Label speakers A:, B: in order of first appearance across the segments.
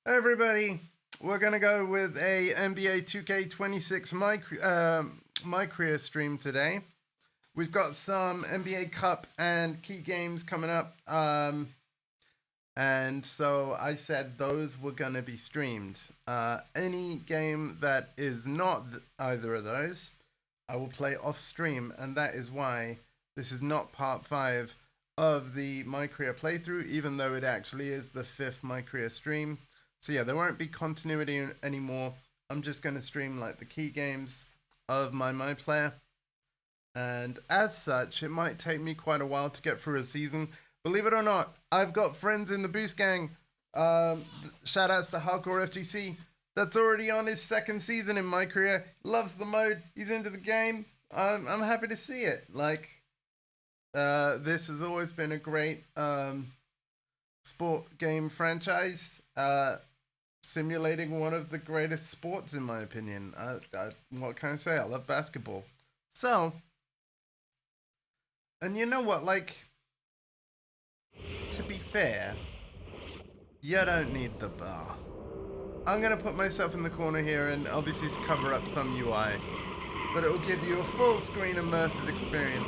A: Hey everybody, we're gonna go with a NBA 2K26 MyCareer stream today. We've got some NBA Cup and key games coming up, and so I said those were gonna be streamed. Any game that is not either of those, I will play off stream, and that is why this is not part 5 of the MyCareer playthrough, even though it actually is the 5th MyCareer stream. So yeah, there won't be continuity anymore. I'm just going to stream like the key games of my player. And as such, it might take me quite a while to get through a season. Believe it or not, I've got friends in the Boost Gang. Shout outs to Hardcore FGC. That's already on his 2nd season in MyCareer. Loves the mode. He's into the game. I'm happy to see it. Like, this has always been a great sport game franchise. Simulating one of the greatest sports in my opinion. What can I say? I love basketball. So, and you know what, like, to be fair, you don't need the bar. I'm gonna put myself in the corner here and obviously cover up some UI, but it will give you a full screen immersive experience.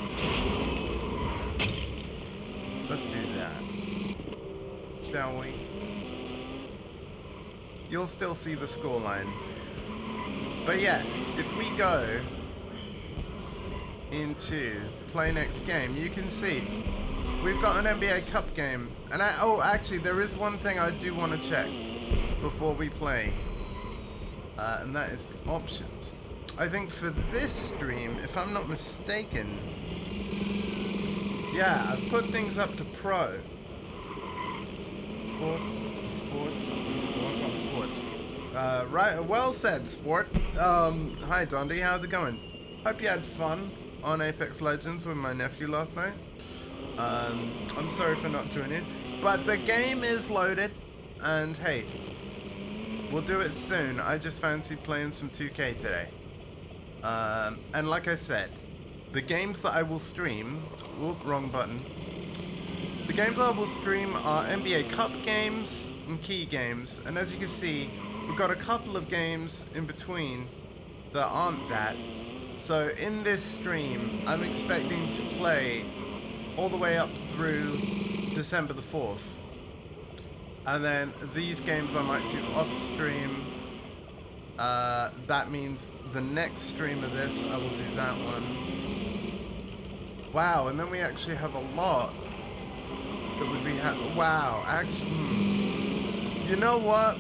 A: Let's do that, shall we? You'll still see the scoreline. But yeah, if we go into play next game, you can see we've got an NBA Cup game. And actually, there is one thing I do want to check before we play. And that is the options. I think for this stream, if I'm not mistaken, yeah, I've put things up to Pro. Sports. Right, well said, Sport. Hi Dondi, how's it going? Hope you had fun on Apex Legends with my nephew last night. I'm sorry for not joining, but the game is loaded, and hey, we'll do it soon. I just fancied playing some 2K today. And like I said, the games that I will stream, wrong button. The games I will stream are NBA Cup games and key games, and as you can see, we've got a couple of games in between that aren't that. So in this stream, I'm expecting to play all the way up through December the 4th. And then these games I might do off stream. That means the next stream of this, I will do that one. Wow, and then we actually have a lot that would be wow, actually, you know what?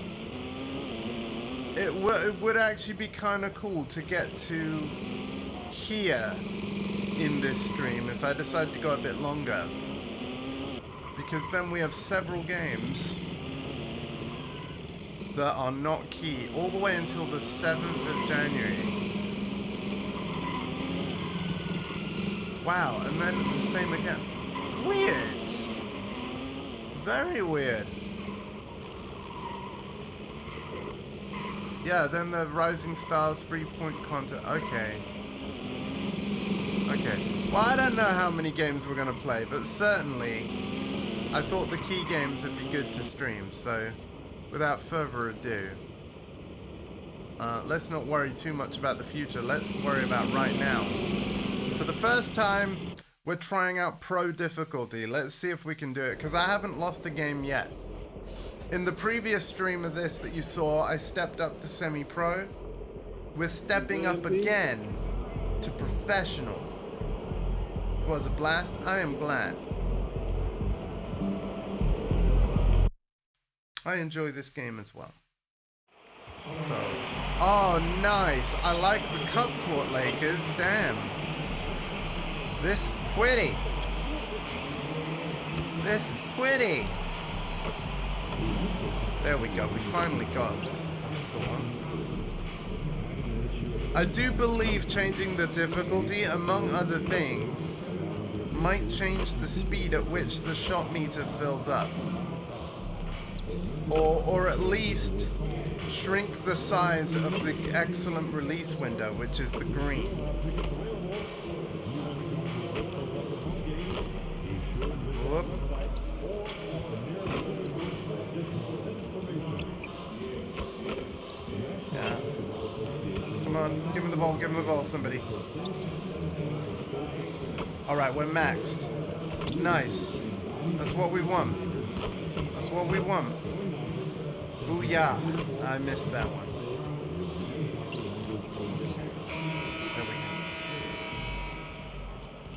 A: It would actually be kind of cool to get to here in this stream if I decide to go a bit longer. Because then we have several games that are not key all the way until the 7th of January. Wow, and then the same again. Weird. Very weird. Yeah, then the Rising Stars 3-point content. Okay. Well, I don't know how many games we're gonna play, but certainly I thought the key games would be good to stream. So, without further ado, let's not worry too much about the future. Let's worry about right now. For the first time, we're trying out pro difficulty. Let's see if we can do it, because I haven't lost a game yet. In the previous stream of this that you saw, I stepped up to semi-pro. We're stepping up again to professional. It was a blast. I am glad. I enjoy this game as well. So, oh nice. I like the cup court Lakers. Damn. This is pretty. This is pretty. There we go, we finally got a score. I do believe changing the difficulty, among other things, might change the speed at which the shot meter fills up. Or at least shrink the size of the excellent release window, which is the green. Whoop. give him the ball, somebody. All right, we're maxed. Nice. That's what we want. That's what we want. Booyah. I missed that one. Okay. There we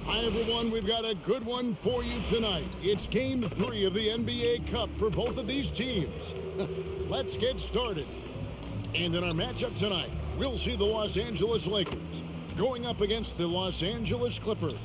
A: go.
B: Hi, everyone. We've got a good one for you tonight. It's Game 3 of the NBA Cup for both of these teams. Let's get started. And in our matchup tonight, we'll see the Los Angeles Lakers going up against the Los Angeles Clippers.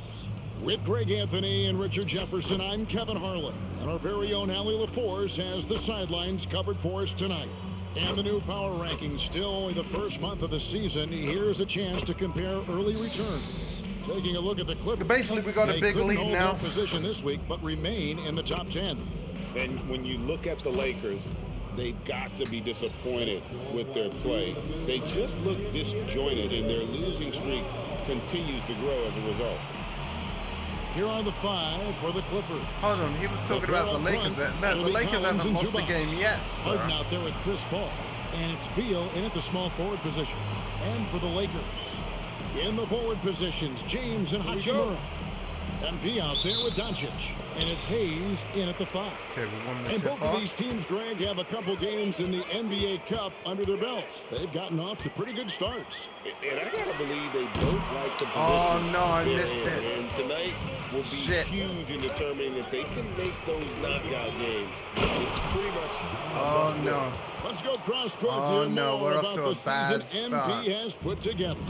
B: With Greg Anthony and Richard Jefferson, I'm Kevin Harlan. And our very own Allie LaForce has the sidelines covered for us tonight. And the new power rankings, still only the first month of the season. Here's a chance to compare early returns. Taking a look at the Clippers.
A: Basically, we got a big lead now.
B: Position this week, but remain in the top 10.
C: And when you look at the Lakers, they've got to be disappointed with their play. They just look disjointed, and their losing streak continues to grow as a result.
B: Here are the 5 for the Clippers.
A: Hold on, he was talking about the Lakers. No, the Lakers haven't lost a game yet, sir.
B: Harden out there with Chris Paul. And it's Beal in at the small forward position. And for the Lakers, in the forward positions, James and Hachimura. MP out there with Doncic. And it's Hayes in at the 5.
A: Okay, we won the
B: and
A: tip
B: both of these teams, Greg, have a couple games in the NBA Cup under their belts. They've gotten off to pretty good starts.
C: And I gotta believe they both like the position.
A: Oh, no, I missed it.
C: And tonight will be huge in determining if they can make those knockout games. It's pretty much...
A: Oh, no.
B: Let's go cross court.
A: Oh, no, we're off to a bad start.
B: MP has put together.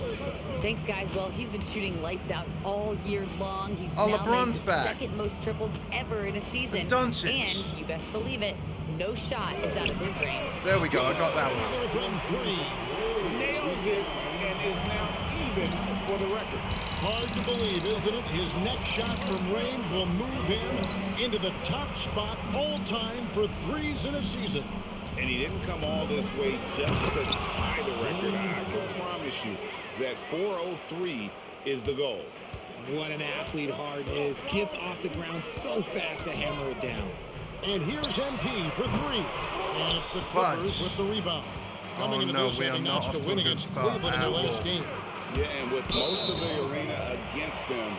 D: Thanks, guys. Well, he's been shooting lights out all year long. He's
A: oh,
D: now
A: LeBron's
D: made the
A: back.
D: second most triples ever in a season.
A: Doncic.
D: And you best believe it, no shot is out of his range.
A: There we go. I got that one.
B: From 3.
C: Nails it and is now even for the record.
B: Hard to believe, isn't it? His next shot from range will move him into the top spot all time for threes in a season.
C: And he didn't come all this way just to tie the record. I can promise you that 403 is the goal.
E: What an athlete Harden is. Gets off the ground so fast to hammer it down.
B: And here's MP for 3. And it's the Clippers with the rebound. Coming into this, having notched a win against Cleveland in their last game.
C: Yeah, and with most of the arena against them,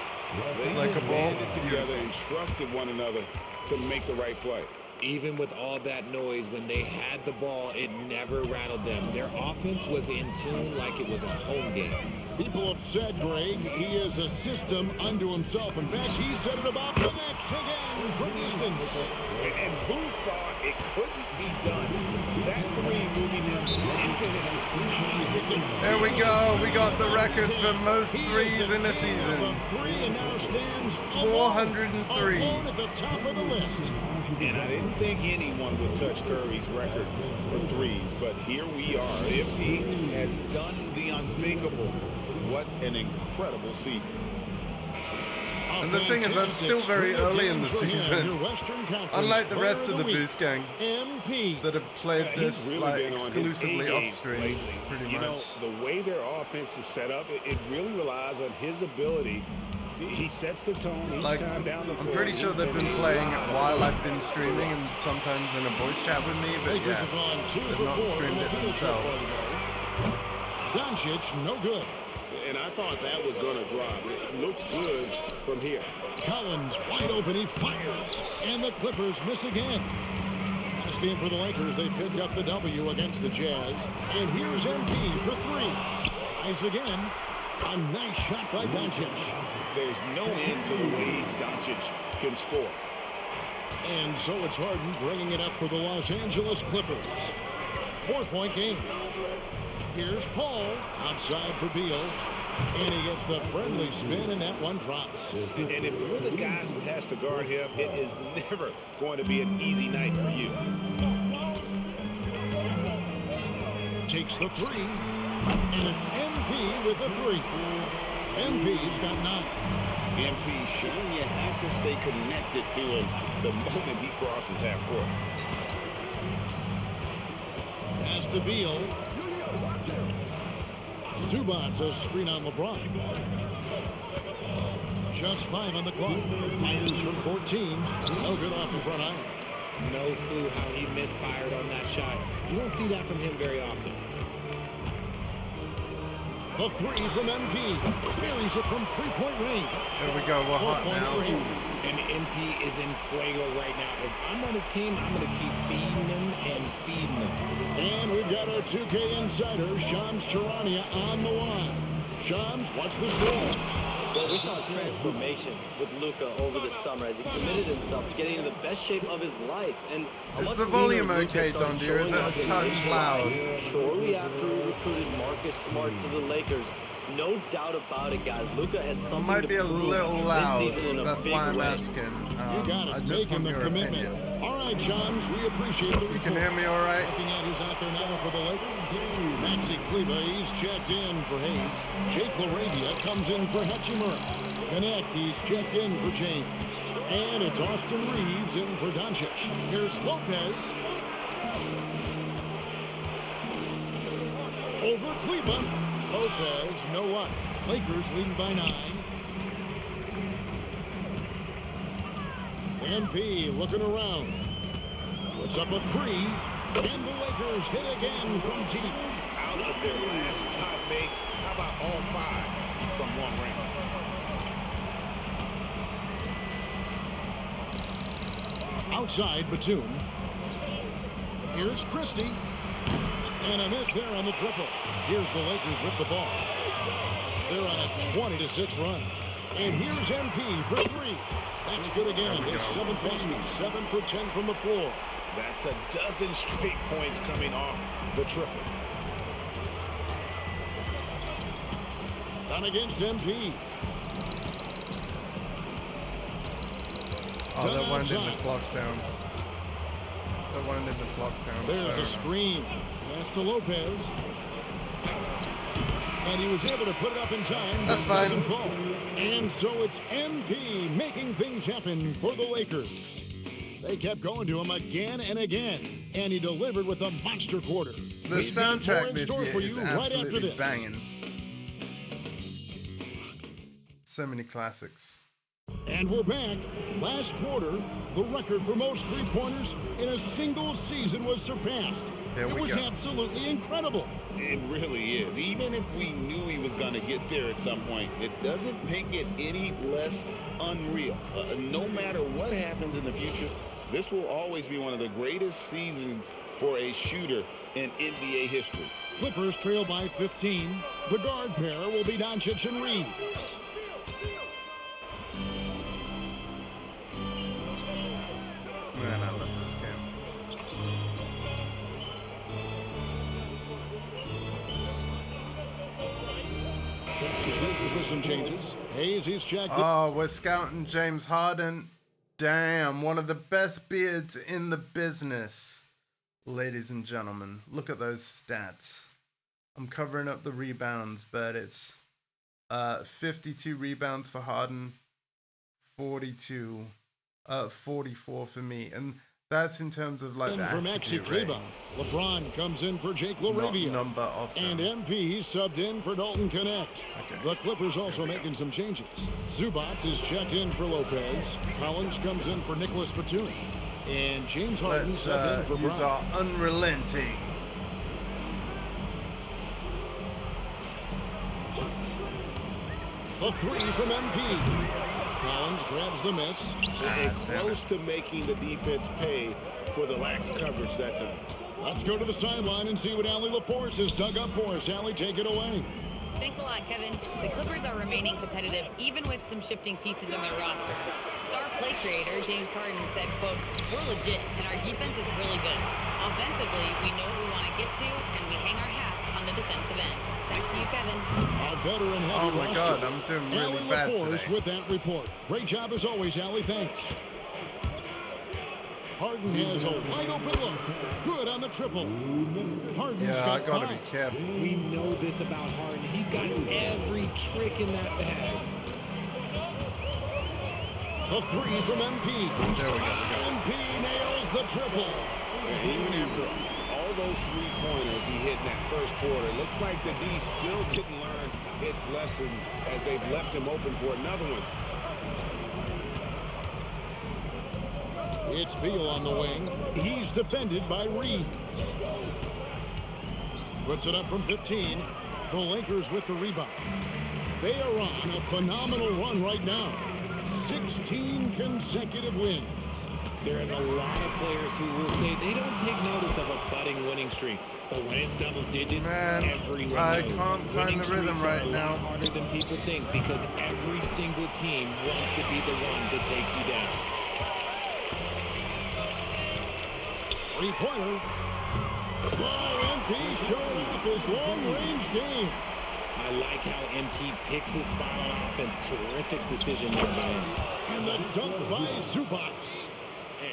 C: they
A: like
C: just
A: a ball
C: banded together and trusted one another to make the right play.
E: Even with all that noise, when they had the ball, it never rattled them. Their offense was in tune like it was a home game.
B: People have said, Greg, he is a system unto himself. In fact, he said it about the Knicks again from distance.
C: And who thought it couldn't be done? That 3 moving him into his...
A: There we go. We got the record for most threes in a season. 403.
B: At the top of the list.
C: And I didn't think anyone would touch Curry's record for threes, but here we are. If he has done the unthinkable, what an incredible season.
A: And the thing is, I'm still very early in the season. Unlike the rest of the Boost Gang that have played this like exclusively off stream, pretty much.
C: You know, the way their offense is set up, it really relies on his ability. He sets the tone each time down the floor.
A: I'm pretty sure they've been playing it while I've been streaming and sometimes in a voice chat with me, but yeah, they've not streamed it themselves.
B: Doncic, no good.
C: And I thought that was going to drop. It looked good from here.
B: Collins wide open, he fires, and the Clippers miss again. Last game for the Lakers, they picked up the W against the Jazz. And here's MP for 3. Tries again. A nice shot by Doncic.
C: There's no end to the ways Doncic can score.
B: And so it's Harden bringing it up for the Los Angeles Clippers. 4-point game. Here's Paul outside for Beal. And he gets the friendly spin, and that one drops.
C: And if you're the guy who has to guard him, it is never going to be an easy night for you.
B: Takes the 3. And it's MP with the 3. MP's got 9.
C: MP showing you have to stay connected to him the moment he crosses half court.
B: Pass to Beal. Zubats a screen on LeBron. Just 5 on the clock. Fires from 14. No good off the front iron.
E: No clue how he misfired on that shot. You don't see that from him very often.
B: The three from MP. Buries it from three-point range.
A: There we go. We're
B: 4
A: hot
B: points for
A: now.
B: him.
E: And MP is in fuego right now. If I'm on his team, I'm going to keep feeding him and feeding him.
B: And we've got our 2K insider, Shams Charania, on the line. Shams, what's the score?
F: Well, we saw a transformation with Luka over the summer as he committed himself to getting into the best shape of his life. And
A: Is the volume okay, Dondi, or is it a touch loud?
F: Shortly after he recruited Marcus Smart to the Lakers, no doubt about it, guys. Luka has something
A: It might
F: to
A: be a
F: prove
A: little
F: this
A: loud.
F: season in a
A: That's
F: big
A: why I'm
F: way.
A: asking.
B: You got it.
A: I just want
B: Making the
A: your
B: commitment.
A: opinion.
B: All right, Shams, we appreciate the report.
A: You can hear me all right?
B: Looking at who's out there now for the Lakers. Maxi Kleba, he's checked in for Hayes. Jake LaRavia comes in for Hachimura. Connect, he's checked in for James. And it's Austin Reeves in for Doncic. Here's Lopez. Over Kleba. Lopez, no luck. Lakers leading by 9. MP looking around. Puts up a 3. And the Lakers hit again from deep.
C: Out of their last 5 makes, how about all 5 from one ring?
B: Outside Batum. Here's Christie. And a miss there on the triple. Here's the Lakers with the ball. They're on a 20-6 run. And here's MP for 3. That's good again. His 7th basket, 7 for 10 from the floor.
C: That's a dozen straight points coming off the triple.
B: Done against MP.
A: Oh, they're winding the clock down. They're winding the clock down.
B: There's a screen. Pass to Lopez. And he was able to put it up in time.
A: That's
B: but it
A: fine.
B: doesn't fall. And so it's MP making things happen for the Lakers. They kept going to him again and again. And he delivered with a monster quarter.
A: The
B: We've got more
A: soundtrack
B: in
A: this
B: store
A: year
B: for
A: is
B: you right after
A: absolutely
B: this.
A: banging. So many classics.
B: And we're back. Last quarter, the record for most three-pointers in a single season was surpassed.
A: There
B: It
A: we
B: was
A: go.
B: absolutely incredible.
C: It really is. Even if we knew he was going to get there at some point, it doesn't make it any less unreal. No matter what happens in the future, this will always be one of the greatest seasons for a shooter in NBA history.
B: Clippers trail by 15. The guard pair will be Doncic and Reeves.
A: Man, I love this game.
B: Clippers with some changes. Hayes is checked.
A: Oh, we're scouting James Harden. Damn, one of the best beards in the business. Ladies and gentlemen, look at those stats. I'm covering up the rebounds, but it's 52 rebounds for Harden, 44 for me. And that's in terms of like
B: in
A: the
B: for Maxi
A: attribute
B: Kleba.
A: ratings,
B: LeBron comes in for Jake
A: not
B: LaRavia.
A: number of them.
B: And MP subbed in for Dalton Connect.
A: Okay.
B: The Clippers also making some changes. Zubac is checked in for Lopez. Collins comes in for Nicholas Batum. And James Harden
A: Let's
B: subbed in for
A: use
B: Brown.
A: our unrelenting.
B: A 3 from MP. Collins grabs the miss.
C: And
A: damn
C: close to making the defense pay for the lax coverage that time.
B: Let's go to the sideline and see what Allie LaForce has dug up for us. Allie, take it away.
D: Thanks a lot, Kevin. The Clippers are remaining competitive, even with some shifting pieces in their roster. Star play creator James Harden said, quote, "We're legit, and our defense is really good. Offensively, we know what we want to get to, and we hang our hats on the defensive end." Back to you, Kevin.
B: Our veteran heavy
A: Oh my
B: roster.
A: God, I'm doing really
B: Allie
A: bad
B: LaForce
A: today.
B: with that report. Great job as always, Allie. Thanks. Harden has a wide open look. Good on the triple. Harden's
A: Yeah, I
B: got
A: gotta
B: 5.
A: be careful.
E: We know this about Harden. He's got every trick in that bag.
B: A 3 from MP.
A: There we go.
B: MP nails the triple.
C: And even after all those three-pointers he hit in that first quarter, it looks like the D still didn't learn its lesson as they've left him open for another one.
B: It's Beal on the wing. He's defended by Reeves. Puts it up from 15. The Lakers with the rebound. They are on a phenomenal run right now. 16 consecutive wins.
E: There is a lot of players who will say they don't take notice of a budding winning streak. But when it's double digits,
A: Man,
E: everyone
A: I
E: knows.
A: can't find
E: Winning
A: the rhythm
E: streaks are
A: right
E: a lot
A: now.
E: harder than people think because every single team wants to be the one to take you down.
B: Three-pointer. Oh, MP showing off his long-range game.
E: I like how MP picks his spot on offense. Terrific decision there by him.
B: And the dunk by Zubac.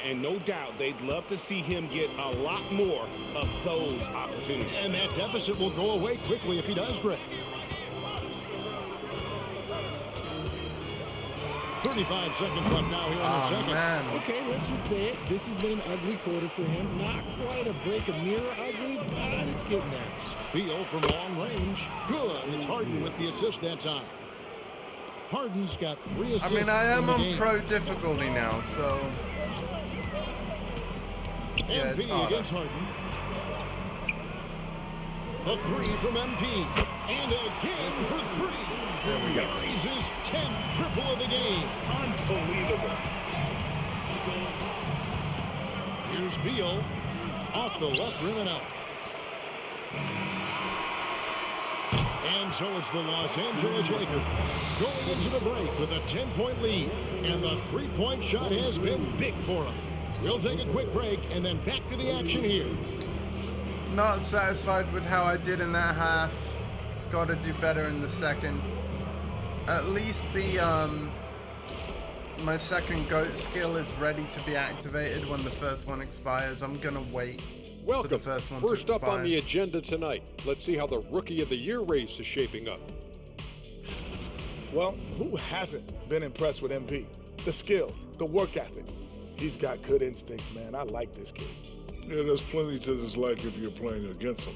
C: And no doubt they'd love to see him get a lot more of those opportunities.
B: And that deficit will go away quickly if he does, Greg. 35 seconds left now here in the second.
A: Man.
E: Okay, let's just say it. This has been an ugly quarter for him. Not quite a break a mirror ugly, but it's getting there.
B: Beal from long range. Good. It's Harden with the assist that time. Harden's got 3
A: I
B: assists.
A: mean, I am
B: in the
A: on
B: game.
A: pro difficulty now, so yeah, it's
B: MP
A: harder.
B: against Harden. A 3 from MP. And again for 3.
A: There we go.
B: Carries his 10th triple of the game.
C: Unbelievable.
B: Here's Beal. Off the left rim and out. And so it's the Los Angeles Lakers going into the break with a 10-point lead. And the three-point shot has been big for them. We'll take a quick break and then back to the action here.
A: Not satisfied with how I did in that half. Got to do better in the second. At least the my second GOAT skill is ready to be activated when the first one expires. I'm gonna wait for
G: Welcome.
A: the first one
G: First
A: to
G: up
A: expire.
G: on the agenda tonight, let's see how the Rookie of the Year race is shaping up.
H: Well, who hasn't been impressed with MP? The skill, the work ethic. He's got good instincts, man. I like this kid.
I: Yeah, there's plenty to dislike if you're playing against him.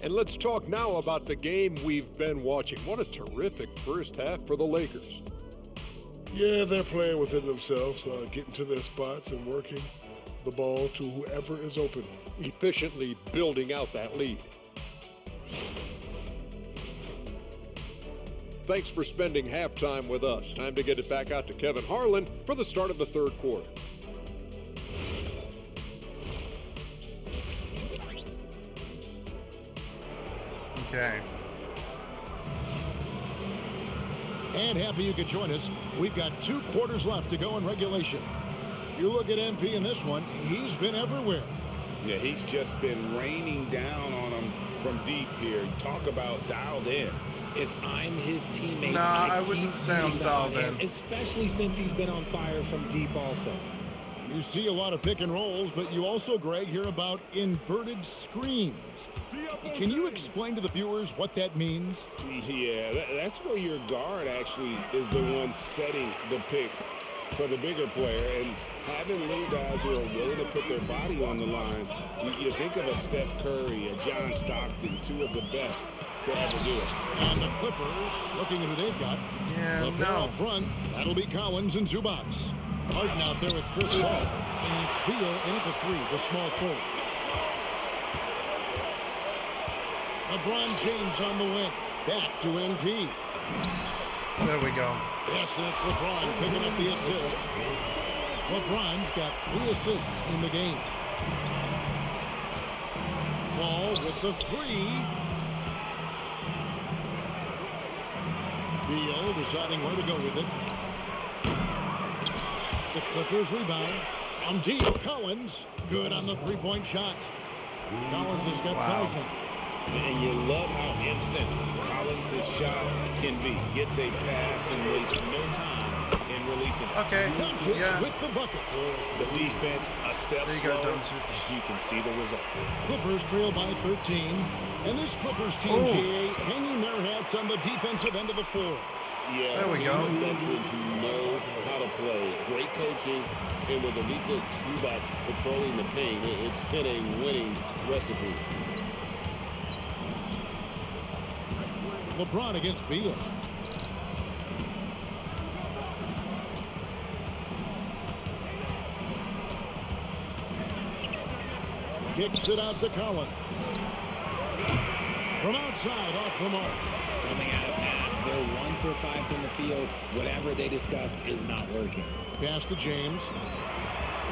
G: And let's talk now about the game we've been watching. What a terrific first half for the Lakers.
I: Yeah, they're playing within themselves, getting to their spots and working the ball to whoever is open.
G: Efficiently building out that lead. Thanks for spending halftime with us. Time to get it back out to Kevin Harlan for the start of the third quarter.
A: Okay.
B: And happy you could join us. We've got 2 quarters left to go in regulation. You look at MP in this one, he's been everywhere.
C: Yeah, he's just been raining down on him from deep here. Talk about dialed in.
E: If I'm his teammate,
A: Nah, I
E: keep
A: wouldn't say I'm
E: putting
A: dialed
E: on him,
A: in.
E: especially since he's been on fire from deep also.
B: You see a lot of pick and rolls, but you also, Greg, hear about inverted screens. Can you explain to the viewers what that means?
C: Yeah, that's where your guard actually is the one setting the pick for the bigger player, and having little guys who are willing to put their body on the line. You think of a Steph Curry, a John Stockton, 2 of the best to ever do it.
B: And the Clippers, looking at who they've got.
A: Yeah,
B: The pair
A: no.
B: up front, that'll be Collins and Zubac. Harden out there with Chris Paul. And it's Beal in at the 3, the small forward. LeBron James on the wing. Back to MP.
A: There we go.
B: Yes, and it's LeBron picking up the assist. LeBron's got 3 assists in the game. Paul with the 3. Beal deciding where to go with it. The Clippers rebound. On deep, Collins. Good on the 3-point shot. Collins has got 5 now.
C: And you love how instant Collins' shot can be. Gets a pass and wastes no time in releasing it.
A: Okay.
B: Doncic
A: Yeah.
B: with the bucket.
C: The defense a step
A: There you go,
C: slower.
A: Doncic.
C: You can see the result.
B: Clippers trail by 13. And this Clippers team,
A: Oh.
B: GA, hanging their hats on the defensive end of the floor.
C: Yeah,
A: There we
C: team
A: go.
C: of veterans who know how to play. Great coaching, and with Elita Zubac patrolling the paint, it's been a winning recipe.
B: LeBron against Beal. Kicks it out to Collins. from outside off the mark.
E: Coming out of half, they're 1 for 5 from the field. Whatever they discussed is not working.
B: Pass to James.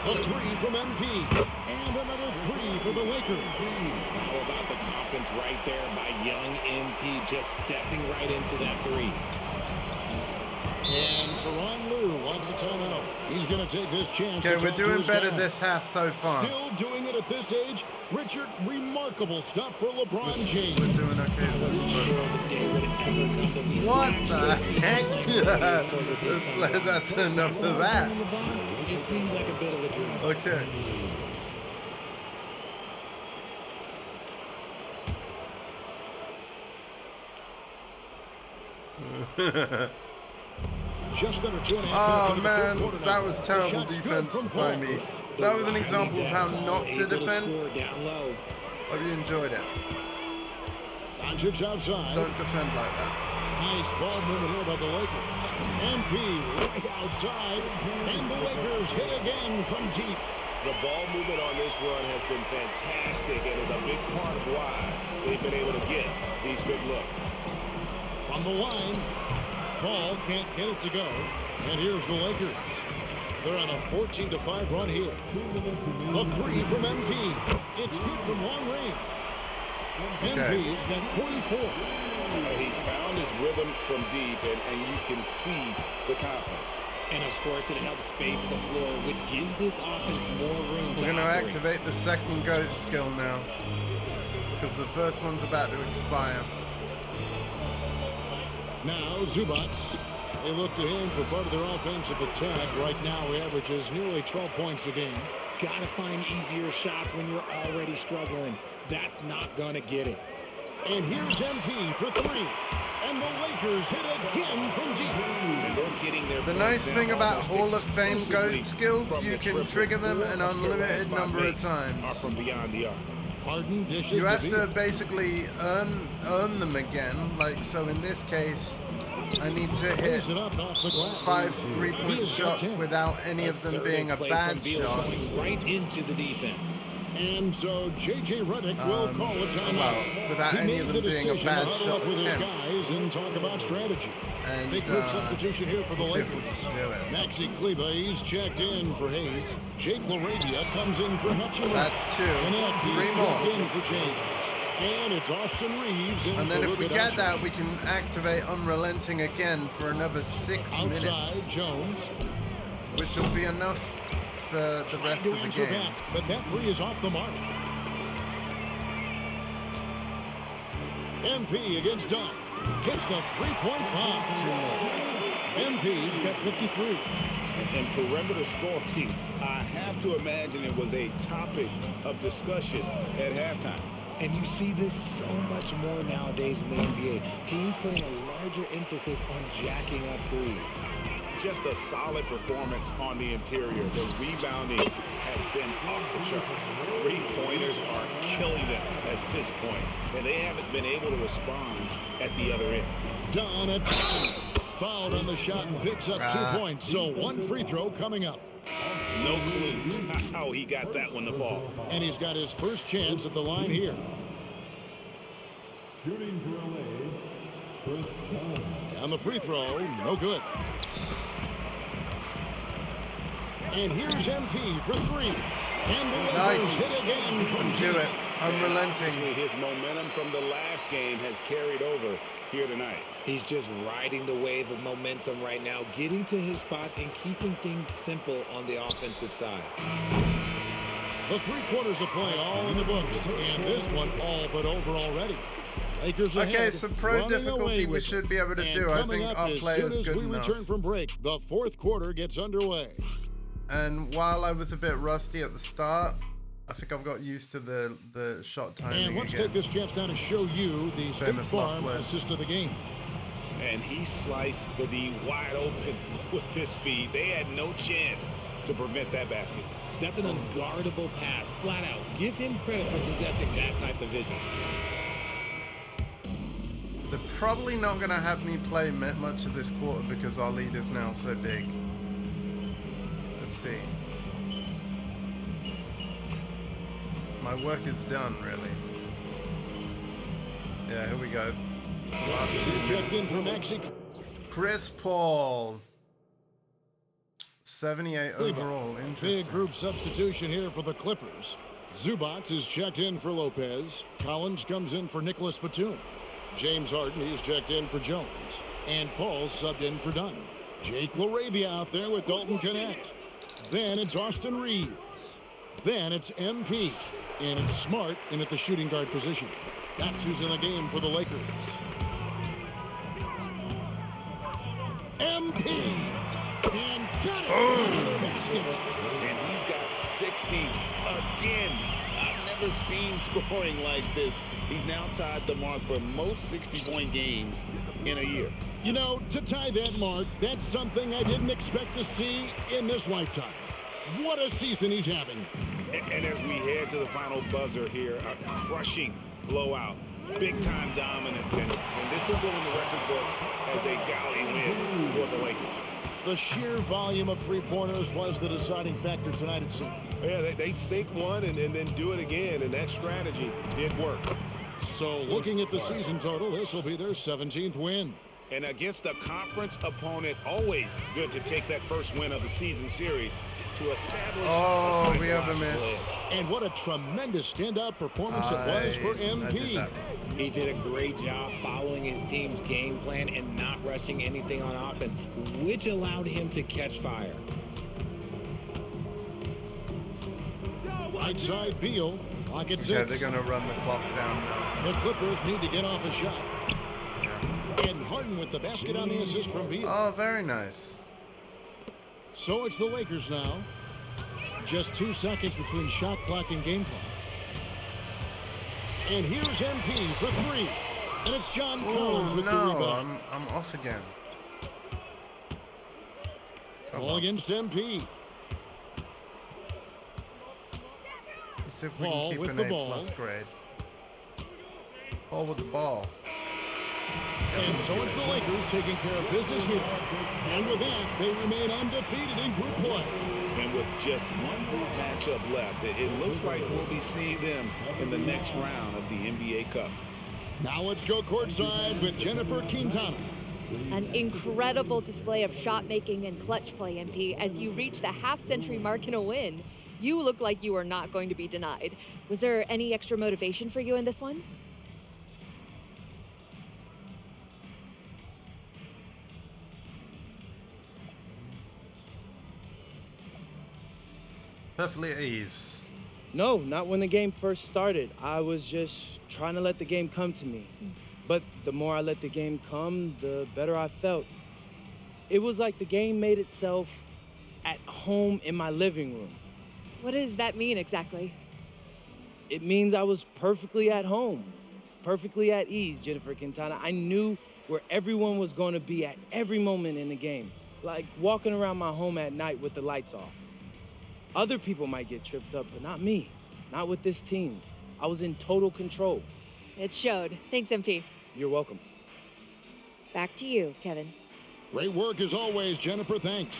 B: A 3 from MP. And another 3 for the Lakers.
E: How about the confidence right there by young MP just stepping right into that 3?
B: And Tyronn Lue wants a timeout. He's going to take this chance.
A: Okay,
B: to
A: we're
B: talk to
A: doing
B: his
A: better
B: dad.
A: this half so far.
B: Still doing it at this age. Richard, remarkable stuff for LeBron James.
A: We're doing okay. What the heck? That's enough of that.
E: It seemed like a bit of a dream.
A: Okay.
B: Just under 2.5
A: Oh
B: minutes
A: man,
B: into the third quarter
A: that
B: now.
A: was
B: The
A: terrible
B: shot's good
A: defense
B: from
A: by
B: Paul.
A: me. That was an example of how not to
E: Able
A: defend.
E: score down low.
A: Hope you enjoyed it.
B: Doncic outside.
A: Don't defend like that.
B: Nice ball movement here by the Lakers. MP right outside. And the Lakers hit again from deep.
C: The ball movement on this run has been fantastic and is a big part of why they've been able to get these big looks.
B: From the line, Paul can't get it to go. And here's the Lakers. They're on a 14-5 run here. A 3 from MP. It's good from long range. MP's got 44.
C: He's found his rhythm from deep, and you can see the confidence.
E: And of course, it helps space the floor, which gives this offense more room
A: We're going to
E: operate.
A: activate the second GOAT skill now. Because the first one's about to expire.
B: Now Zubac. They look to him for part of their offensive attack. Right now, he averages nearly 12 points a game.
E: Gotta find easier shots when you're already struggling. That's not gonna get it.
B: And here's MP for 3. And the Lakers hit again from deep.
C: And they're getting their
A: The
C: points
A: nice
C: now
A: thing about
C: almost
A: Hall of Fame
C: exclusively
A: GOAT skills,
C: from
A: you
C: the
A: can
C: triple.
A: trigger them
C: 4
A: an
C: of their last
A: unlimited
C: 5
A: number of
C: makes Are
A: times.
C: from beyond the arc.
B: Harden dishes
A: You have to
B: Beal.
A: basically earn them again. Like, so in this case, I need to hit
B: Plays it up off the glass.
A: 5 3-point
B: Beal's got
A: shots
B: 10.
A: without any of them being a
E: Play
A: bad
E: from Beal
A: shot.
E: going right into the defense.
B: And so J.J. Redick will call a timeout.
A: well, without
B: He
A: any
B: made
A: of
B: the
A: them being a
B: decision
A: bad
B: to huddle
A: shot
B: up with his
A: attempt.
B: guys and talk about strategy.
A: And,
B: Big good substitution here for the
A: let's see if we
B: Lakers.
A: can do it.
B: Maxi Kleba, he's checked in for Hayes. Jake LaRavia comes in for Hutchinson.
A: That's 2.
B: And that
A: 3
B: checked
A: more.
B: in for James. And it's Austin Reeves in
A: And then
B: for
A: if we
B: Luka
A: get
B: Doncic.
A: that, we can activate Unrelenting again for another 6
B: Outside
A: minutes,
B: Jones.
A: which will be enough for the
B: Trying
A: rest
B: to
A: of the
B: answer
A: game.
B: back, but that 3 is off the mark. MP against Dunk. Gets the 3-point bomb.
A: 2 more.
B: MP's got 53.
C: And perimeter scoring, I have to imagine it was a topic of discussion at halftime.
E: And you see this so much more nowadays in the NBA. Teams putting a larger emphasis on jacking up threes.
C: Just a solid performance on the interior. The rebounding has been off the charts. 3-pointers are killing them at this point, and they haven't been able to respond at the other end.
B: Don at time. Fouled on the shot and picks up 2 points. So 1 free throw coming up.
C: No clue how he got that one to fall.
B: And he's got his first chance at the line here.
J: Shooting for LA, first down.
B: On the free throw, no good. And here's MP for 3. And the Lakers
A: Nice.
B: hit again from
A: Let's do it. Unrelenting.
C: Actually, his momentum from the last game has carried over here tonight.
E: He's just riding the wave of momentum right now, getting to his spots and keeping things simple on the offensive side.
B: The 3 quarters of play all in the books. And this one all but over already. Lakers ahead,
A: Okay, so pro
B: running
A: difficulty
B: away
A: we
B: with
A: should
B: it.
A: be able to
B: And
A: do. I
B: coming
A: think
B: up
A: our
B: as
A: play
B: soon
A: is
B: as
A: good
B: we
A: enough.
B: return from break, the 4th quarter gets underway.
A: And while I was a bit rusty at the start, I think I've got used to the shot timing
B: And let's
A: again.
B: take this chance now to show you the State
A: Famous last
B: Farm
A: words.
B: assist of the game.
C: And he sliced the D wide open with his feet. They had no chance to prevent that basket.
E: That's an unguardable pass, flat out. Give him credit for possessing that type of vision.
A: They're probably not going to have me play much of this quarter because our lead is now so big. Let's see. My work is done, really. Yeah, here we go. Last 2
B: Checked in
A: minutes.
B: for Maxi.
A: Chris Paul. 78 overall. Interesting.
B: Big group substitution here for the Clippers. Zubac is checked in for Lopez. Collins comes in for Nicholas Batum. James Harden, he's checked in for Jones. And Paul subbed in for Dunn. Jake LaRavia out there with Dalton Connect. Then it's Austin Reeves. Then it's MP. And it's Smart in at the shooting guard position. That's who's in the game for the Lakers. MP. And got it. Another basket.
C: And he's got 60 again. I've never seen scoring like this. He's now tied the mark for most 60-point games in a year.
B: You know, to tie that mark, that's something I didn't expect to see in this lifetime. What a season he's having.
C: And as we head to the final buzzer here, a crushing blowout. Big-time dominance. And this will go in the record books as a galley win for the Lakers.
B: The sheer volume of three-pointers was the deciding factor tonight, it seemed.
K: Yeah, they sink one and then do it again, and that strategy did work.
B: So looking at the season total, this will be their 17th win.
C: And against a conference opponent, always good to take that first win of the season series to establish.
A: Oh, we have a miss.
B: And what a tremendous standout performance it was for MP.
E: He did a great job following his team's game plan and not rushing anything on offense, which allowed him to catch fire.
B: Right side, Beal. Clock at 6.
A: Okay, they're going to run the clock down now.
B: The Clippers need to get off a shot. And Harden with the basket on the assist from Beal.
A: Oh, very nice.
B: So it's the Lakers now. Just 2 seconds between shot clock and game clock. And here's MP for 3. And it's John Collins with the rebound.
A: I'm off again.
B: Ball against MP.
A: Let's see if we
B: Paul
A: can keep
B: with
A: an
B: the
A: A+
B: ball.
A: grade. Paul with the ball.
B: And so it's the Lakers taking care of business here. And with that, they remain undefeated in group play.
C: And with just one more matchup left, it looks like we'll be seeing them in the next round of the NBA Cup.
B: Now let's go courtside with Jennifer Quintana.
L: An incredible display of shot making and clutch play, MP. As you reach the half-century mark in a win, you look like you are not going to be denied. Was there any extra motivation for you in this one?
A: Perfectly at ease.
M: No, not when the game first started. I was just trying to let the game come to me. But the more I let the game come, the better I felt. It was like the game made itself at home in my living room.
L: What does that mean exactly?
M: It means I was perfectly at home, perfectly at ease, Jennifer Quintana. I knew where everyone was going to be at every moment in the game, like walking around my home at night with the lights off. Other people might get tripped up, but not me, not with this team. I was in total control.
L: It showed. Thanks, MP.
M: You're welcome.
L: Back to you, Kevin.
B: Great work as always, Jennifer. Thanks.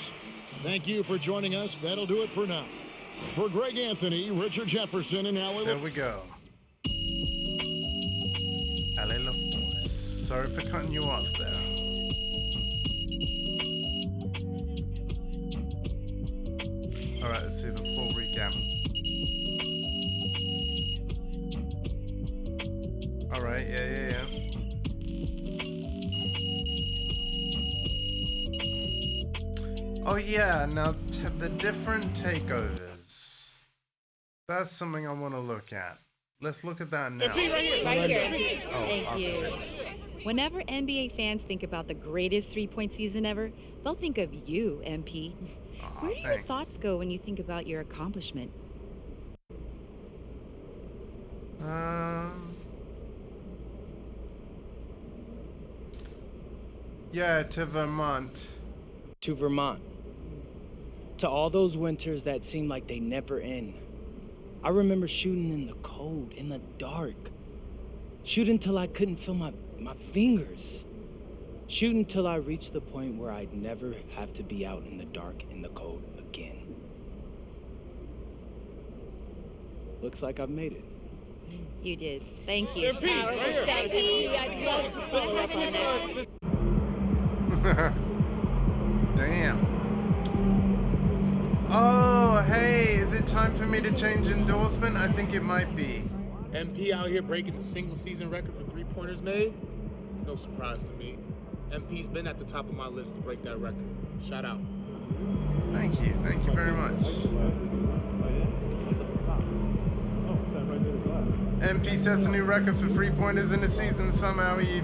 B: Thank you for joining us. That'll do it for now. For Greg Anthony, Richard Jefferson, and Allie
A: There we go. Allie LaForce. Sorry for cutting you off there. All right, let's see the full recap. All right, yeah. Oh yeah, now the different takeovers. That's something I want to look at. Let's look at that now.
D: Right here.
A: Oh,
D: Thank you. Whenever NBA fans think about the greatest three-point season ever, they'll think of you, MP. Where do your thoughts go when you think about your accomplishment?
A: Yeah, to Vermont.
M: To Vermont. To all those winters that seemed like they never end. I remember shooting in the cold, in the dark. Shooting till I couldn't feel my fingers. Shooting till I reached the point where I'd never have to be out in the dark, in the cold again. Looks like I've made it.
L: You did. Thank you.
B: MP, right here.
L: MP, I'd love to follow
A: Damn. Oh, hey, is it time for me to change endorsement? I think it might be.
N: MP out here breaking the single season record for three-pointers made? No surprise to me. MP's been at the top of my list to break that record. Shout out.
A: Thank you very much. MP sets a new record for three-pointers in a season. Somehow he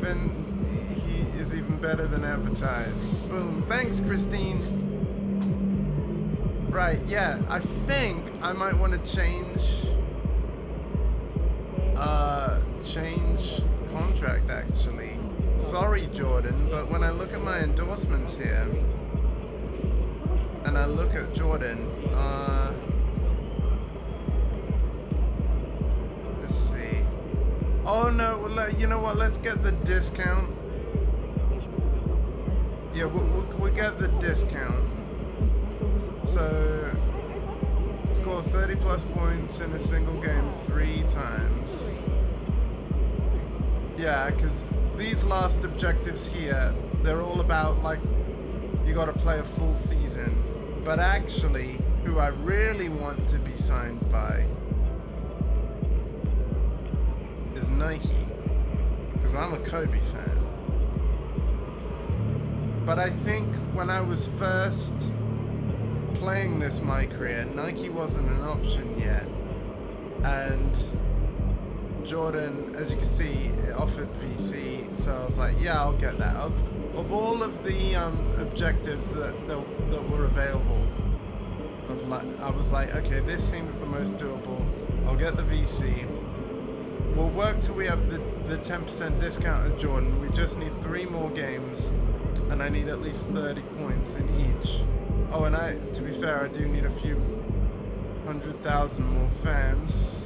A: is even better than advertised. Boom. Thanks, Christine. Right, yeah, I think I might want to change contract actually. Sorry, Jordan, but when I look at my endorsements here, and I look at Jordan, let's see. Oh no, well, you know what? Let's get the discount. Yeah, we'll get the discount. So, score 30 plus points in a single game 3 times. Yeah, because these last objectives here, they're all about, like, you gotta play a full season. But actually, who I really want to be signed by is Nike. Because I'm a Kobe fan. But I think when I was first playing this MyCareer, Nike wasn't an option yet. And Jordan, as you can see, it offered VC, so I was like, yeah, I'll get that. Of all of the objectives that were available, I was like, okay, this seems the most doable. I'll get the VC. We'll work till we have the 10% discount at Jordan. We just need 3 more games, and I need at least 30 points in each. Oh, and to be fair, I do need a few 100,000 more fans.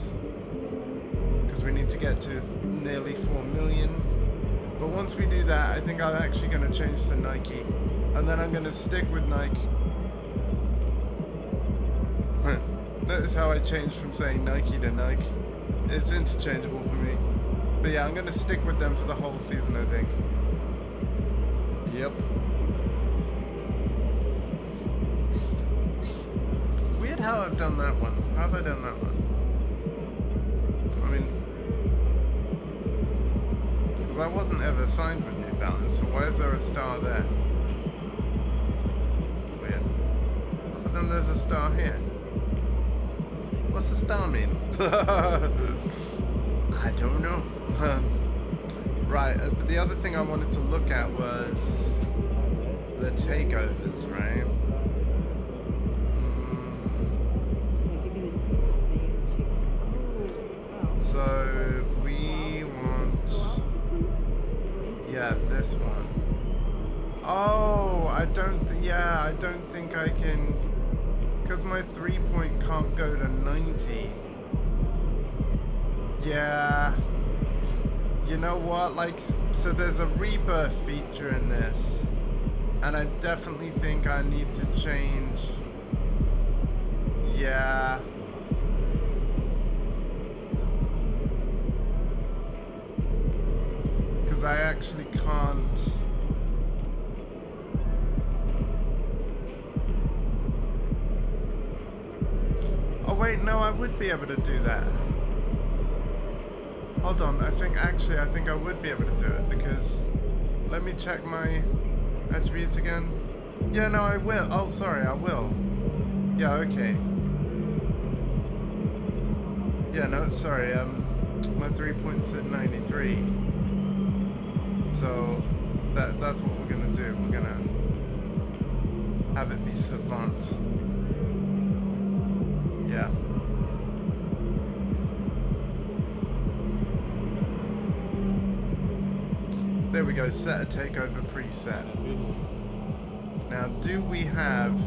A: We need to get to nearly 4 million. But once we do that, I think I'm actually going to change to Nike. And then I'm going to stick with Nike. Notice how I changed from saying Nike to Nike. It's interchangeable for me. But yeah, I'm going to stick with them for the whole season, I think. Yep. Weird how I've done that one. How have I done that one? I mean, I wasn't ever signed with New Balance, so why is there a star there? Weird. But then there's a star here. What's the star mean? I don't know. Right, but the other thing I wanted to look at was the takeovers, right? So we want, yeah, this one. Oh, I don't think I can, because my 3-point can't go to 90. Yeah. You know what, like, so there's a rebirth feature in this, and I definitely think I need to change. Yeah. Because I actually can't. Oh wait, no, I would be able to do that. Hold on, I think I would be able to do it, because let me check my attributes again. Yeah, no, I will. Oh, sorry, I will. Yeah, okay. Yeah, no, sorry, my 3 points at 93. So that's what we're gonna do. We're gonna have it be savant. Yeah. There we go, set a takeover preset. Now, do we have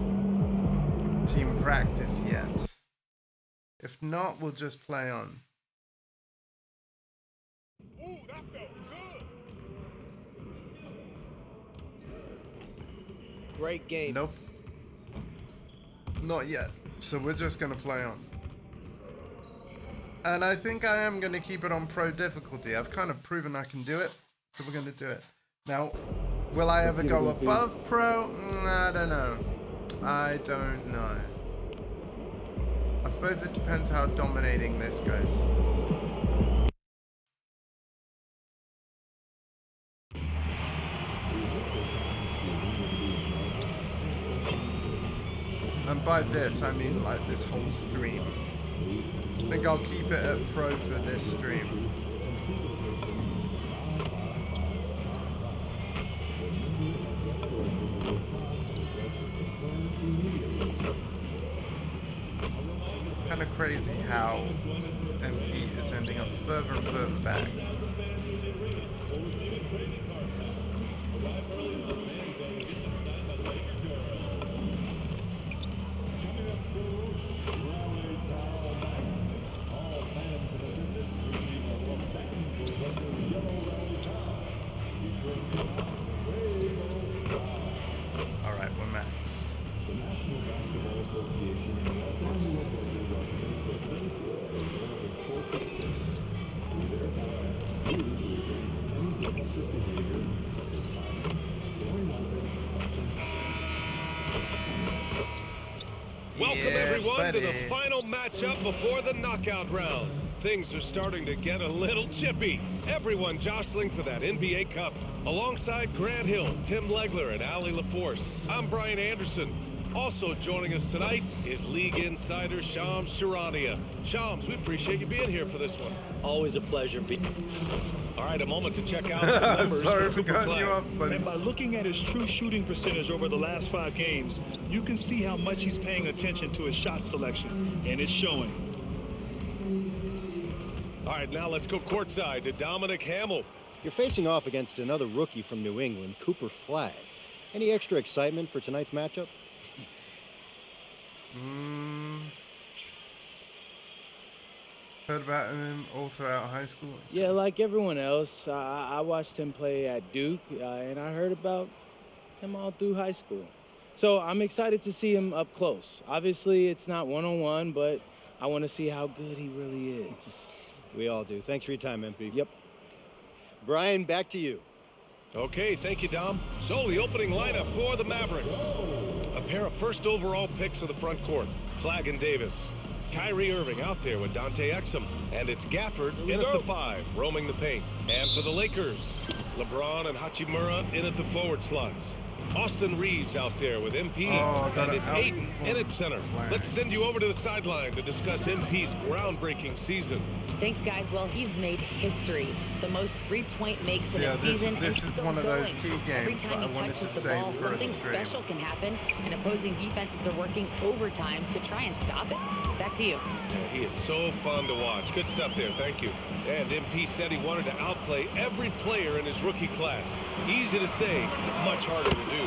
A: team practice yet? If not, we'll just play on.
B: Ooh, that felt good.
M: Great game.
A: Nope. Not yet. So we're just gonna play on. And I think I am going to keep it on pro difficulty. I've kind of proven I can do it, so we're going to do it. Now, will I ever go above pro? I don't know. I don't know. I suppose it depends how dominating this goes. And by this, I mean like this whole stream. I think I'll keep it at pro for this stream. Kind of crazy how MP is ending up further and further back. Alright, we're maxed.
K: Welcome everyone to the final matchup before the knockout round. Things are starting to get a little chippy. Everyone jostling for that NBA Cup. Alongside Grant Hill, Tim Legler, and Allie LaForce, I'm Brian Anderson. Also joining us tonight is League Insider Shams Charania. Shams, we appreciate you being here for this one.
F: Always a pleasure.
K: All right, a moment to check out some numbers
A: Sorry
K: for
A: for cutting you off, buddy.
O: And by looking at his true shooting percentage over the last 5 games, you can see how much he's paying attention to his shot selection, and it's showing.
K: All right, now let's go courtside to Dominic Hamill.
P: You're facing off against another rookie from New England, Cooper Flagg. Any extra excitement for tonight's matchup?
A: Heard about him all throughout high school.
M: Yeah, like everyone else, I watched him play at Duke, and I heard about him all through high school. So I'm excited to see him up close. Obviously, it's not one-on-one, but I want to see how good he really is.
P: We all do. Thanks for your time, MP.
M: Yep.
P: Brian, back to you.
K: Okay, thank you, Dom. So the opening lineup for the Mavericks. A pair of first overall picks of the front court, Flagg and Davis. Kyrie Irving out there with Dante Exum. And it's Gafford in at the 5, roaming the paint. And for the Lakers, LeBron and Hachimura in at the forward slots. Austin Reeves out there with MP, and it's Aiden in at center. Let's send you over to the sideline to discuss MP's groundbreaking season.
D: Thanks, guys. Well, he's made history. The most three-point makes in a season.
A: This is one of those key
D: Every
A: games that
D: time
A: I
D: he
A: wanted to
D: touches the
A: save
D: ball,
A: for a
D: something
A: stream.
D: special can happen, and opposing defenses are working overtime to try and stop it. Back to you.
K: Yeah, he is so fun to watch. Good stuff there. Thank you. And MP said he wanted to outplay every player in his rookie class. Easy to say, much harder to do.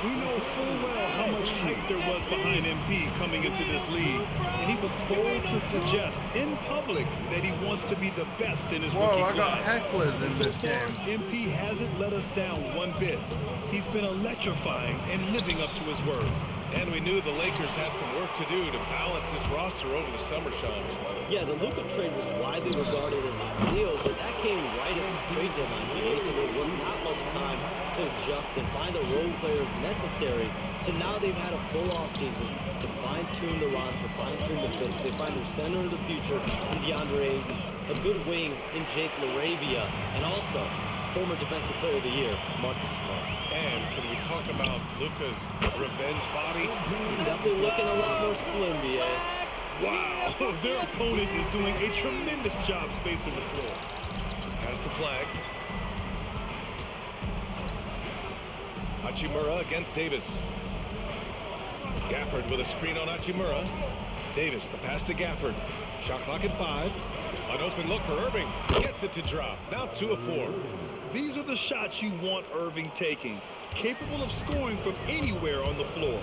O: We know full well how much hype there was behind MP coming into this league, and he was bold to suggest in public that he wants to be the best in his rookie
A: I got
O: class.
A: hecklers in this game.
O: MP hasn't let us down one bit. He's been electrifying and living up to his word.
K: And we knew the Lakers had some work to do to balance this roster over the summer, Shams.
F: Yeah, the Luka trade was widely regarded as a steal, but that came right at the trade deadline. So there was not much time to adjust and find the role players necessary. So now they've had a full offseason to fine-tune the roster, fine-tune the fits. They find their center of the future in DeAndre Ayton, a good wing in Jake LaRavia, and also former Defensive Player of the Year, Marcus Smart.
K: And can we talk about Luka's revenge body?
F: He's definitely looking a lot more slim, B.A.
O: Wow, their opponent is doing a tremendous job spacing the floor.
K: Pass to Flagg. Hachimura against Davis. Gafford with a screen on Hachimura. Davis, the pass to Gafford. Shot clock at 5. An open look for Irving. Gets it to drop. Now 2 of 4.
O: These are the shots you want Irving taking, capable of scoring from anywhere on the floor.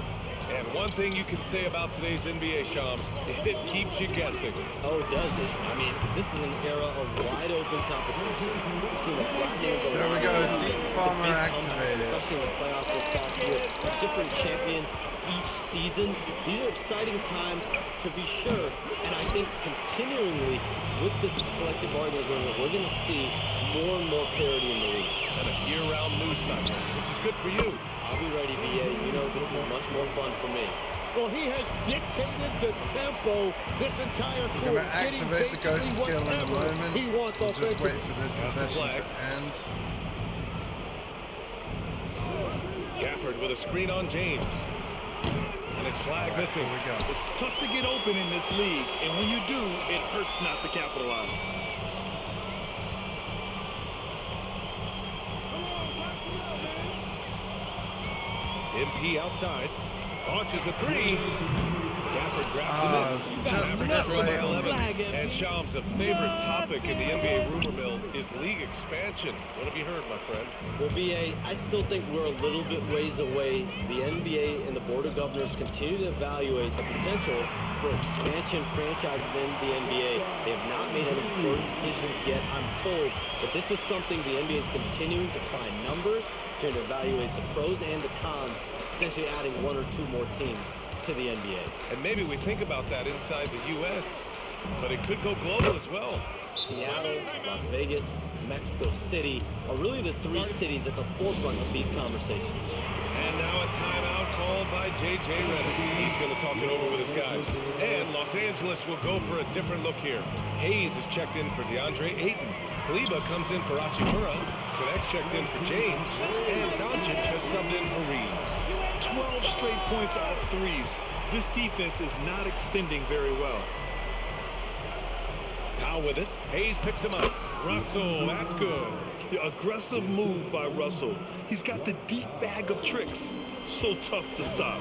K: And one thing you can say about today's NBA, Shams, it keeps you guessing.
F: Oh, does it? I mean, this is an era of wide open competition. We've seen the flattening of the
A: There we go,
F: line,
A: deep
F: the
A: bomber
F: big comeback,
A: activated.
F: especially in the playoffs this past year. A different champion each season. These are exciting times to be sure. And I think continually with this collective bargaining agreement, we're going to see more and more parity in the league.
K: And a year-round news cycle, which is good for you.
F: I'll be ready, BA. You know this is much more fun for me.
B: Well, he has dictated the tempo this entire
A: We're
B: quarter,
A: going to activate the GOAT skill in a moment.
B: he wants
A: We'll just
B: offensively.
A: wait for this possession to end.
K: Gafford with a screen on James. And it's flag missing.
A: Here we go.
O: It's tough to get open in this league, and when you do, it hurts not to capitalize.
K: MP outside. Launches a three. Gafford grabs the miss.
A: Just a good lay on.
K: And Shams, a favorite topic in the NBA rumor mill is league expansion. What have you heard, my friend?
F: Well, BA, I still think we're a little bit ways away. The NBA and the Board of Governors continue to evaluate the potential for expansion franchises in the NBA. They have not made any firm decisions yet. I'm told that this is something the NBA is continuing to find numbers, trying to evaluate the pros and the cons, potentially adding one or two more teams to the NBA.
K: And maybe we think about that inside the U.S., but it could go global as well.
F: Seattle, Las Vegas, Mexico City are really the three cities at the forefront of these conversations.
K: And now a timeout called by J.J. Redick. He's going to talk it over with his guys. And Los Angeles will go for a different look here. Hayes is checked in for DeAndre Ayton. Kleba comes in for Hachimura. Connect's checked in for James. And Doncic has subbed in for Reeves.
O: 12 straight points off threes. This defense is not extending very well.
K: Powell with it. Hayes picks him up. Russell, that's good.
O: The aggressive move by Russell. He's got the deep bag of tricks. So tough to stop.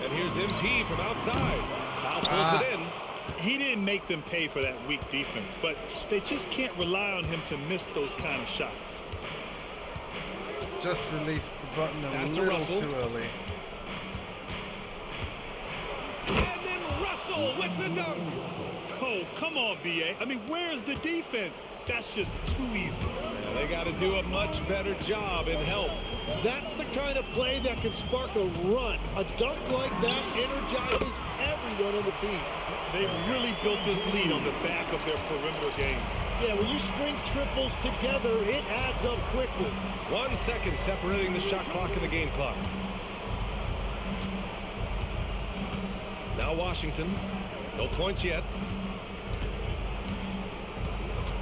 K: And here's MP from outside. Powell pulls it in.
O: He didn't make them pay for that weak defense, but they just can't rely on him to miss those kind of shots.
A: Just released the button a
K: Pass to
A: little
K: Russell.
A: too early.
K: And then Russell with the dunk.
O: Oh, come on, BA. I mean, where's the defense? That's just too easy.
K: Yeah, they got to do a much better job in help.
B: That's the kind of play that can spark a run. A dunk like that energizes everyone on the team.
O: They've really built this lead on the back of their perimeter game.
B: Yeah, when you string triples together, it adds up quickly.
K: 1 second separating the shot clock and the game clock. Now Washington. No points yet.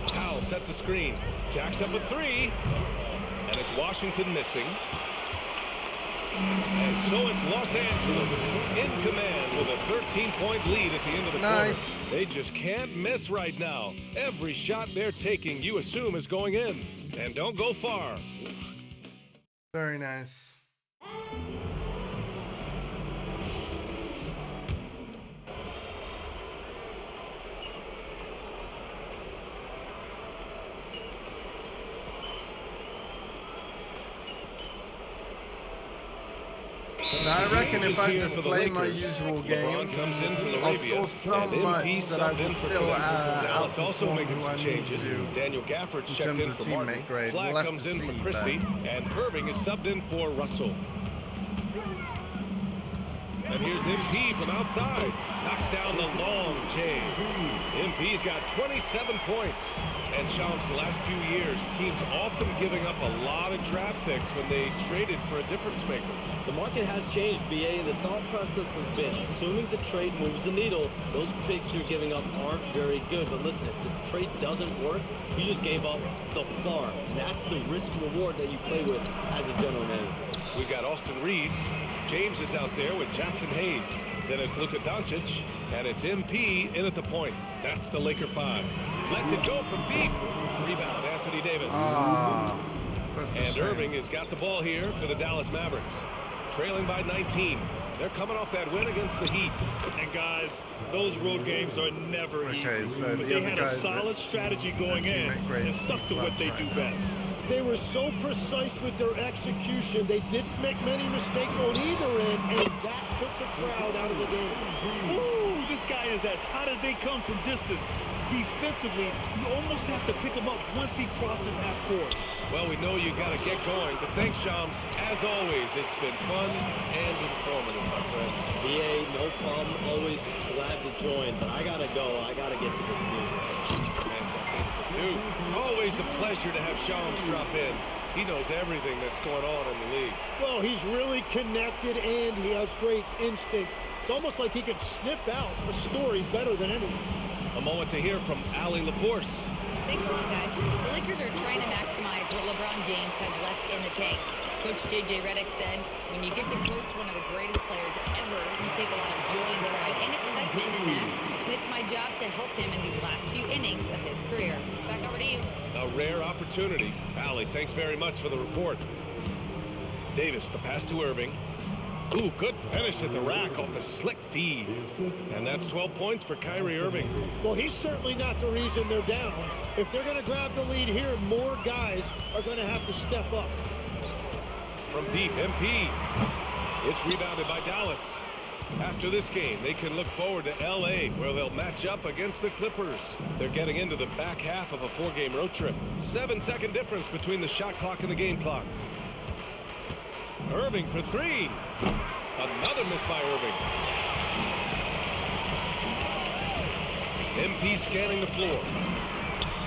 K: Powell sets a screen. Jacks up a three. And it's Washington missing. And so it's Los Angeles in command with a 13-point lead at the end of the quarter. They just can't miss right now. Every shot they're taking, you assume, is going in. And don't go far.
A: Very nice. Now, I reckon if I just play my usual game, I'll score so much that I will still outperform who I need to
K: Daniel Gafford's
A: in
K: checked
A: terms
K: in
A: of
K: for Martin.
A: teammate grade.
K: Flag
A: We'll have
K: comes
A: to
K: in
A: see,
K: for
A: but
K: Christie, and Irving is subbed in for Russell. And here's MP from outside. Knocks down the long J. MP's got 27 points. And Shams, the last few years, teams often giving up a lot of draft picks when they traded for a difference maker.
F: The market has changed, BA, and the thought process has been, assuming the trade moves the needle, those picks you're giving up aren't very good. But listen, if the trade doesn't work, you just gave up the farm. And that's the risk-reward that you play with as a general manager.
K: We've got Austin Reeves. James is out there with Jackson Hayes. Then it's Luka Doncic, and it's MP in at the point. That's the Laker 5. Lets it go from deep. Rebound, Anthony Davis. And Irving has got the ball here for the Dallas Mavericks. Trailing by 19. They're coming off that win against the Heat.
O: And guys, those road games are never easy.
A: So
O: but they had a solid strategy going in and stuck to what they do best.
B: They were so precise with their execution. They didn't make many mistakes on either end, and that took the crowd out of the game.
O: Ooh, this guy is as hot as they come from distance. Defensively, you almost have to pick him up once he crosses half court.
K: Well, we know you got to get going, but thanks, Shams. As always, it's been fun and informative, my friend.
F: BA, no problem. Always glad to join, but I gotta go. I gotta get to this news.
K: Man's got things to do. Always a pleasure to have Shams drop in. He knows everything that's going on in the league.
B: Well, he's really connected, and he has great instincts. It's almost like he can sniff out a story better than anyone.
K: A moment to hear from Allie LaForce.
D: Thanks a lot, guys. The Lakers are trying to maximize what LeBron James has left in the tank. Coach J.J. Redick said, when you get to coach one of the greatest players ever, you take a lot of joy and pride and excitement in that. And it's my job to help him in these last few innings of his career. Back over to you.
K: A rare opportunity. Allie, thanks very much for the report. Davis, the pass to Irving. Ooh, good finish at the rack off the slick feed. And that's 12 points for Kyrie Irving.
B: Well, he's certainly not the reason they're down. If they're going to grab the lead here, more guys are going to have to step up.
K: From deep, MP. It's rebounded by Dallas. After this game, they can look forward to L.A., where they'll match up against the Clippers. They're getting into the back half of a 4-game road trip. 7-second difference between the shot clock and the game clock. Irving for three. Another miss by Irving. MP scanning the floor.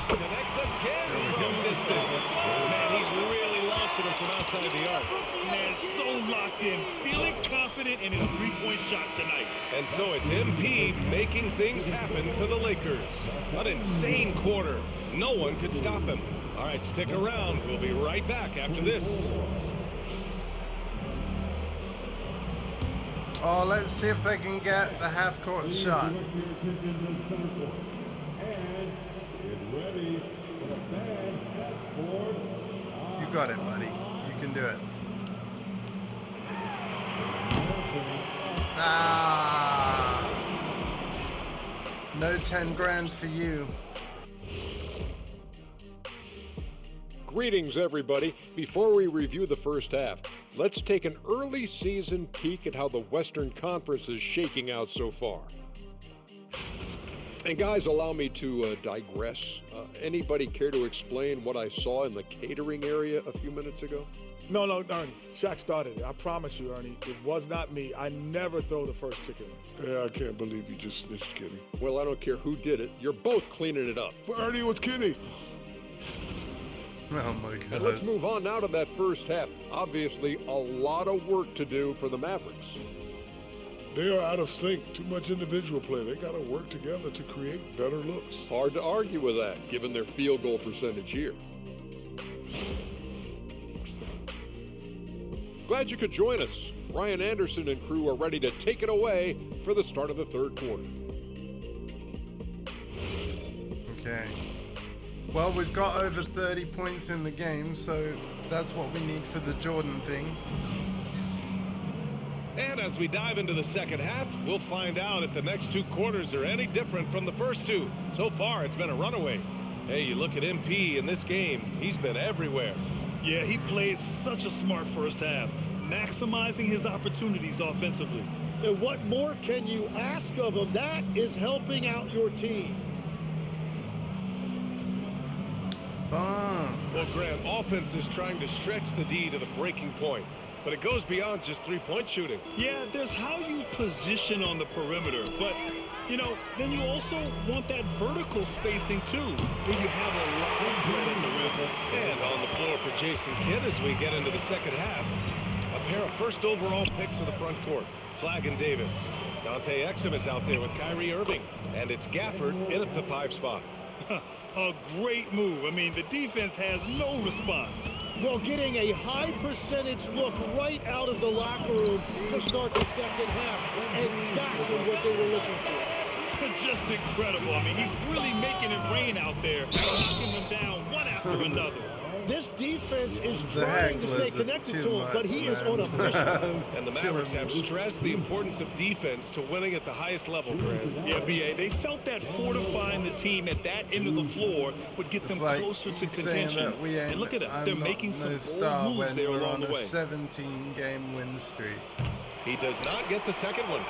K: Connects again from distance. Man, he's really launching him from outside the arc.
O: Man, so locked in, feeling confident in his three-point shot tonight.
K: And so it's MP making things happen for the Lakers. An insane quarter. No one could stop him. All right, stick around. We'll be right back after this.
A: Oh, let's see if they can get the half-court shot. You got it, buddy. You can do it. Ah! No 10 grand for you.
G: Greetings, everybody. Before we review the first half, let's take an early season peek at how the Western Conference is shaking out so far. And guys, allow me to digress. Anybody care to explain what I saw in the catering area a few minutes ago?
H: No, Ernie. Shaq started it. I promise you, Ernie. It was not me. I never throw the first chicken.
I: Yeah, I can't believe you just snitched, Kenny.
G: Well, I don't care who did it. You're both cleaning it up.
I: But Ernie was Kenny.
A: Oh my God.
G: And let's move on now to that first half. Obviously, a lot of work to do for the Mavericks.
I: They are out of sync. Too much individual play. They got to work together to create better looks.
G: Hard to argue with that, given their field goal percentage here. Glad you could join us. Ryan Anderson and crew are ready to take it away for the start of the third quarter.
A: Okay. Well, we've got over 30 points in the game, so that's what we need for the Jordan thing.
K: And as we dive into the second half, we'll find out if the next two quarters are any different from the first two. So far, it's been a runaway. Hey, you look at MP in this game, he's been everywhere.
O: Yeah, he played such a smart first half, maximizing his opportunities offensively.
B: And what more can you ask of him? That is helping out your team.
K: Well, Grant, offense is trying to stretch the D to the breaking point, but it goes beyond just three-point shooting.
O: Yeah, there's how you position on the perimeter, but, you know, then you also want that vertical spacing, too, where you have a lot of bread in the rim.
K: And on the floor for Jason Kidd as we get into the second half, a pair of first overall picks of the front court, Flagg and Davis. Dante Exum is out there with Kyrie Irving, and it's Gafford in at the 5 spot.
O: A great move. I mean, the defense has no response.
B: Well, getting a high percentage look right out of the locker room to start the second half. Exactly what they were looking for.
O: Just incredible. I mean, he's really making it rain out there, knocking them down one after another.
B: This defense is
A: The
B: trying to stay
A: hecklers are
B: connected
A: too
B: to him, but
A: much,
B: he is
A: man.
B: on a mission.
K: And the Mavericks have stressed the importance of defense to winning at the highest level, Grant.
O: Yeah, BA, they felt that fortifying the team at that end of the floor would get
A: It's
O: them
A: like
O: closer to
A: he's saying
O: contention.
A: that we ain't,
O: And look at them.
A: I'm
O: They're
A: not
O: making some
A: no
O: bold
A: star
O: moves
A: when
O: there
A: we're
O: along
A: on
O: the
A: a
O: way.
A: 17-game win streak.
K: He does not get the second one.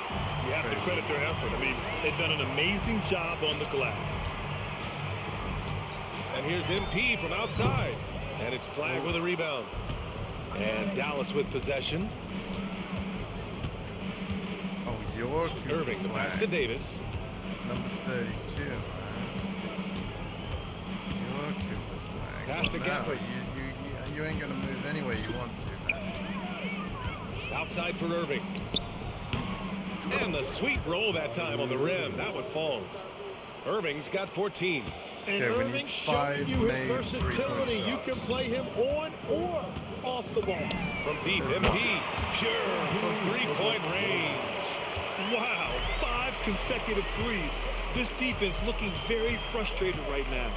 O: You have to credit their effort. I mean, they've done an amazing job on the glass.
K: And here's MP from outside. And it's Flag with a rebound. And Dallas with possession.
A: Oh, York.
K: Irving, the pass to Davis.
A: Number 32, man. York was Flag.
K: Pass to
A: No,
K: Gafford.
A: you ain't going to move any way you want to, man.
K: Outside for Irving. And the sweet roll that time on the rim. That one falls. Irving's got 14.
B: And
A: Okay, we need
B: Irving's showing
A: 5
B: you his
A: made
B: versatility.
A: three-point
B: You can
A: shots.
B: play him on or off the ball.
K: From deep, MP. Pure from three-point range.
O: Wow, 5 consecutive threes. This defense looking very frustrated right now.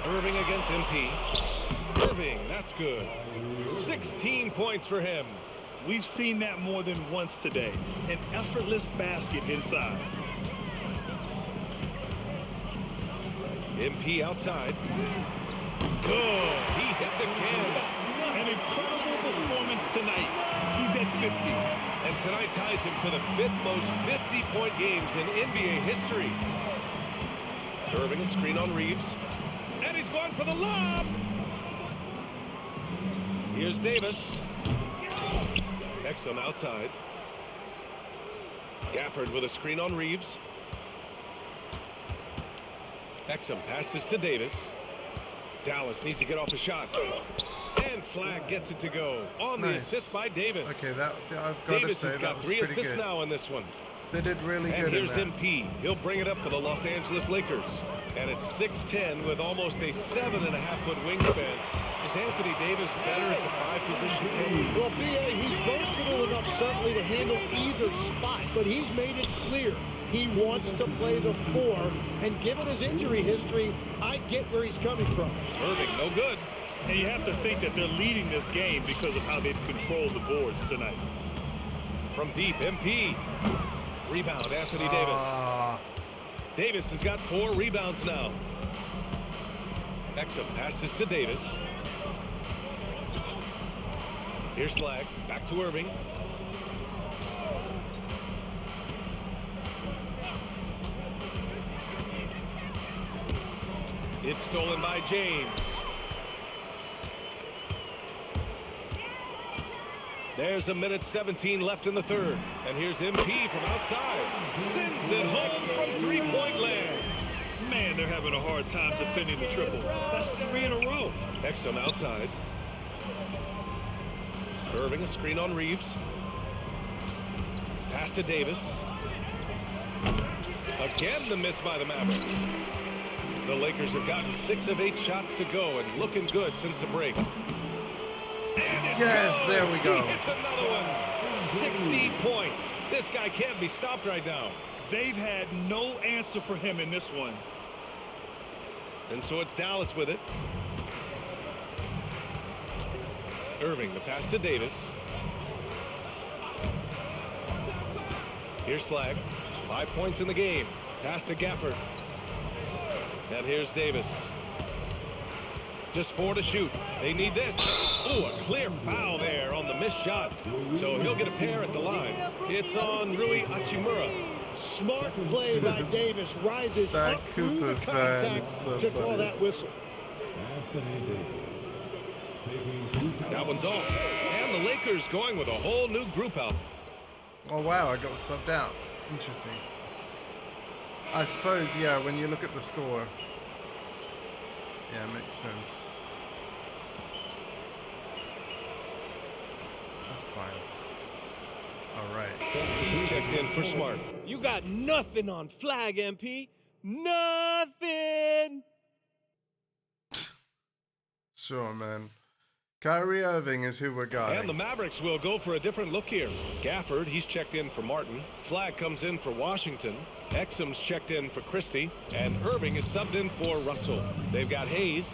K: Irving against MP. Irving, that's good. 16 points for him.
O: We've seen that more than once today. An effortless basket inside.
K: MP outside. Good. He hits again.
O: An incredible performance tonight. He's at 50.
K: And tonight ties him for the 5th most 50-point games in NBA history. Irving a screen on Reeves. And he's going for the lob. Here's Davis. Exum outside. Gafford with a screen on Reeves. Exum passes to Davis. Dallas needs to get off a shot. And Flag gets it to go. On the assist by Davis.
A: Okay, I've got to
K: Davis
A: say
K: has
A: that
K: got
A: was
K: 3
A: pretty
K: assists
A: good.
K: now in this one.
A: They did really
K: And
A: good
K: here's
A: in that.
K: MP. He'll bring it up for the Los Angeles Lakers. And it's 6'10" with almost a 7.5-foot wingspan. Is Anthony Davis better at the 5-position team?
B: Well, BA, he's versatile enough certainly to handle either spot, but he's made it clear he wants to play the 4, and given his injury history, I get where he's coming from.
K: Irving, no good.
O: And you have to think that they're leading this game because of how they've controlled the boards tonight.
K: From deep, MP. Rebound, Anthony Davis. Davis has got 4 rebounds now. Exum passes to Davis. Here's Flag. Back to Irving. It's stolen by James. There's a minute 17 left in the third. And here's MP from outside. Sends it home from three-point land.
O: Man, they're having a hard time defending the triple. That's 3 in a row.
K: Exum outside. Irving a screen on Reeves. Pass to Davis. Again the miss by the Mavericks. The Lakers have gotten 6 of 8 shots to go and looking good since the break.
A: Yes, there we go.
K: He hits another one. 60 points. This guy can't be stopped right now.
O: They've had no answer for him in this one.
K: And so it's Dallas with it. Irving, the pass to Davis. Here's Flag. 5 points in the game. Pass to Gafford. And here's Davis. Just 4 to shoot. They need this. Oh, a clear foul there on the missed shot. So he'll get a pair at the line. It's on Rui Hachimura.
B: Smart play by Davis. Rises up through the contact to call that whistle.
K: That one's off. And the Lakers going with a whole new group out.
A: Oh, wow, I got subbed out. Interesting. I suppose, yeah, when you look at the score. Yeah, it makes sense. That's fine. All right.
K: He's checked in for Smart.
F: You got nothing on Flag, MP. Nothing.
A: Sure, man. Kyrie Irving is who we're guarding.
K: And the Mavericks will go for a different look here. Gafford, he's checked in for Martin. Flagg comes in for Washington. Exum's checked in for Christie. And Irving is subbed in for Russell. They've got Hayes.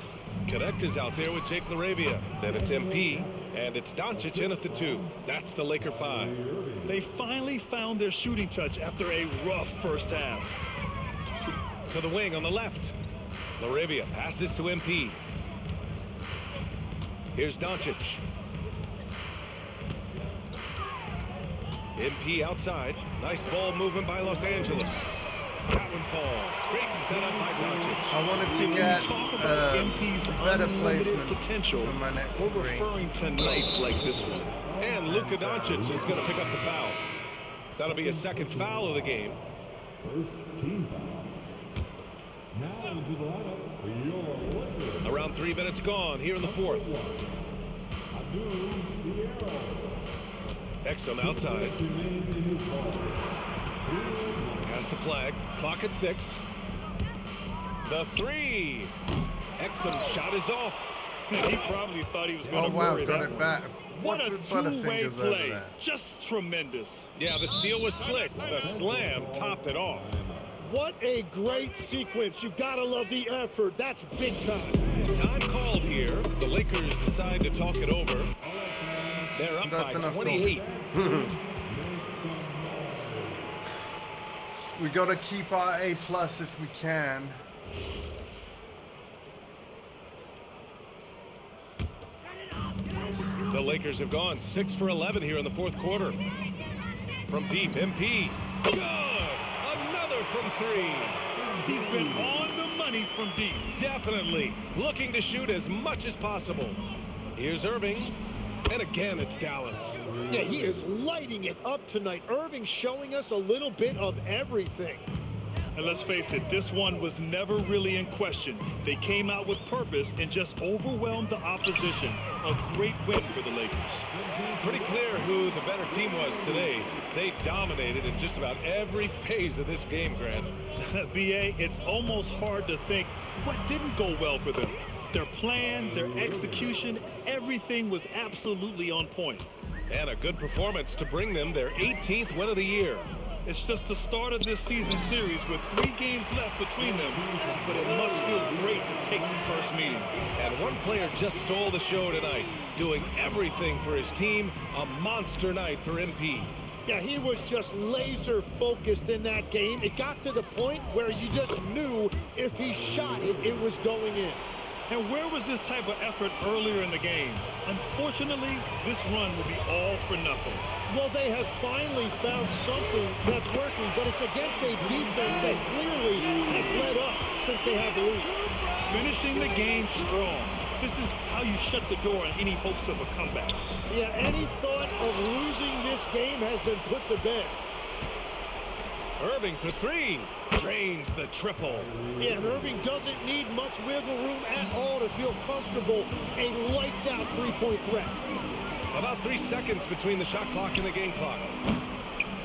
K: Connect is out there with Jake LaRavia. Then it's MP. And it's Doncic in at the 2. That's the Laker 5.
O: They finally found their shooting touch after a rough first half.
K: To the wing on the left. LaRavia passes to MP. Here's Doncic. MP outside. Nice ball movement by Los Angeles. That one falls. Great setup by Doncic.
A: I wanted to get better placement
O: potential.
A: for my next
O: We're
A: three.
O: referring to nights like this one.
K: And Luka Doncic is going to pick up the foul. That'll be his second foul of the game.
J: First team foul. Now into the lineup for your Lakers.
K: Around 3 minutes gone here in the fourth. Exum outside. Pass to Flagg. Clock at 6. The 3. Exum shot is off.
O: He probably thought he was going
A: Oh
O: to
A: wow,
O: bury
A: got
O: that
A: it
O: one.
A: back.
O: What
A: What's
O: a
A: with
O: two-way
A: Butterfingers over
O: play.
A: there?
O: Just tremendous.
K: Yeah, the steal was slick. The slam topped it off.
I: What a great sequence. You gotta love the effort. That's big time.
K: Time called here. The Lakers decide to talk it over. They're up
A: That's
K: by
A: enough
K: 28.
A: We gotta keep our A+ if we can.
K: The Lakers have gone 6 for 11 here in the fourth quarter. From deep, MP. Good! Another from 3.
O: He's been on the money from deep.
K: Definitely looking to shoot as much as possible. Here's Irving. And again, it's Dallas.
I: Yeah, he is lighting it up tonight. Irving showing us a little bit of everything.
O: And let's face it, this one was never really in question. They came out with purpose and just overwhelmed the opposition. A great win for the Lakers.
K: Pretty clear who the better team was today. They dominated in just about every phase of this game, Grant.
O: B.A., it's almost hard to think what didn't go well for them. Their plan, their execution, everything was absolutely on point.
K: And a good performance to bring them their 18th win of the year.
O: It's just the start of this season series with 3 games left between them, but it must feel great to take the first meeting.
K: And one player just stole the show tonight, doing everything for his team. A monster night for MP.
I: Yeah, he was just laser focused in that game. It got to the point where you just knew if he shot it, it was going in.
O: And where was this type of effort earlier in the game? Unfortunately, this run will be all for nothing.
I: Well, they have finally found something that's working, but it's against a defense that clearly has let up since they have the lead.
O: Finishing the game strong. This is how you shut the door on any hopes of a comeback.
I: Yeah, any thought of losing this game has been put to bed.
K: Irving for 3. Drains the triple.
I: Yeah, and Irving doesn't need much wiggle room at all to feel comfortable. A lights-out three-point threat.
K: About 3 seconds between the shot clock and the game clock.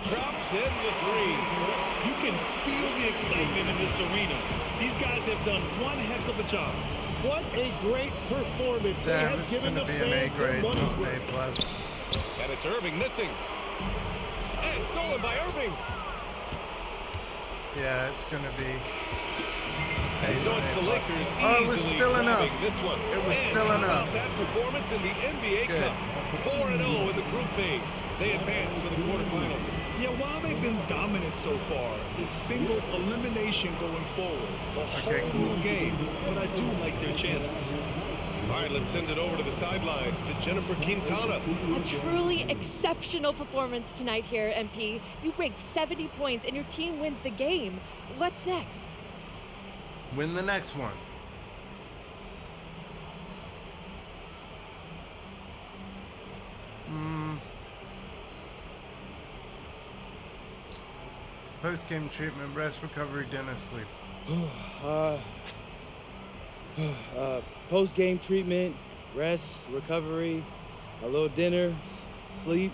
K: Drops in the 3.
O: You can feel the excitement in this arena. These guys have done one heck of a job.
I: What a great performance. They
A: Damn,
I: have
A: it's
I: given
A: gonna
I: the
A: be an A
I: fans their
A: grade,
I: money's
A: not an
I: worth.
A: A+.
K: And it's Irving missing. And stolen by Irving.
A: Yeah, it's gonna be.
K: And so it's the Lakers
A: Oh, it was
K: easily
A: still enough.
K: grabbing this one.
A: It was
K: And
A: still
K: how
A: enough.
K: about that performance in the NBA
A: Good.
K: Cup. 4-0 in the group phase. They advance to the quarterfinals.
O: Yeah, while they've been dominant so far, it's single elimination going forward. A
A: Okay,
O: whole new game, but I do like their chances.
K: All right, let's send it over to the sidelines to Jennifer Quintana.
L: A truly exceptional performance tonight here, MP. You break 70 points and your team wins the game. What's next?
A: Win the next one. Post-game treatment, rest, recovery, dinner, sleep.
M: Post-game treatment, rest, recovery, a little dinner, sleep.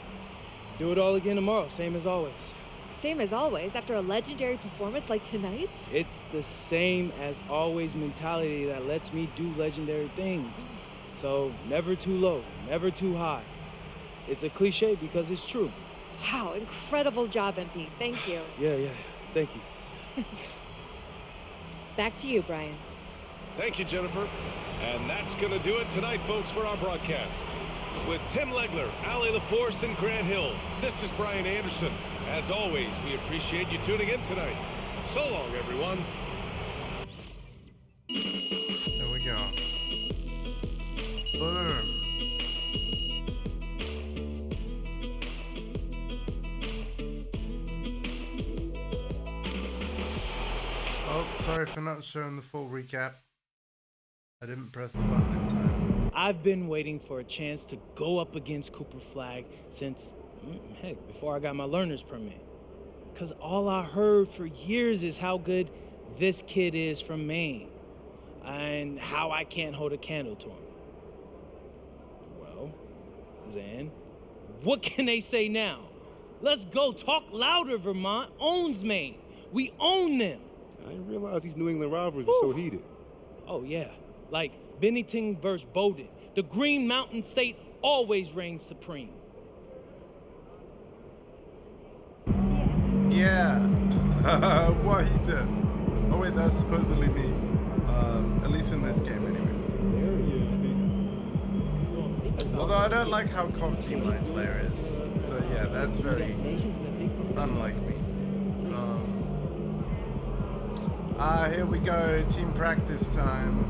M: Do it all again tomorrow, same as always.
L: Same as always, after a legendary performance like tonight's?
M: It's the same as always mentality that lets me do legendary things. So never too low, never too high. It's a cliche because it's true.
L: Wow, incredible job, MP. Thank you.
M: Yeah, thank you.
L: Back to you, Brian.
K: Thank you, Jennifer. And that's going to do it tonight, folks, for our broadcast. With Tim Legler, Allie LaForce, and Grant Hill, this is Brian Anderson. As always, we appreciate you tuning in tonight. So long, everyone.
A: There we go. Boom. Oh, sorry for not showing the full recap. I didn't press the button in time.
M: I've been waiting for a chance to go up against Cooper Flagg since, heck, before I got my learner's permit. Because all I heard for years is how good this kid is from Maine and how I can't hold a candle to him. Well, Zan, what can they say now? Let's go. Talk louder, Vermont owns Maine. We own them.
Q: I didn't realize these New England rivalries were so heated.
M: Oh, yeah. Like Bennington versus Bowdoin. The Green Mountain State always reigns supreme.
A: Yeah. What he did. Oh wait, that's supposedly me. At least in this game anyway. Although I don't like how cocky my player is. So yeah, that's very unlike me. Here we go. Team practice time.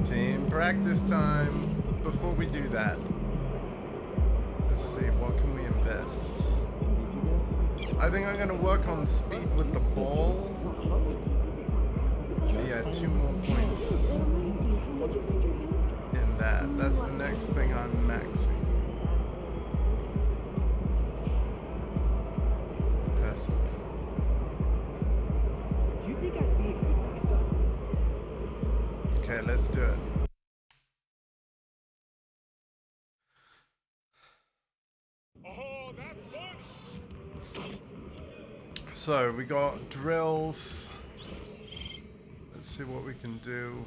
A: Team practice time. Before we do that, let's see, what can we invest? I think I'm gonna work on speed with the ball. So yeah, 2 more points in that. That's the next thing I'm maxing. Personally. Okay, let's do it. So we got drills. Let's see what we can do.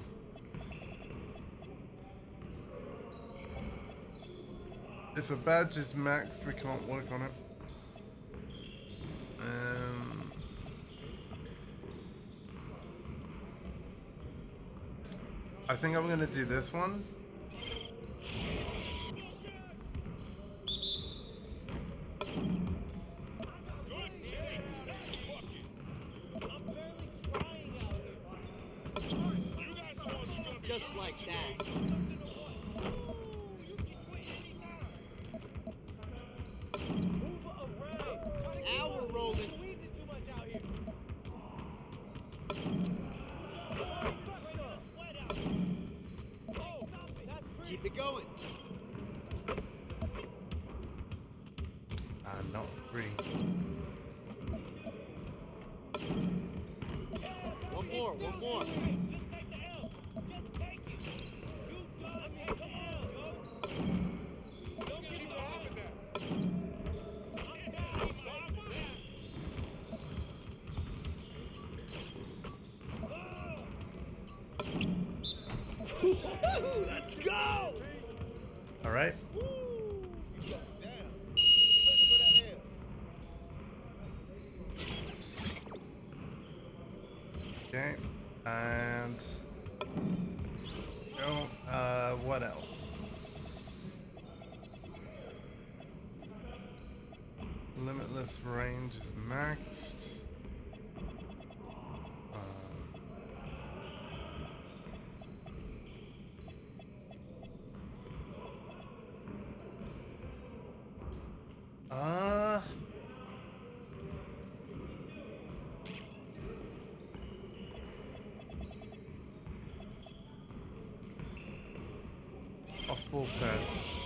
A: If a badge is maxed, we can't work on it. I think I'm gonna do this one.
R: Just like that. Now we're rolling. Keep it going.
A: Not free.
R: One more.
B: Let's go!
A: All right. Okay, and what else? Limitless range is maxed. Off-ball pass.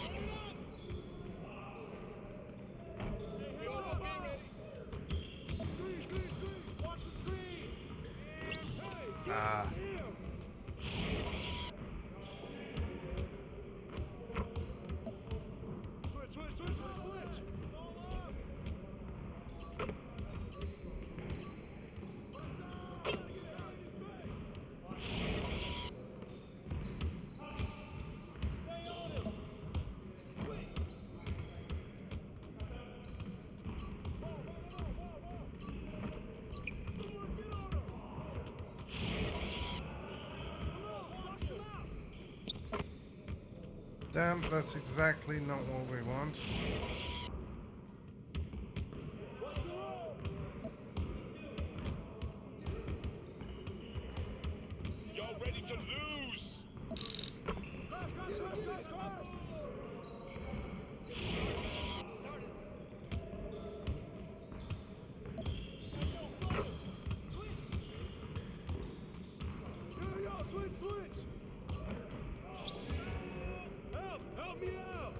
A: Damn, that's exactly not what we want.
J: Y'all ready to lose?
O: Help me out!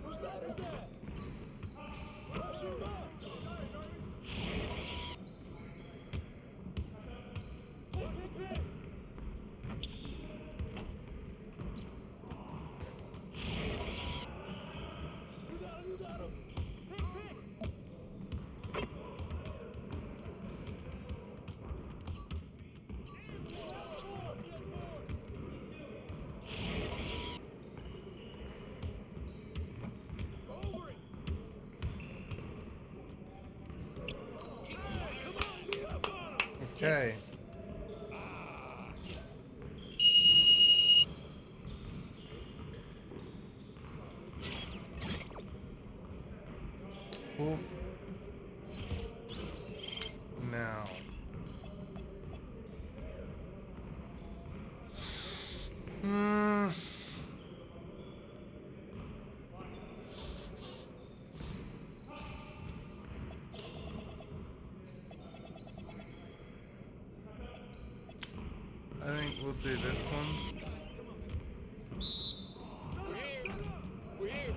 R: Whose bat is that? Rush him up! Pick! You got him!
A: Okay. Cool. Now. I think we'll do this one.
O: We're here.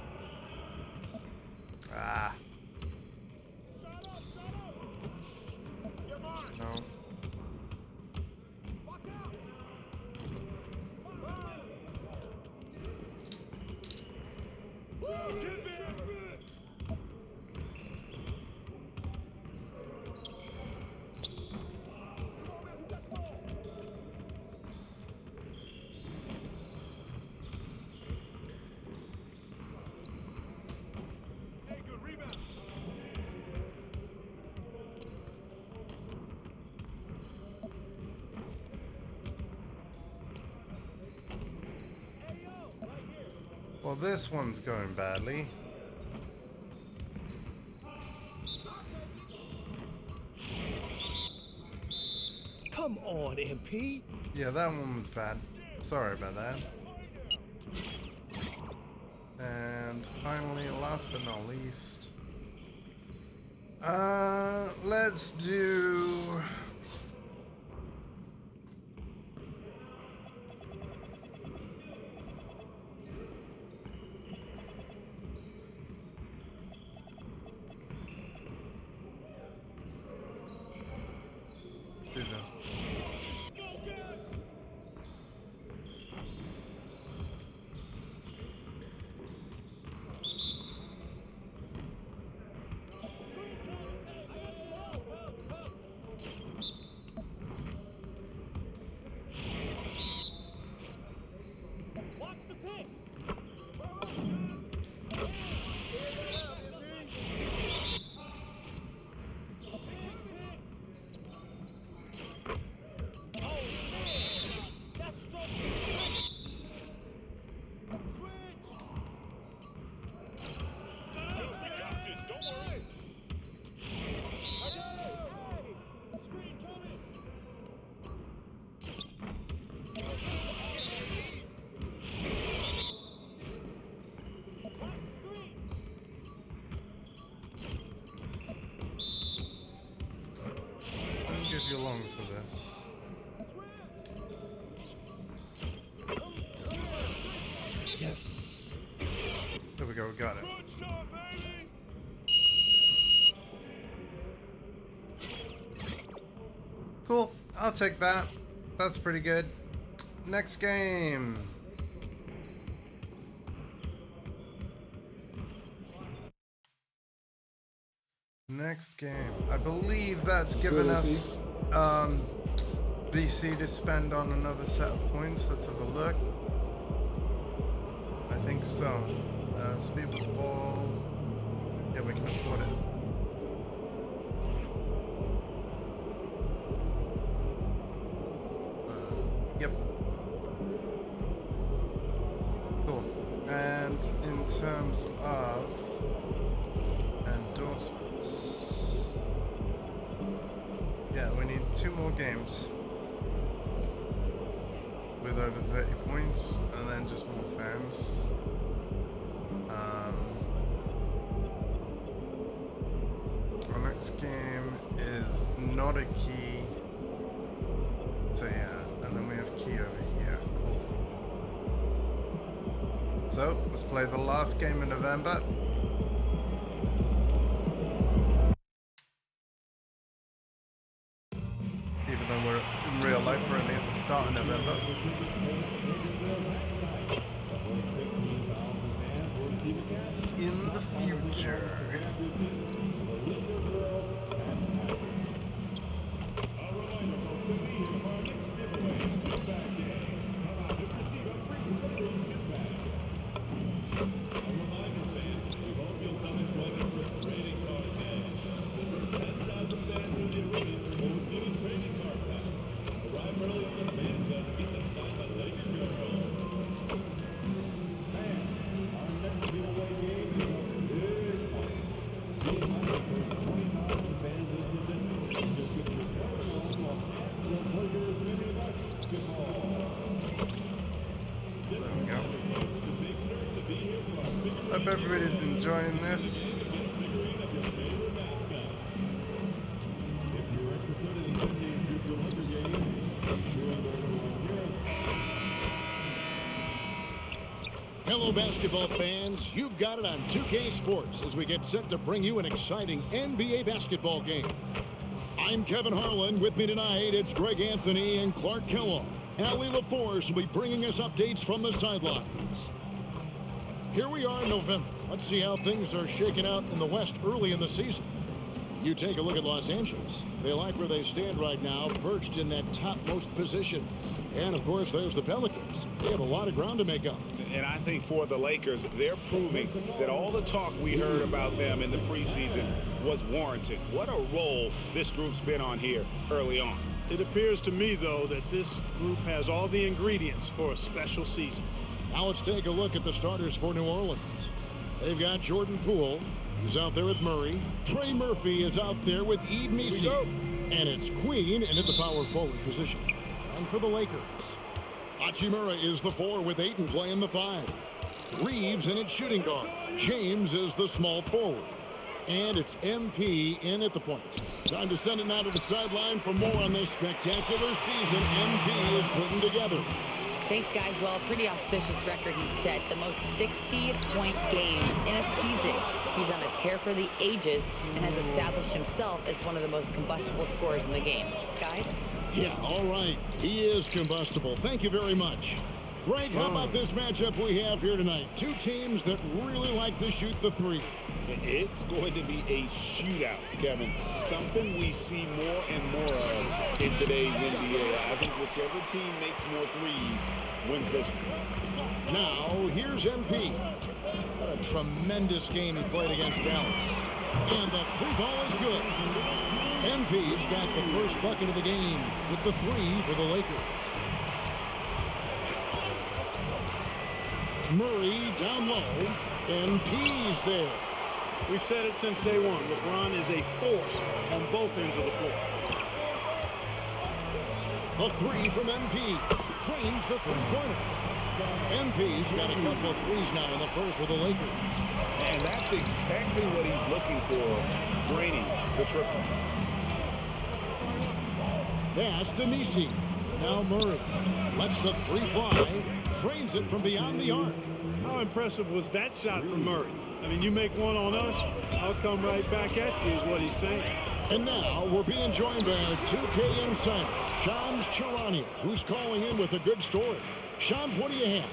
A: Ah. No. Well, this one's going badly.
E: Come on, MP.
A: Yeah, that one was bad. Sorry about that. And finally, last but not least, let's do... do this.
R: Watch the pick!
A: I'll give you long for this.
E: Yes.
A: There we go, we got it. Cool, I'll take that. That's pretty good. Next game. Next game. I believe that's given us BC to spend on another set of points. Let's have a look. I think so. Speed with the ball. Yeah, we can afford it. terms of endorsements. Yeah, we need 2 more games with over 30 points, and then just more fans. Our next game is not a key. So yeah, and then we have key over here. Cool. So let's play the last game in November. Even though we're in real life, we're only at the start of November. In the future. Hope everybody's enjoying this.
B: Hello, basketball fans. You've got it on 2K Sports as we get set to bring you an exciting NBA basketball game. I'm Kevin Harlan. With me tonight, it's Greg Anthony and Clark Kellogg. Allie LaForce will be bringing us updates from the sidelines. Here we are in November. Let's see how things are shaking out in the West early in the season. You take a look at Los Angeles. They like where they stand right now, perched in that topmost position. And, of course, there's the Pelicans. They have a lot of ground to make up.
C: And I think for the Lakers, they're proving that all the talk we heard about them in the preseason was warranted. What a role this group's been on here early on.
O: It appears to me, though, that this group has all the ingredients for a special season.
B: Now let's take a look at the starters for New Orleans. They've got Jordan Poole, who's out there with Murray. Trey Murphy is out there with Yves Missi. And it's Queen in at the power forward position. And for the Lakers, Hachimura is the 4 with Ayton playing the 5. Reeves in at shooting guard. James is the small forward. And it's MP in at the point. Time to send it now to the sideline for more on this spectacular season MP is putting together.
D: Thanks, guys. Well, a pretty auspicious record he set. The most 60-point games in a season. He's on a tear for the ages and has established himself as one of the most combustible scorers in the game. Guys?
B: Yeah, all right. He is combustible. Thank you very much. Greg, how about this matchup we have here tonight? 2 teams that really like to shoot the 3.
C: It's going to be a shootout, Kevin. Something we see more and more of in today's NBA. I think whichever team makes more threes wins this one.
B: Now, here's MP. What a tremendous game he played against Dallas. And the 3 ball is good. MP's got the first bucket of the game with the 3 for the Lakers. Murray down low. MP's there.
O: We've said it since day one. LeBron is a force on both ends of the floor.
B: A 3 from MP. Trains the 3-pointer. MP's got a couple of 3s now in the first with the Lakers.
C: And that's exactly what he's looking for, draining the triple.
B: Pass to Missi. Now Murray lets the 3 fly. Trains it from beyond the arc.
O: How impressive was that shot from Murray? I mean, you make one on us, I'll come right back at you is what he's saying.
B: And now we're being joined by our 2K insider, Shams Charania, who's calling in with a good story. Shams, what do you have?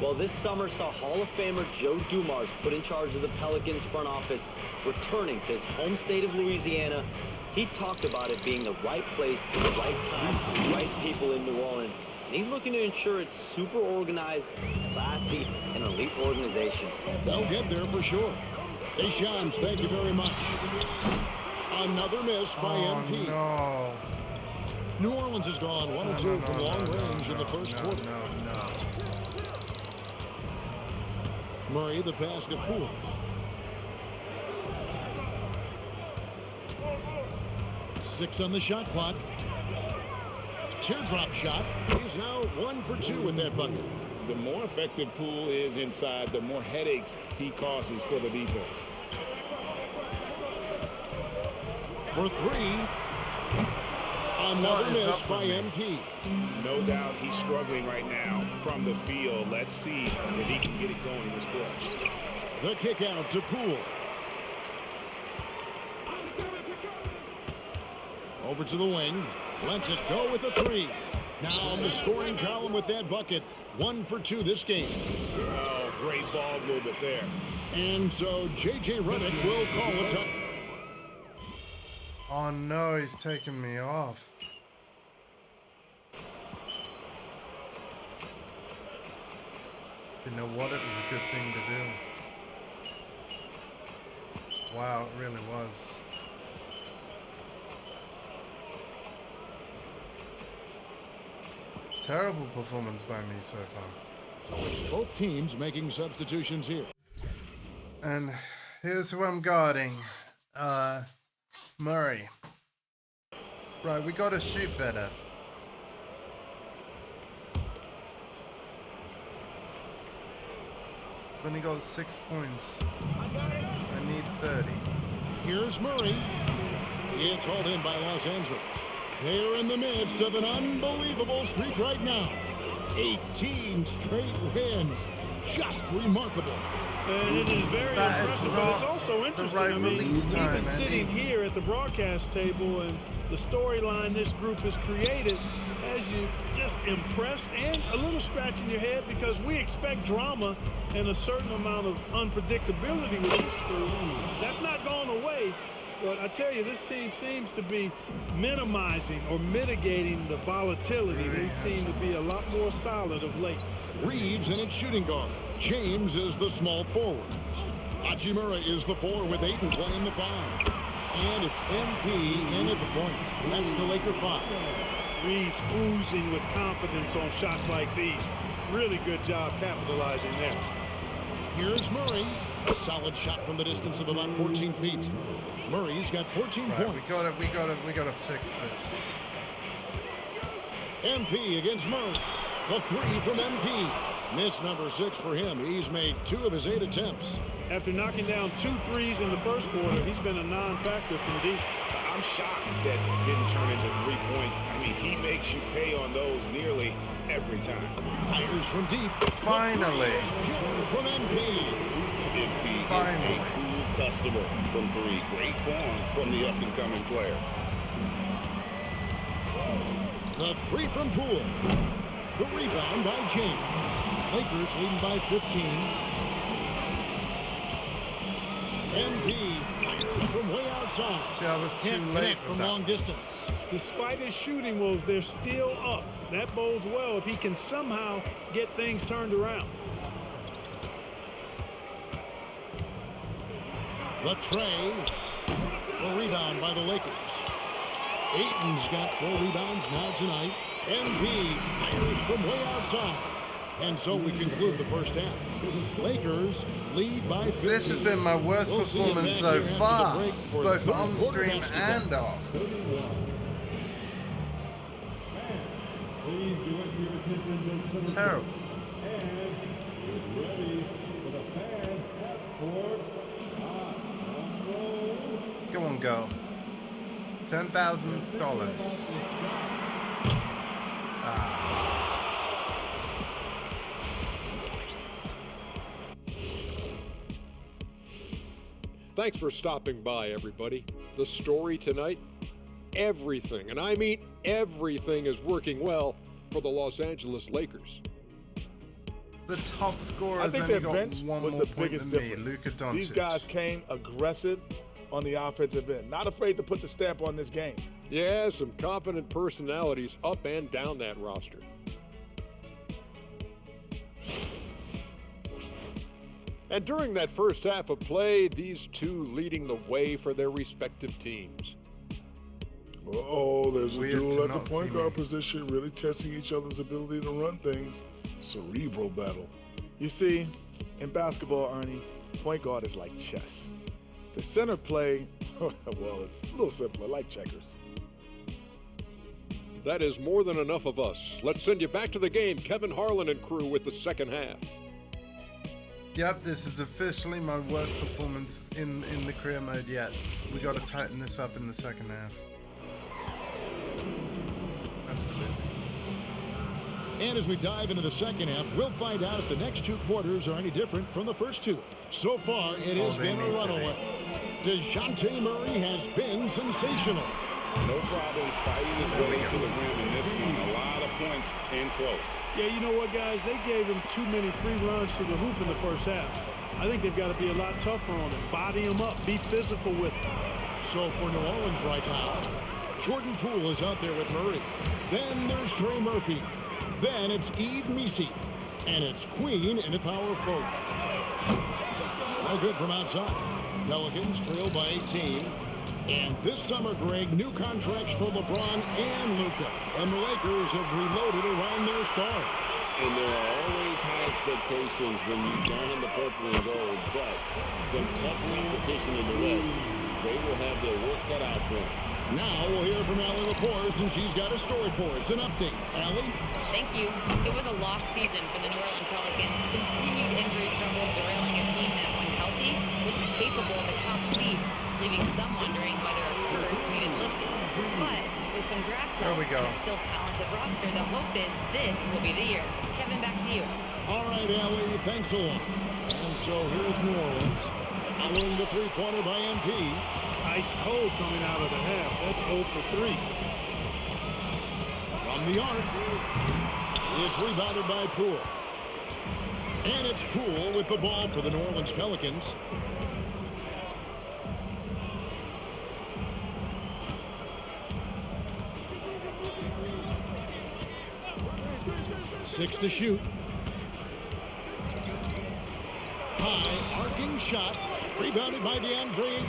F: Well, this summer saw Hall of Famer Joe Dumars put in charge of the Pelicans front office, returning to his home state of Louisiana. He talked about it being the right place at the right time for the right people in New Orleans. And he's looking to ensure it's super organized, classy, and elite organization.
B: They'll get there for sure. Hey, Shams, thank you very much. Another miss by MP.
A: No.
B: New Orleans has gone 1 of 2 from long range in the first quarter. Murray, the pass to Poole. Six on the shot clock. Teardrop shot. He's now 1 for 2 with that bucket.
C: The more effective Poole is inside, the more headaches he causes for the defense.
B: For 3. Another miss by MP.
C: No doubt he's struggling right now from the field. Let's see if he can get it going this stretch.
B: The kick out to Poole. Over to the wing. Lets it go with a 3. Now on the scoring column with that bucket. 1 for 2 this game.
C: Oh, great ball movement there.
B: And so J.J. Redick will call a touch.
A: Oh no, he's taking me off. You know what? It was a good thing to do. Wow, it really was. Terrible performance by me so far.
B: So it's both teams making substitutions here.
A: And here's who I'm guarding. Murray. Right, we gotta shoot better. Only got 6 points. I need 30.
B: Here's Murray. It's hauled in by Los Angeles. They're in the midst of an unbelievable streak right now. 18 straight wins. Just remarkable.
O: And it is very impressive, but it's also interesting.
A: Right,
O: I mean,
A: we've
O: been sitting here at the broadcast table, and the storyline this group has created has you just impressed and a little scratch in your head, because we expect drama and a certain amount of unpredictability with this crew. That's not gone away. But I tell you, this team seems to be minimizing or mitigating the volatility. They seem to be a lot more solid of late.
B: Reeves in its shooting guard. James is the small forward. Hachimura is the 4 with Ayton playing the 5. And it's MP in at the point. That's the Laker 5.
O: Reeves oozing with confidence on shots like these. Really good job capitalizing there.
B: Here's Murray. A solid shot from the distance of about 14 feet. Murray's got 14 points.
A: We gotta fix this.
B: MP against Murray. The 3 from MP. Miss number 6 for him. He's made 2 of his 8 attempts.
O: After knocking down 2 threes in the first quarter, he's been a non-factor from deep.
C: I'm shocked that didn't turn into 3 points. I mean, he makes you pay on those nearly every time.
B: Fires from deep.
A: Finally.
B: From MP.
C: MP is a cool customer from 3. Great form from the up-and-coming player.
B: The 3 from Poole. The rebound by James. Lakers leading by 15. MP fires from way outside.
A: See, I was too
B: Can't
A: late
B: connect from long distance.
O: Despite his shooting woes, they're still up. That bodes well if he can somehow get things turned around.
B: The tray. The rebound by the Lakers. Ayton's got 4 rebounds now tonight. MP fires from way outside. And so we conclude the first half. Lakers lead by 15.
A: This has been my worst performance so far, both on stream and off. Terrible. Go on, girl. $10,000.
G: Thanks for stopping by, everybody. The story tonight, everything, and I mean everything, is working well for the Los Angeles Lakers.
A: The top scorer
H: I
A: has
H: think
A: only
H: their
A: got
H: bench
A: one
H: was
A: more
H: the
A: point
H: biggest
A: than me,
H: difference.
A: Luka Doncic.
H: These guys came aggressive on the offensive end. Not afraid to put the stamp on this game.
G: Yeah, some confident personalities up and down that roster. And during that first half of play, these two leading the way for their respective teams.
I: Oh, there's a
A: Weird
I: duel
A: to
I: at the
A: not
I: point
A: see
I: guard position, really testing each other's ability to run things. Cerebral battle.
H: You see, In basketball, Ernie, point guard is like chess. The center play, well, it's a little simpler, like checkers.
G: That is more than enough of us. Let's send you back to the game, Kevin Harlan and crew, with the second half.
A: Yep, this is officially my worst performance in the career mode yet. We got to tighten this up in the second half. Absolutely.
B: And as we dive into the second half, we'll find out if the next two quarters are any different from the first two. So far, it has been a runaway. DeJounte Murray has been sensational.
C: No problem fighting his way to the rim in this one. A lot of points in close.
O: Yeah, you know what, guys? They gave him too many free runs to the hoop in the first half. I think they've got to be a lot tougher on him. Body him up. Be physical with him.
B: So for New Orleans right now, Jordan Poole is out there with Murray. Then there's Trey Murphy. Then it's Yves Missi. And it's Queen in the power forward. No good from outside. Pelicans trail by 18. And this summer, Greg, new contracts for LeBron and Luka. And the Lakers have reloaded around their stars.
C: And there are always high expectations when you don the purple and gold, but some tough competition in the West. They will have their work cut out for them.
B: Now we'll hear from Allie LaForce, and she's got a story for us. An update. Allie?
D: Thank you. It was a lost season for the New Orleans Pelicans. Continued injury troubles derailing a team that, when healthy, looked capable of a top seed, leaving some wondering whether a curse needed lifting. But with some draft help and a still talented roster, the hope is this will be the year. Kevin, back to you.
B: All right, Allie, thanks a lot. And so here's New Orleans. Following the three-pointer by MP.
O: Ice cold coming out of the half. That's 0 for 3.
B: From the arc. It's rebounded by Poole. And it's Poole with the ball for the New Orleans Pelicans. Six to shoot. High arcing shot. Rebounded by DeAndre.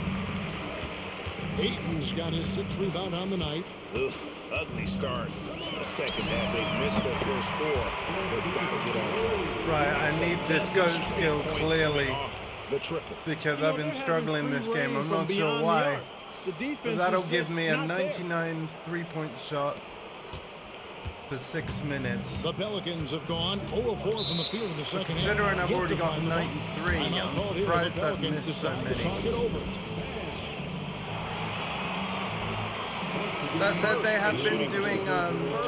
B: Ayton's got his 6th rebound on the night.
K: Ugh, ugly start. The second half, they missed their first 4. They've got to get on.
A: Right, I need this go skill clearly.
K: The triple.
A: Because I've been struggling this game. I'm not sure why. But that'll give me a 99 three-point shot for 6 minutes.
B: The Pelicans have gone 0-4 from the field in the second half.
A: Considering I've already got 93, I'm surprised I've missed so many. That said, they have been doing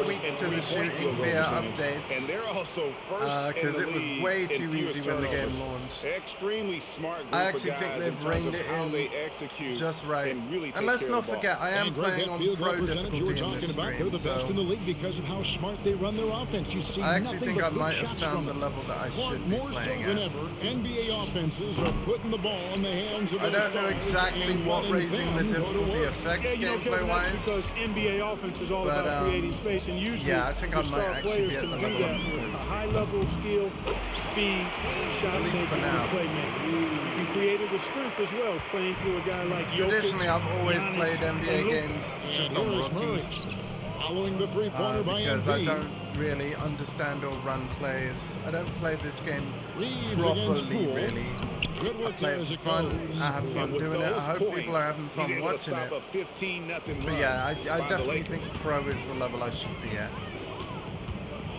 A: tweaks to the shooting via updates.
C: And they're also first
A: because it was way too easy when the game launched.
C: Extremely smart.
A: I actually think they've reined it in just right. And let's not forget, I am playing on pro difficulty in this stream.
B: They're the best in the league because of how smart they run their offense. You see,
A: I actually think I might have found the level that I should be playing
B: at. NBA offenses are putting the ball in the hands of
A: I don't know exactly what raising the difficulty affects gameplay-wise.
O: NBA offense is all about creating space, and usually
A: I think I might
O: star
A: actually
O: players
A: be at
O: can
A: the
O: do
A: level
O: that
A: I'm supposed
O: with
A: to.
O: high level skill, speed, shot making, and playmaking. You can create it with strength as well, playing through a guy like Jokic.
A: Traditionally, I've always played NBA games just on rookie.
B: Following the three-pointer by
A: because
B: MP.
A: I don't really understand or run plays. I don't play this game properly, really. I play it for fun. I have fun doing it. I hope people are having fun watching it. But yeah, I definitely think pro is the level I should be at.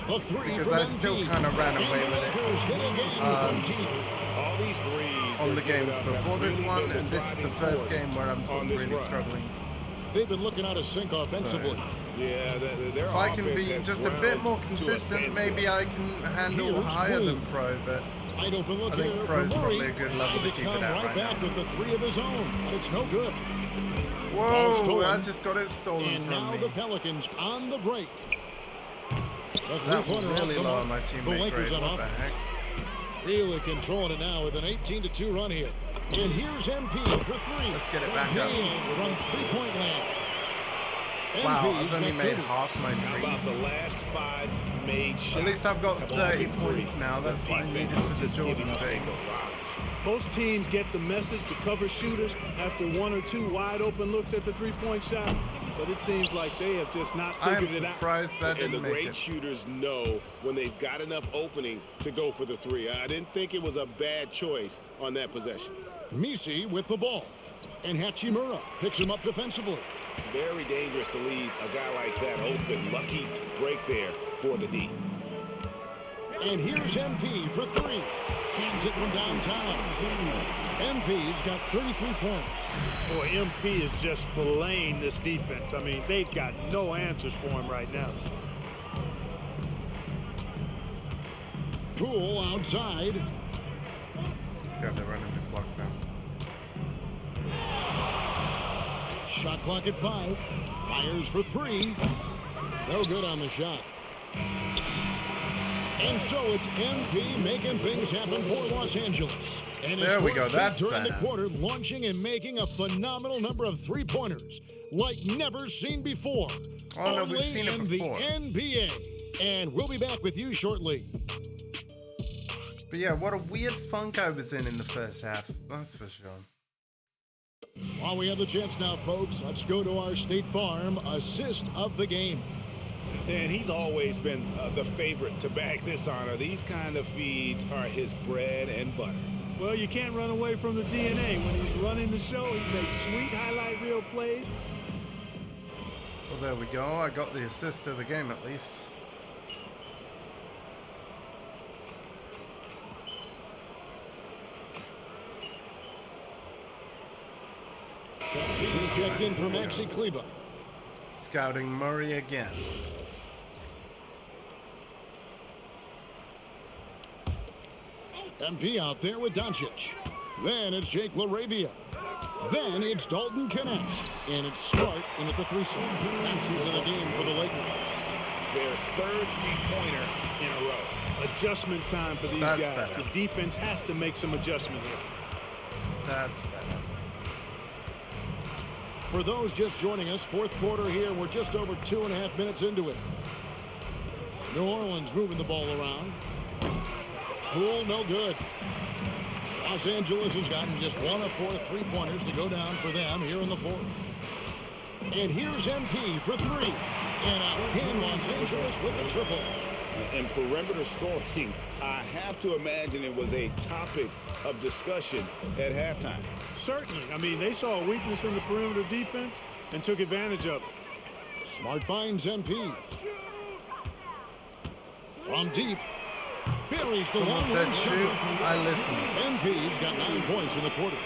A: Because I still kind of ran away with it on the games before this one, and this is the first game where I'm sort of really struggling.
B: They've been looking out of sync offensively.
C: Yeah,
A: if I can be just a bit more consistent, maybe I can handle higher than pro, but I think pro's probably a good level to keep it at right now.
B: With the 3 of his own, but it's no good.
A: Whoa, I just got it stolen
B: and
A: from
B: now
A: me.
B: The Pelicans on the break.
A: That will really lower my teammate grade, what the heck?
B: Really controlling it now with an 18-2 run here. And here's MP for 3.
A: Let's get it back up.
B: From three-point land.
A: Wow, I've only made half my
K: How about the
A: threes.
K: last 5 made shots?
A: At least I've got 30 points now. That's what I needed for the Jordan thing.
O: Most teams get the message to cover shooters after 1 or 2 wide open looks at the three-point shot. but it seems like they have just not
A: I am
O: figured it out.
A: surprised that
C: And the
A: didn't make
C: great
A: it.
C: shooters know when they've got enough opening to go for the three. I didn't think it was a bad choice on that possession.
B: Misi with the ball. And Hachimura picks him up defensively.
C: Very dangerous to leave a guy like that open. Lucky break there for the D.
B: And here's MP for three. Cans it from downtown. MP's got 33 points.
O: Boy, MP is just filleting this defense. I mean, they've got no answers for him right now.
B: Poole outside.
A: God, they're running the clock now.
B: Shot clock at 5. Fires for 3. No good on the shot. And so it's MP making things happen for Los Angeles. And
A: there we go. That's
B: during
A: bad.
B: the quarter, launching and making a phenomenal number of three-pointers like never seen before.
A: Oh, no,
B: Only
A: we've seen it
B: in
A: before.
B: the NBA. And we'll be back with you shortly.
A: But yeah, what a weird funk I was in the first half. That's for sure.
B: While we have the chance now, folks, let's go to our State Farm assist of the game.
C: And he's always been the favorite to bag this honor. These kind of feeds are his bread and butter.
O: Well, you can't run away from the DNA. When he's running the show, he makes sweet highlight reel plays.
A: Well, there we go. I got the assist of the game at least.
B: He checked in for Maxi Kleba.
A: Scouting Murray again.
B: MP out there with Doncic. Then it's Jake LaRavia. Then it's Dalton Kennett. And it's Smart in at the 3-slot. Passes in the game for the Lakers.
C: Their third three-pointer in a row.
O: Adjustment time for these
A: That's
O: guys.
A: better.
O: The defense has to make some adjustment here.
A: That's better.
B: For those just joining us, fourth quarter here. We're just over 2.5 minutes into it. New Orleans moving the ball around. Poole, no good. Los Angeles has gotten just 1 of 4 three-pointers to go down for them here in the fourth. And here's MP for 3. And out in Los Angeles with the triple.
C: And perimeter scoring, I have to imagine it was a topic of discussion at halftime.
O: Certainly. I mean, they saw a weakness in the perimeter defense and took advantage of it.
B: Smart finds MP. From deep. Buries the
A: Someone said
B: long-range
A: shoot.
B: shot.
A: I listened.
B: MP's got 9 points in the quarter.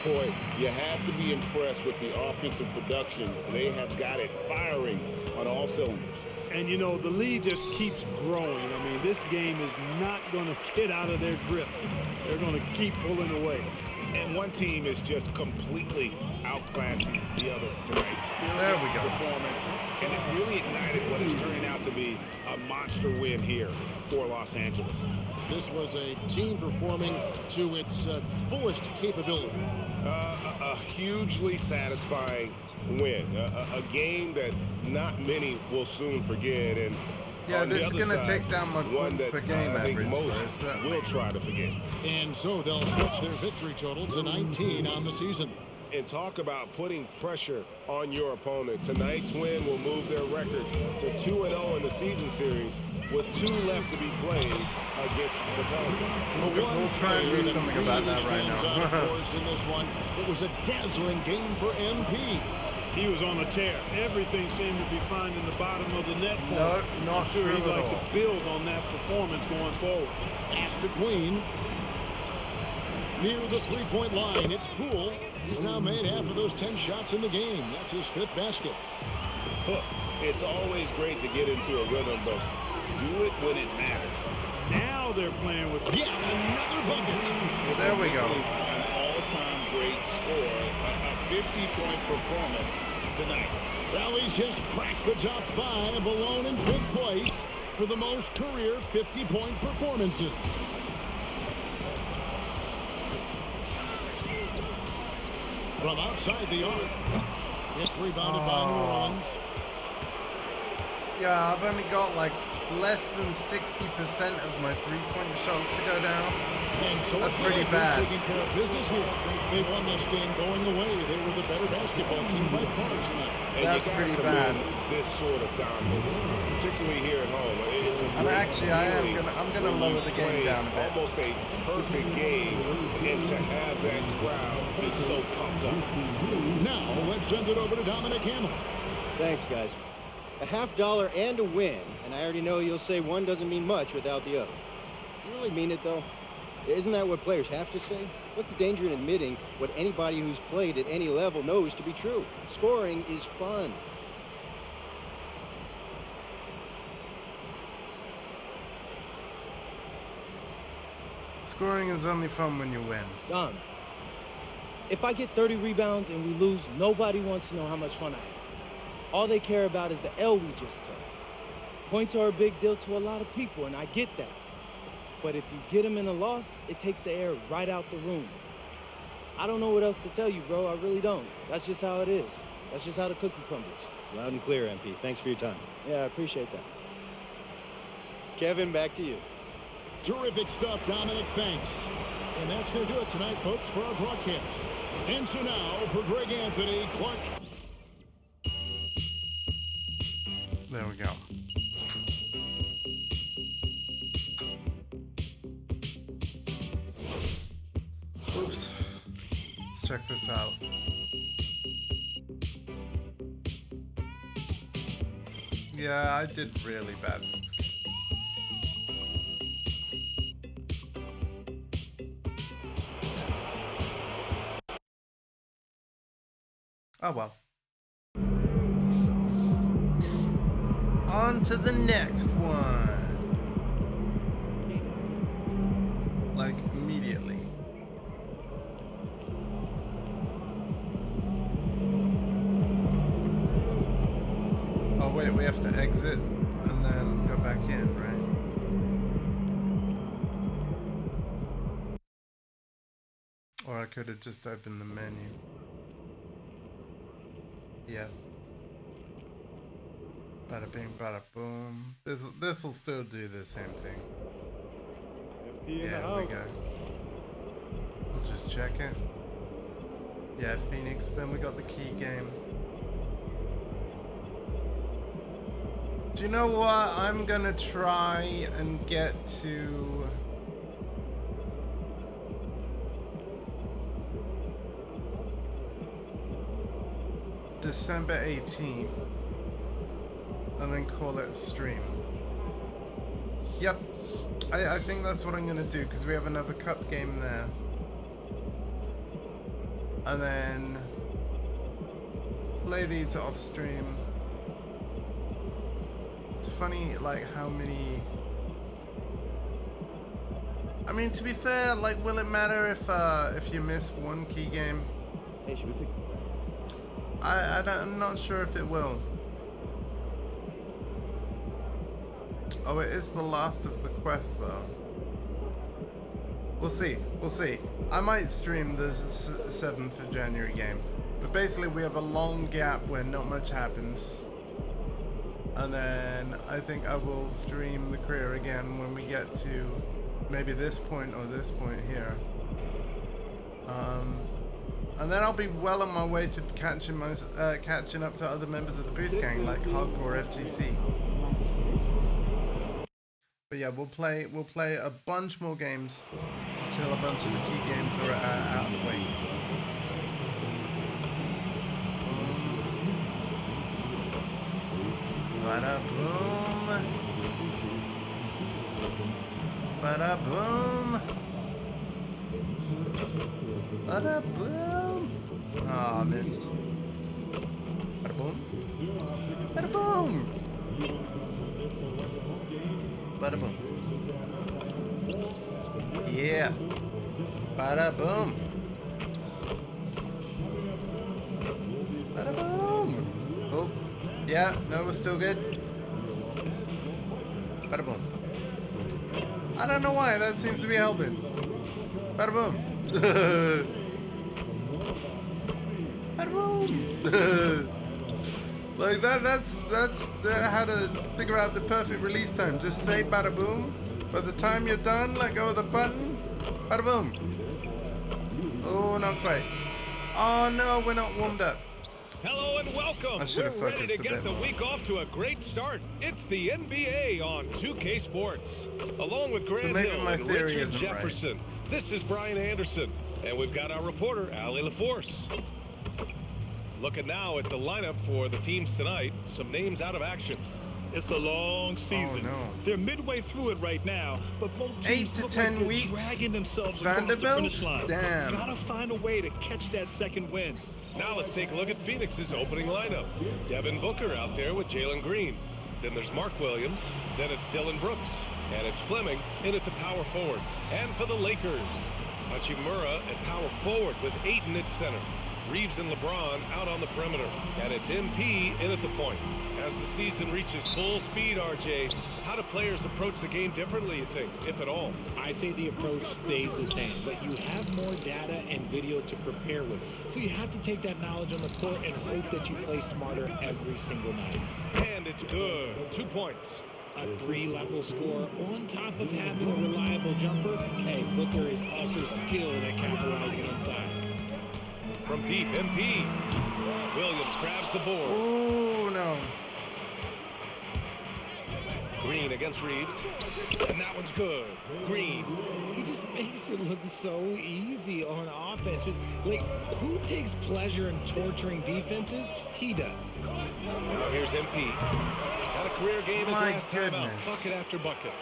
C: Boy, you have to be impressed with the offensive production. They have got it firing on all cylinders.
O: And, you know, the lead just keeps growing. I mean, this game is not going to get out of their grip. They're going to keep pulling away.
C: And one team is just completely outclassing the other tonight.
A: There we go.
C: Performance, and it really ignited what is turning out to be a monster win here for Los Angeles.
B: This was a team performing to its fullest capability.
C: A hugely satisfying win. A game that not many will soon forget. And
A: Yeah,
C: on the
A: this is
C: other
A: going to
C: side,
A: take down my
C: one
A: points
C: that
A: per game
C: I think
A: average.
C: most
A: though,
C: will try to forget.
B: And so they'll stretch their victory total to 19 on the season.
C: And talk about putting pressure on your opponent. Tonight's win will move their record to 2-0 in the season series with 2 left to be played against the Pelicans.
A: We'll try and do something about that right now.
B: In this one, it was a dazzling game for MP.
O: He was on a tear. Everything seemed to be finding the bottom of the net for
A: No,
O: him.
A: not
O: I'm sure
A: true
O: he'd
A: at
O: like
A: all.
O: to build on that performance going forward.
B: Pass to Queen. Near the three-point line, it's Poole. He's now made half of those 10 shots in the game. That's his 5th basket.
C: It's always great to get into a rhythm, but do it when it matters.
O: Now they're playing with
B: yet another bucket.
A: There we go.
C: An all-time great score, a 50-point performance tonight.
B: Rally's just cracked the top 5 alone in 5th place for the most career 50-point performances. From outside the arc, it's rebounded by New Orleans.
A: Yeah, I've only got like less than 60% of my three-point shots to go down.
B: And so
A: That's
B: it's
A: pretty
B: Lakers
A: bad.
B: taking care of business here. They won this game going away. They were the better basketball team by far tonight.
C: And
A: That's
C: you gotta
A: pretty
C: commend
A: bad.
C: this sort of dominance, particularly here at home. It's a
A: And
C: great
A: actually, I'm gonna
C: when
A: lower
C: you
A: the game
C: play
A: down a bit.
C: Almost a perfect game, and to have that crowd be so pumped up.
B: Now, let's send it over to Dominic Hamill.
P: Thanks, guys. A $50 and a win, and I already know you'll say one doesn't mean much without the other. You really mean it, though? Isn't that what players have to say? What's the danger in admitting what anybody who's played at any level knows to be true? Scoring is fun.
A: Scoring is only fun when you win.
M: Done. If I get 30 rebounds and we lose, nobody wants to know how much fun I had. All they care about is the L we just took. Points are a big deal to a lot of people, and I get that. But if you get them in a loss, it takes the air right out the room. I don't know what else to tell you, bro. I really don't. That's just how it is. That's just how the cookie crumbles.
P: Loud and clear, MP. Thanks for your time.
M: Yeah, I appreciate that.
P: Kevin, back to you.
B: Terrific stuff, Dominic. Thanks. And that's going to do it tonight, folks, for our broadcast. And so now, for Greg Anthony, Clark.
A: There we go. Oops. Let's check this out. Yeah, I did really bad in this game. Oh well. On to the next one. Like immediately. Oh wait, we have to exit and then go back in, right? Or I could have just opened the menu. Yeah. Bada bing, bada boom. This'll still do the same thing. Yeah, we go. We'll just check it. Yeah, Phoenix. Then we got the key game. Do you know what? I'm gonna try and get to December 18th and then call it a stream. Yep, I think that's what I'm gonna do because we have another cup game there. And then play these off stream. It's funny like how many, I mean, to be fair, like, will it matter if you miss one key game?
F: Hey, should we pick?
A: I'm not sure if it will. Oh, it is the last of the quest though. We'll see, we'll see. I might stream the 7th of January game. But basically we have a long gap where not much happens. And then I think I will stream the career again when we get to maybe this point or this point here. And then I'll be well on my way to catching up to other members of the Boost Gang like Hardcore FGC. But yeah, we'll play a bunch more games until a bunch of the key games are out of the way. Bada boom. Bada boom. Bada boom. Ah, oh, missed. Bada boom. Bada boom. Bada boom. Yeah. Bada boom. Bada boom. Oh. Yeah, no, we're still good. Bada boom. I don't know why, that seems to be helping. Bada boom. Bada boom. Like that's how to figure out the perfect release time. Just say bada boom. By the time you're done, let go of the button. Bada boom. Oh, not quite. Oh no, we're not warmed up.
K: Hello and welcome.
A: I should have
K: We're ready
A: focused
K: to
A: a
K: get
A: bit
K: the
A: more.
K: week off to a great start. It's the NBA on 2K Sports. Along with Grant
A: maybe
K: Hill
A: my
K: and
A: theory
K: Richard
A: isn't right.
K: Jefferson, this is Brian Anderson. And we've got our reporter, Allie LaForce. Looking now at the lineup for the teams tonight. Some names out of action.
S: It's a long season.
A: Oh, no.
S: They're midway through it right now, but both teams
A: 8 to
S: look
A: 10
S: like they're
A: weeks.
S: dragging themselves across the
A: Vanderbilt?
S: finish line.
A: Damn.
S: Gotta find a way to catch that second win.
K: Now let's take a look at Phoenix's opening lineup. Devin Booker out there with Jalen Green. Then there's Mark Williams. Then it's Dylan Brooks. And it's Fleming in at the power forward. And for the Lakers, Hachimura at power forward with Ayton at center. Reeves and LeBron out on the perimeter. And it's MP in at the point. As the season reaches full speed, RJ, how do players approach the game differently, you think, if at all?
E: I say the approach stays the same, but you have more data and video to prepare with. So you have to take that knowledge on the court and hope that you play smarter every single night.
K: And it's good. 2 points.
E: A 3-level score on top of having a reliable jumper. Hey, Booker is also skilled at capitalizing inside.
K: From deep, MP. Williams grabs the board.
A: Oh, no.
K: Green against Reeves. And that one's good. Green.
E: He just makes it look so easy on offense. Like, who takes pleasure in torturing defenses? He does.
K: Now here's MP. Had a career game his last time out. Bucket after bucket.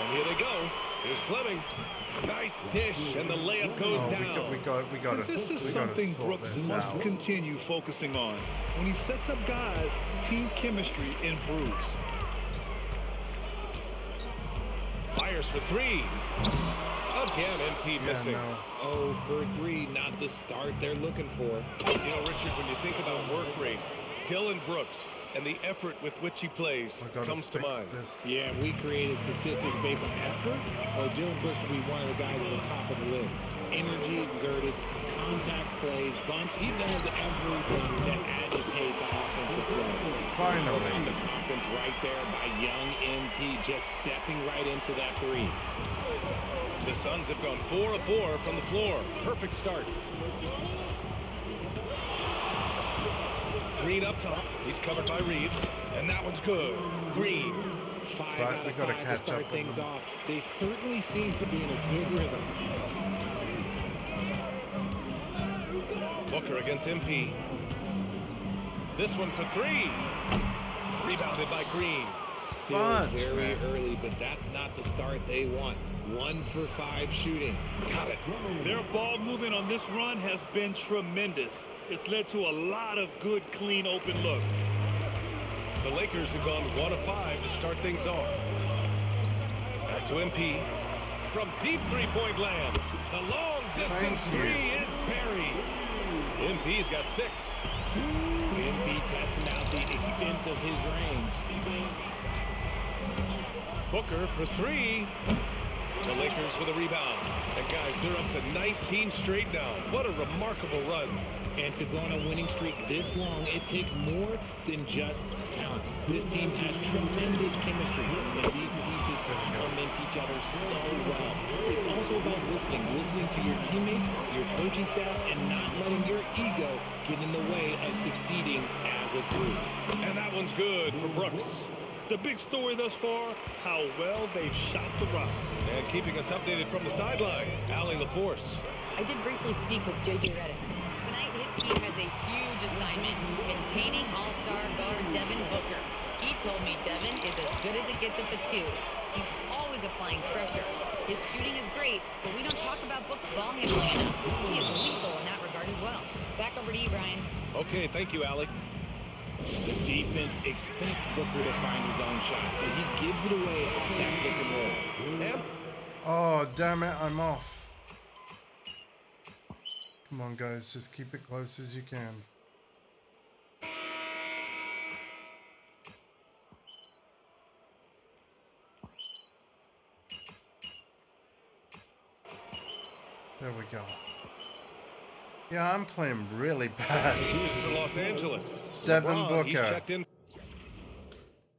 K: And here they go. Here's Fleming. Nice dish, and the layup goes down.
A: We got to.
S: This is something Brooks must continue focusing on. When he sets up guys, team chemistry improves.
K: Fires for three. Again, MP missing.
E: Oh, for 3, not the start they're looking for.
K: You know, Richard, when you think about work rate, Dylan Brooks and the effort with which he plays comes to mind.
E: Yeah, we created statistics based on effort. Oh, Dylan Brooks will be one of the guys at the top of the list. Energy exerted, contact plays, bumps. He does everything to agitate the offensive play.
A: Finally.
E: The confidence right there by young MP, just stepping right into that 3.
K: The Suns have gone 4 of 4 from the floor. Perfect start. Green up top. He's covered by Reeves. And that one's good. Green.
E: 5 out of 5 to start things off. They certainly seem to be in a good rhythm.
K: Booker against MP. This one for 3. Rebounded by Green.
E: Still very early, but that's not the start they want. 1 for 5 shooting.
K: Got it.
S: Their ball movement on this run has been tremendous. It's led to a lot of good, clean, open looks.
K: The Lakers have gone 1 of 5 to start things off. Back to MP. From deep three-point land. The long distance 3 is buried. MP's got 6.
E: MP testing out the extent of his range.
K: Booker for 3. The Lakers with a rebound. And guys, they're up to 19 straight now. What a remarkable run.
E: And to go on a winning streak this long, it takes more than just talent. This team has tremendous chemistry, and these pieces complement each other so well. It's also about listening to your teammates, your coaching staff, and not letting your ego get in the way of succeeding as a group.
K: And that one's good for Brooks.
S: The big story thus far, how well they've shot the rock.
K: And keeping us updated from the sideline, Allie LaForce.
D: I did briefly speak with J.J. Redick. Tonight, his team has a huge assignment, containing all-star guard Devin Booker. He told me Devin is as good as it gets at the 2. He's always applying pressure. His shooting is great, but we don't talk about Book's ball handling enough. He is lethal in that regard as well. Back over to you, Brian.
K: Okay, thank you, Allie.
E: The defense expects Booker to find his own shot, but he gives it away off that pick and roll.
K: And
A: oh, damn it, I'm off. Come on, guys, just keep it close as you can. There we go. Yeah, I'm playing really bad.
K: For Los Angeles.
A: Devin
K: LeBron, he's
A: Booker.
K: checked in.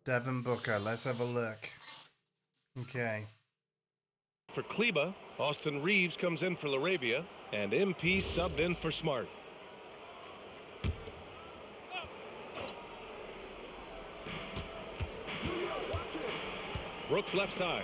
A: Devin Booker. Let's have a look. Okay.
K: For Kleba, Austin Reeves comes in for Larabia, and MP subbed in for Smart. Brooks left side.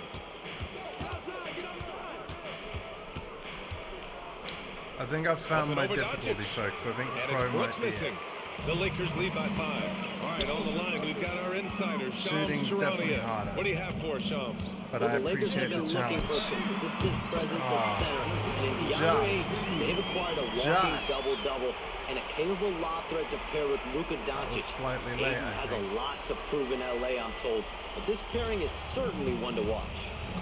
A: I think I've found
K: Up
A: my
K: and over
A: difficulty,
K: Doncic.
A: folks. I think
K: And
A: Pro
K: it's Brooks
A: might be
K: missing.
A: it.
K: The Lakers lead by 5. All right, on the line, we've got our insider, Shams
A: Shooting's definitely
K: Charania.
A: harder.
K: What do you have for us, Shams?
A: But
F: Well,
A: I
F: the Lakers have
A: appreciate
F: been
A: the
F: looking
A: challenge.
F: for a consistent presence at center. And in DeAndre
A: Just.
F: Ayton, they've acquired a walking
A: Just.
F: double-double and a capable lob threat to pair with Luka
A: That was
F: Doncic.
A: slightly late,
F: Ayton
A: I
F: has
A: think.
F: a lot to prove in LA, I'm told. But this pairing is certainly one to watch.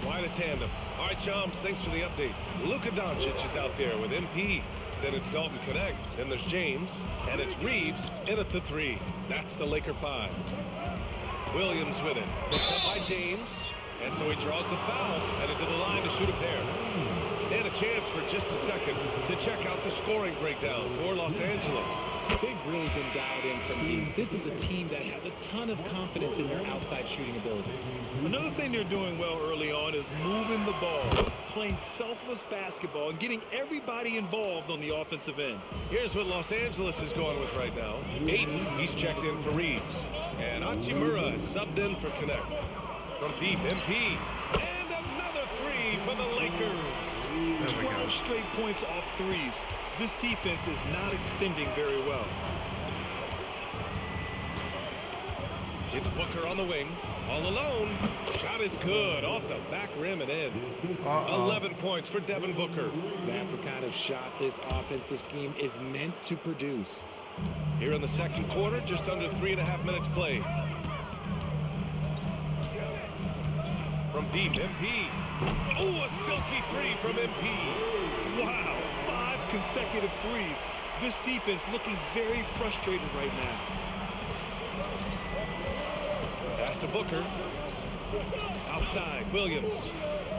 K: Quite a tandem. All right, Shams, thanks for the update. Luka Doncic is out there with MP. Then it's Dalton Connect. Then there's James. And it's Reeves in at the 3. That's the Laker 5. Williams with it. Picked up by James. And so he draws the foul. Headed to the line to shoot a pair. And a chance for just a second to check out the scoring breakdown for Los Angeles.
E: They've really been dialed in from deep. This is a team that has a ton of confidence in their outside shooting ability.
S: Another thing they're doing well early on is moving the ball, playing selfless basketball, and getting everybody involved on the offensive end.
K: Here's what Los Angeles is going with right now. Ayton, he's checked in for Reeves. And Hachimura is subbed in for Connect. From deep, MP. And another 3 for the Lakers.
S: 12 straight points off threes. This defense is not extending very well.
K: It's Booker on the wing, all alone. Shot is good, off the back rim and in. 11 points for Devin Booker.
E: That's the kind of shot this offensive scheme is meant to produce.
K: Here in the second quarter, just under 3.5 minutes played. From deep, MP. Oh, a silky 3 from MP.
S: Wow, 5 consecutive threes. This defense looking very frustrated right now.
K: Pass to Booker. Outside, Williams.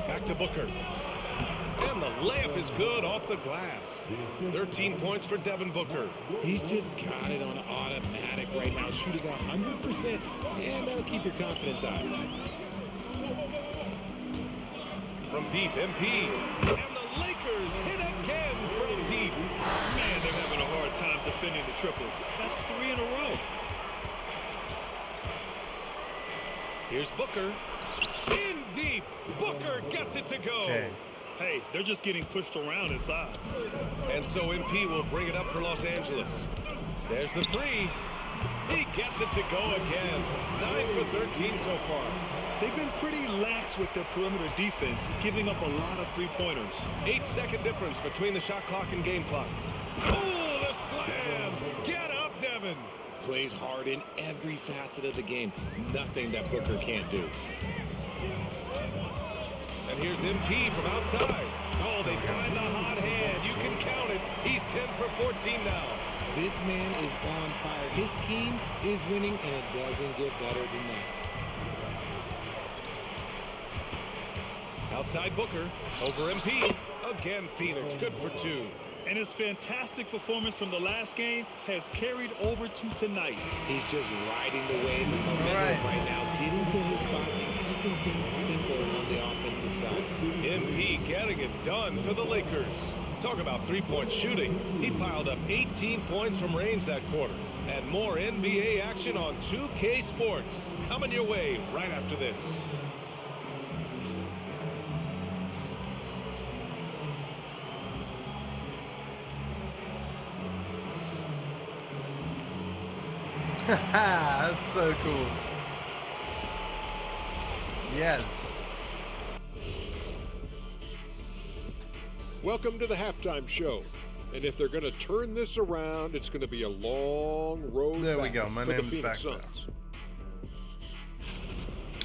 K: Back to Booker. And the layup is good off the glass. 13 points for Devin Booker.
E: He's just got it on automatic right now, shooting 100%, and that'll keep your confidence high.
K: From deep, MP. And the Lakers hit again from deep.
S: Man, they're having a hard time defending the triple. That's 3 in a row.
K: Here's Booker. In deep. Booker gets it to go.
A: Okay.
S: Hey, they're just getting pushed around inside.
K: And so MP will bring it up for Los Angeles. There's the 3. He gets it to go again. 9 for 13 so far.
S: They've been pretty lax with their perimeter defense, giving up a lot of three-pointers.
K: 8-second difference between the shot clock and game clock. Oh, the slam! Get up, Devin!
E: Plays hard in every facet of the game. Nothing that Booker can't do.
K: And here's MP from outside. Oh, they find the hot hand. You can count it. He's 10 for 14 now.
E: This man is on fire. His team is winning, and it doesn't get better than that.
K: Outside Booker. Over MP. Again, Phoenix. Good for 2.
S: And his fantastic performance from the last game has carried over to tonight.
E: He's just riding the wave of momentum right now, getting to his spots and keeping things simple on the offensive side.
K: MP getting it done for the Lakers. Talk about three-point shooting. He piled up 18 points from range that quarter. And more NBA action on 2K Sports. Coming your way right after this.
A: That's so cool. Yes.
G: Welcome to the halftime show. And if they're going to turn this around, it's going to be a long road.
A: There we
G: back
A: go. My
G: for the
A: name's
G: Phoenix
A: back there.
G: Suns.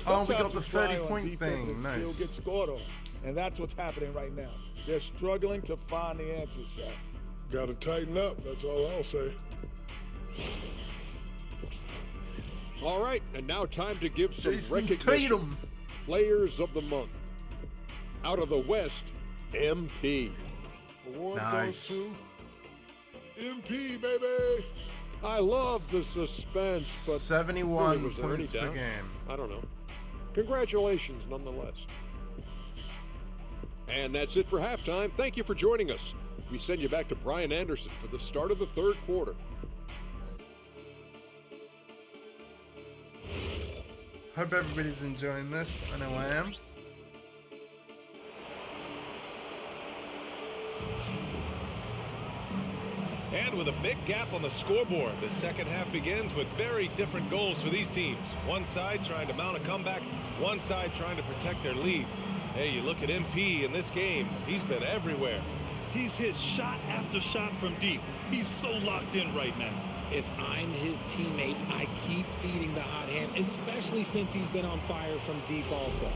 A: Oh, we got
H: Sometimes
A: the
H: you try
A: 30-point
H: on
A: thing.
H: defense and
A: Nice.
H: still get scored on. And that's what's happening right now. They're struggling to find the answers, Shaq.
I: Got to tighten up. That's all I'll say.
G: All right, and now time to give some
A: Jason
G: recognition.
A: Tatum.
G: Players of the month. Out of the West, MP.
H: Award
A: Nice.
H: goes to
I: MP, baby.
G: I love the suspense, but
A: 71
G: was there any
A: points per
G: doubt?
A: game.
G: I don't know. Congratulations, nonetheless. And that's it for halftime. Thank you for joining us. We send you back to Brian Anderson for the start of the third quarter.
A: Hope everybody's enjoying this. I know I am.
K: And with a big gap on the scoreboard, the second half begins with very different goals for these teams. One side trying to mount a comeback, one side trying to protect their lead. Hey, you look at MP in this game, he's been everywhere.
S: He's hit shot after shot from deep. He's so locked in right now.
E: If I'm his teammate, I keep feeding the hot hand, especially since he's been on fire from deep also.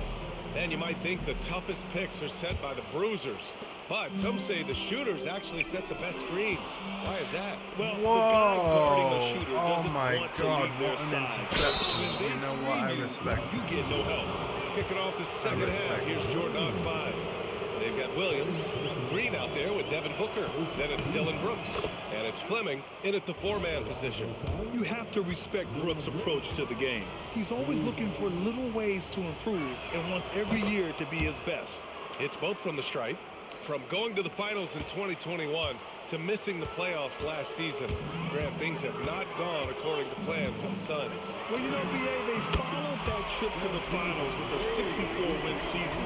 K: And you might think the toughest picks are set by the bruisers. But some say the shooters actually set the best screens. Why is that?
S: Well,
A: Whoa!
S: the guy
A: Oh my God, what an interception. You know what? I respect.
K: You get no help. Kicking off the second half. Here's Jordan on 5. They've got Williams, Green out there with Devin Booker. Then it's Dylan Brooks. And it's Fleming in at the 4-man position.
S: You have to respect Brooks' approach to the game. He's always looking for little ways to improve and wants every year to be his best.
K: It's both from the stripe. From going to the finals in 2021 to missing the playoffs last season. Grant, things have not gone according to plan for the Suns.
S: Well, you know, BA, they followed that trip to the finals with a 64-win season.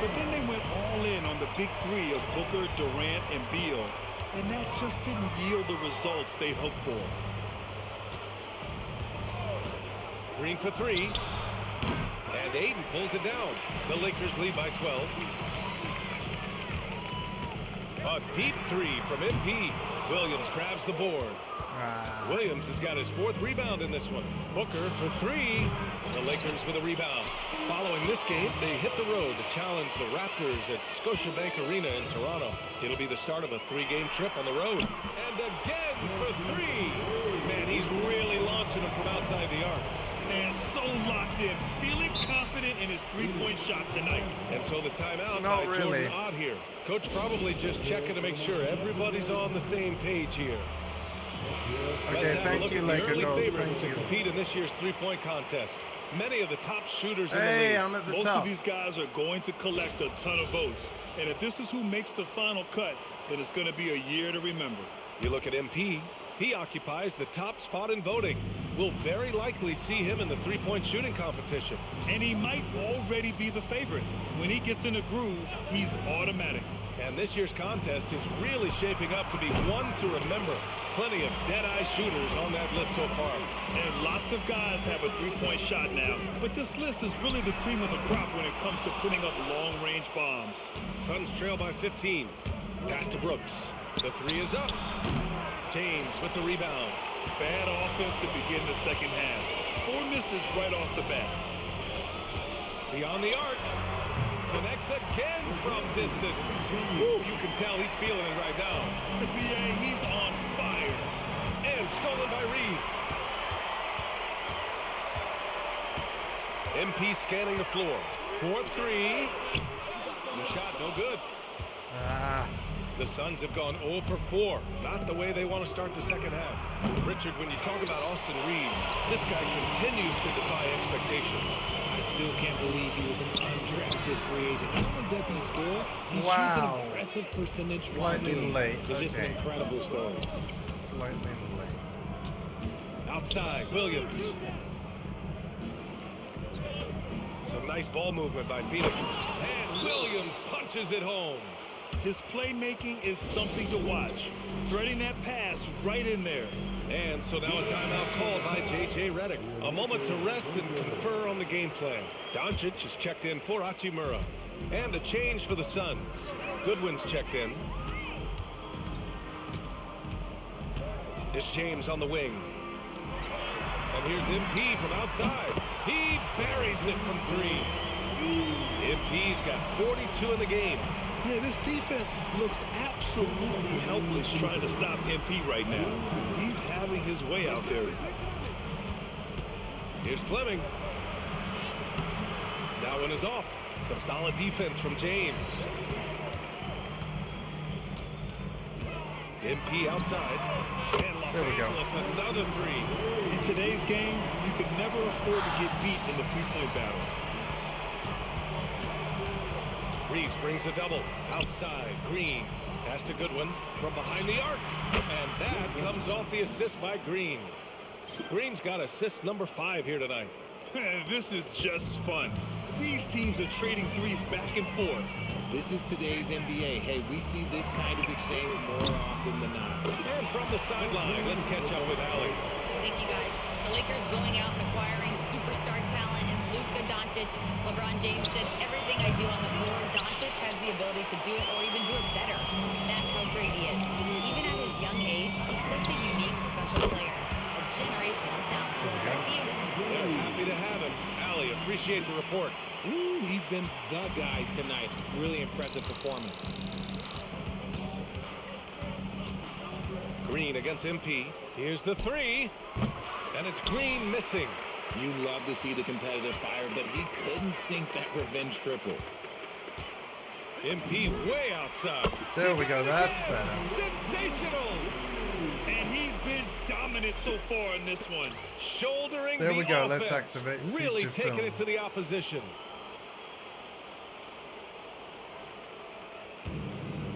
S: But then they went all in on the big three of Booker, Durant, and Beal. And that just didn't yield the results they hoped for.
K: Green for 3. And Aiden pulls it down. The Lakers lead by 12. A deep 3 from MP. Williams grabs the board. Williams has got his 4th rebound in this one. Booker for 3. The Lakers with a rebound. Following this game, they hit the road to challenge the Raptors at Scotiabank Arena in Toronto. It'll be the start of a 3-game trip on the road. And again for 3. Man, he's really launching them from outside the arc.
S: And so locked in, feeling confident in his three-point shot tonight.
K: And so the timeout
A: Not
K: by
A: really.
K: Jordan Ott here. Coach probably just checking to make sure everybody's on the same page here.
A: Okay, thank you, Laker Girls. Thank
K: to
A: you.
K: compete in this year's three-point contest. Many of the top shooters in the
A: Hey,
K: league.
A: I'm at the
S: Most
A: top.
S: of these guys are going to collect a ton of votes. And if this is who makes the final cut, then it's going to be a year to remember.
K: You look at MP. He occupies the top spot in voting. We'll very likely see him in the three-point shooting competition.
S: And he might already be the favorite. When he gets in a groove, he's automatic.
K: And this year's contest is really shaping up to be one to remember. Plenty of dead-eye shooters on that list so far.
S: And lots of guys have a three-point shot now. But this list is really the cream of the crop when it comes to putting up long-range bombs.
K: Suns trail by 15. Pass to Brooks. The 3 is up. James with the rebound.
S: Bad offense to begin the second half. 4 misses right off the bat.
K: Beyond the arc. Connects again from distance. Woo, you can tell he's feeling it right now.
S: The BA, he's on fire.
K: And stolen by Reeves. MP scanning the floor. 4-3. The shot no good. The Suns have gone 0 for 4. Not the way they want to start the second half. Richard, when you talk about Austin Reeves, this guy continues to defy expectations.
E: I still can't believe he was an undrafted free agent. Not only does he score, he shoots
A: Wow.
E: an impressive percentage.
A: Slightly late.
E: It's just an
A: Okay.
E: incredible story.
A: Slightly late.
K: Outside, Williams. Some nice ball movement by Phoenix. And Williams punches it home.
S: His playmaking is something to watch. Threading that pass right in there.
K: And so now a timeout called by J.J. Redick. A moment to rest and confer on the game plan. Doncic is checked in for Hachimura. And a change for the Suns. Goodwin's checked in. It's James on the wing. And here's MP from outside. He buries it from 3. MP's got 42 in the game.
S: Yeah, this defense looks absolutely helpless trying to stop MP right now. He's having his way out there.
K: Here's Fleming. That one is off. Some solid defense from James. MP outside. And Los Angeles, another three.
S: In today's game, you could never afford to get beat in the three-point battle.
K: Reeves brings a double. Outside, Green. Pass to Goodwin from behind the arc. And that comes off the assist by Green. Green's got assist number 5 here tonight.
S: This is just fun. These teams are trading threes back and forth.
E: This is today's NBA. Hey, we see this kind of exchange more often than not.
K: And from the sideline, let's catch up with Allie.
D: Thank you, guys. The Lakers going out and acquiring superstar talent in Luka Doncic. LeBron James said, everything I do on the floor, Doncic has the ability to do it or even do it better. That's how great he is. Even at his young age, he's such a unique, special player. A generational talent. Back to you.
K: They're happy to have him. Allie, appreciate the report.
E: Ooh, he's been the guy tonight. Really impressive performance.
K: Green against MP. Here's the three. And it's Green missing.
E: You love to see the competitive fire, but he couldn't sink that revenge triple.
K: MP way outside.
A: There we go. That's better.
K: Sensational.
S: And he's been dominant so far in this one.
K: Shouldering
A: there
K: the
A: we go.
K: offense.
A: Let's activate
K: Really
A: feature
K: taking
A: film.
K: it to the opposition.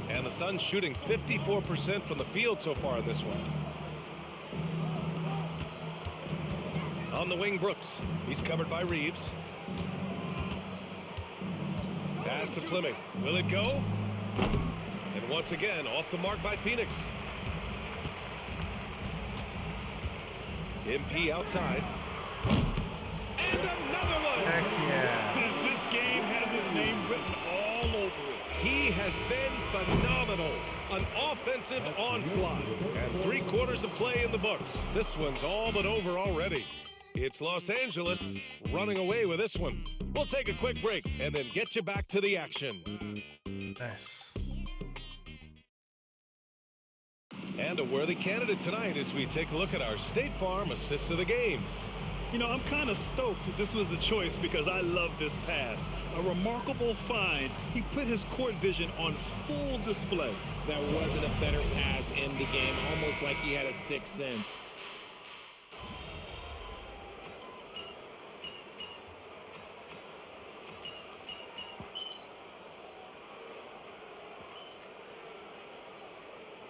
K: And the Suns shooting 54% from the field so far in this one. On the wing, Brooks. He's covered by Reeves. Pass to Fleming. Will it go? And once again, off the mark by Phoenix. MP outside. And another one!
A: Heck yeah.
S: This game has his name written all over it.
K: He has been phenomenal. An offensive onslaught. And 3 quarters of play in the books. This one's all but over already. It's Los Angeles running away with this one. We'll take a quick break and then get you back to the action.
A: Nice.
K: And a worthy candidate tonight as we take a look at our State Farm assist of the game.
S: You know, I'm kind of stoked that this was a choice because I love this pass. A remarkable find. He put his court vision on full display.
E: That wasn't a better pass in the game, almost like he had a sixth sense.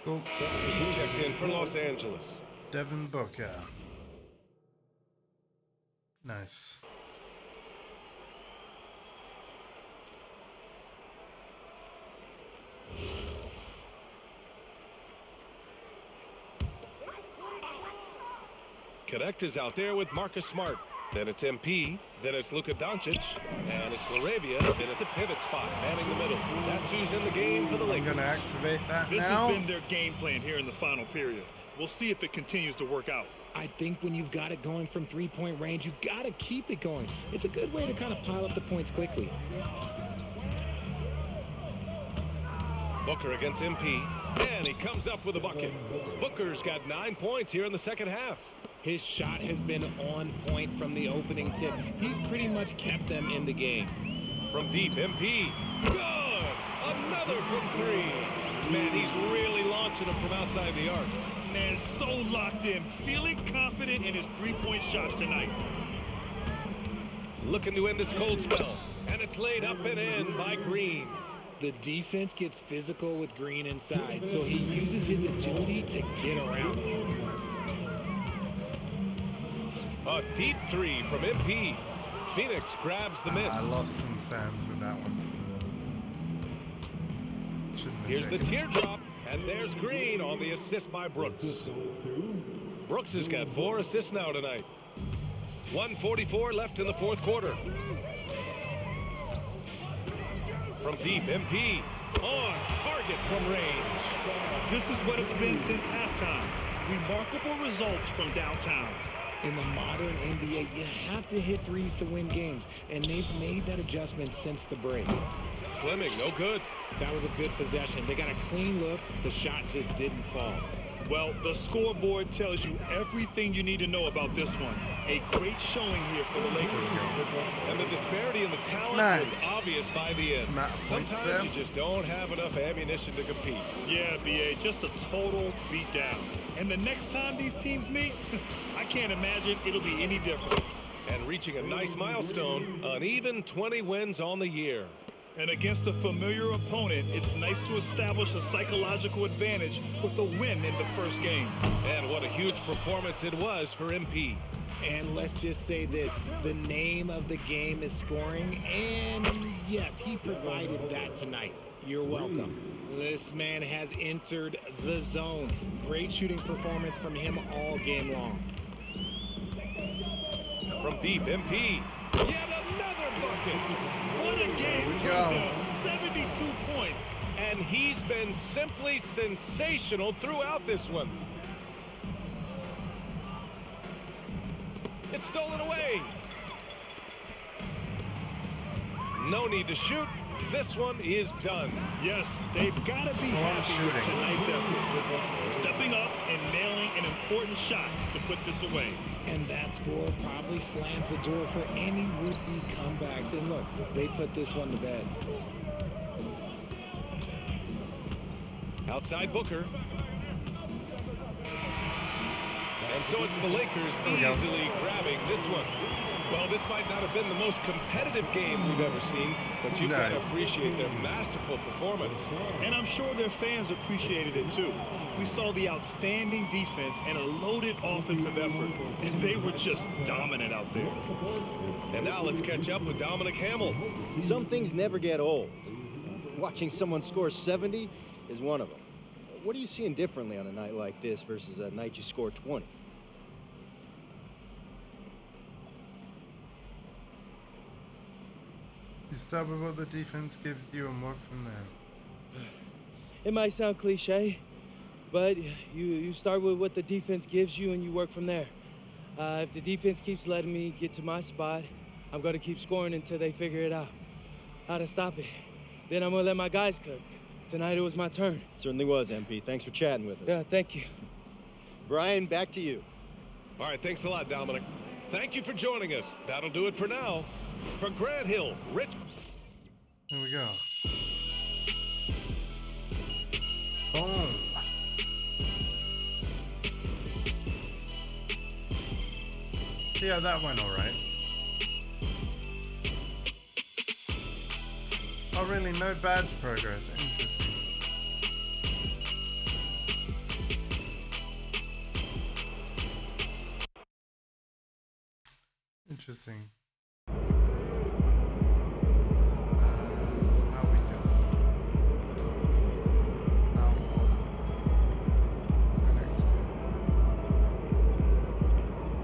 A: Cool.
K: He checked in for Los Angeles.
A: Devin Booker. Nice.
K: Connect is out there with Marcus Smart. Then it's MP. Then it's Luka Doncic. And it's Laravia. Then at the pivot spot, manning the middle. That's who's in the game for the Lakers.
A: I'm going to activate that
S: This
A: now.
S: has been their game plan here in the final period. We'll see if it continues to work out.
E: I think when you've got it going from three-point range, you got to keep it going. It's a good way to kind of pile up the points quickly.
K: Booker against MP. And he comes up with a bucket. Booker's got 9 points here in the second half.
E: His shot has been on point from the opening tip. He's pretty much kept them in the game.
K: From deep, MP. Good! Another from 3. Man, he's really launching them from outside the arc.
S: Man, so locked in, feeling confident in his three-point shot tonight.
K: Looking to end this cold spell. And it's laid up and in by Green.
E: The defense gets physical with Green inside, so he uses his agility to get around him.
K: A deep 3 from MP. Phoenix grabs the miss.
A: I lost some fans with that one.
K: Here's the teardrop, and there's Green on the assist by Brooks. Brooks has got 4 assists now tonight. 1:44 left in the fourth quarter. From deep, MP on target from range.
S: This is what it's been since halftime. Remarkable results from downtown.
E: In the modern NBA, you have to hit threes to win games, and they've made that adjustment since the break.
K: Fleming, no good.
E: That was a good possession. They got a clean look. The shot just didn't fall.
S: Well, the scoreboard tells you everything you need to know about this one. A great showing here for the Lakers.
K: And the disparity in the talent was obvious by the end. Sometimes you just don't have enough ammunition to compete.
S: Yeah, BA, just a total beatdown. And the next time these teams meet, I can't imagine it'll be any different.
K: And reaching a nice milestone, an even 20 wins on the year.
S: And against a familiar opponent, it's nice to establish a psychological advantage with a win in the first game.
K: And what a huge performance it was for MP.
E: And let's just say this, the name of the game is scoring, and yes, he provided that tonight. You're welcome. This man has entered the zone. Great shooting performance from him all game long.
K: From deep, MP.
S: Yet another bucket. What a game from him. 72 points.
K: And he's been simply sensational throughout this one. It's stolen away. No need to shoot. This one is done.
S: Yes, they've got to be happy with tonight's effort. Stepping up and nailing an important shot to put this away.
E: And that score probably slams the door for any would-be comebacks. And look, they put this one to bed.
K: Outside Booker. And so it's the Lakers easily grabbing this one. Well, this might not have been the most competitive game we've ever seen, but you've got to appreciate their masterful performance.
S: And I'm sure their fans appreciated it too. We saw the outstanding defense and a loaded offensive effort, and they were just dominant out there.
K: And now let's catch up with Dominic Hamill.
P: Some things never get old. Watching someone score 70 is one of them. What are you seeing differently on a night like this versus a night you score 20?
A: You start with what the defense gives you and work from there.
M: It might sound cliche, but you start with what the defense gives you and you work from there. If the defense keeps letting me get to my spot, I'm going to keep scoring until they figure it out, how to stop it. Then I'm going to let my guys cook. Tonight it was my turn.
P: Certainly was, MP. Thanks for chatting with us.
M: Yeah, thank you.
P: Brian, back to you.
K: All right, thanks a lot, Dominic. Thank you for joining us. That'll do it for now. For Grant Hill, Rich.
A: Here we go. Boom. Yeah, that went all right. Oh, really? No badge progress. Interesting. Interesting. How we doing? Next game.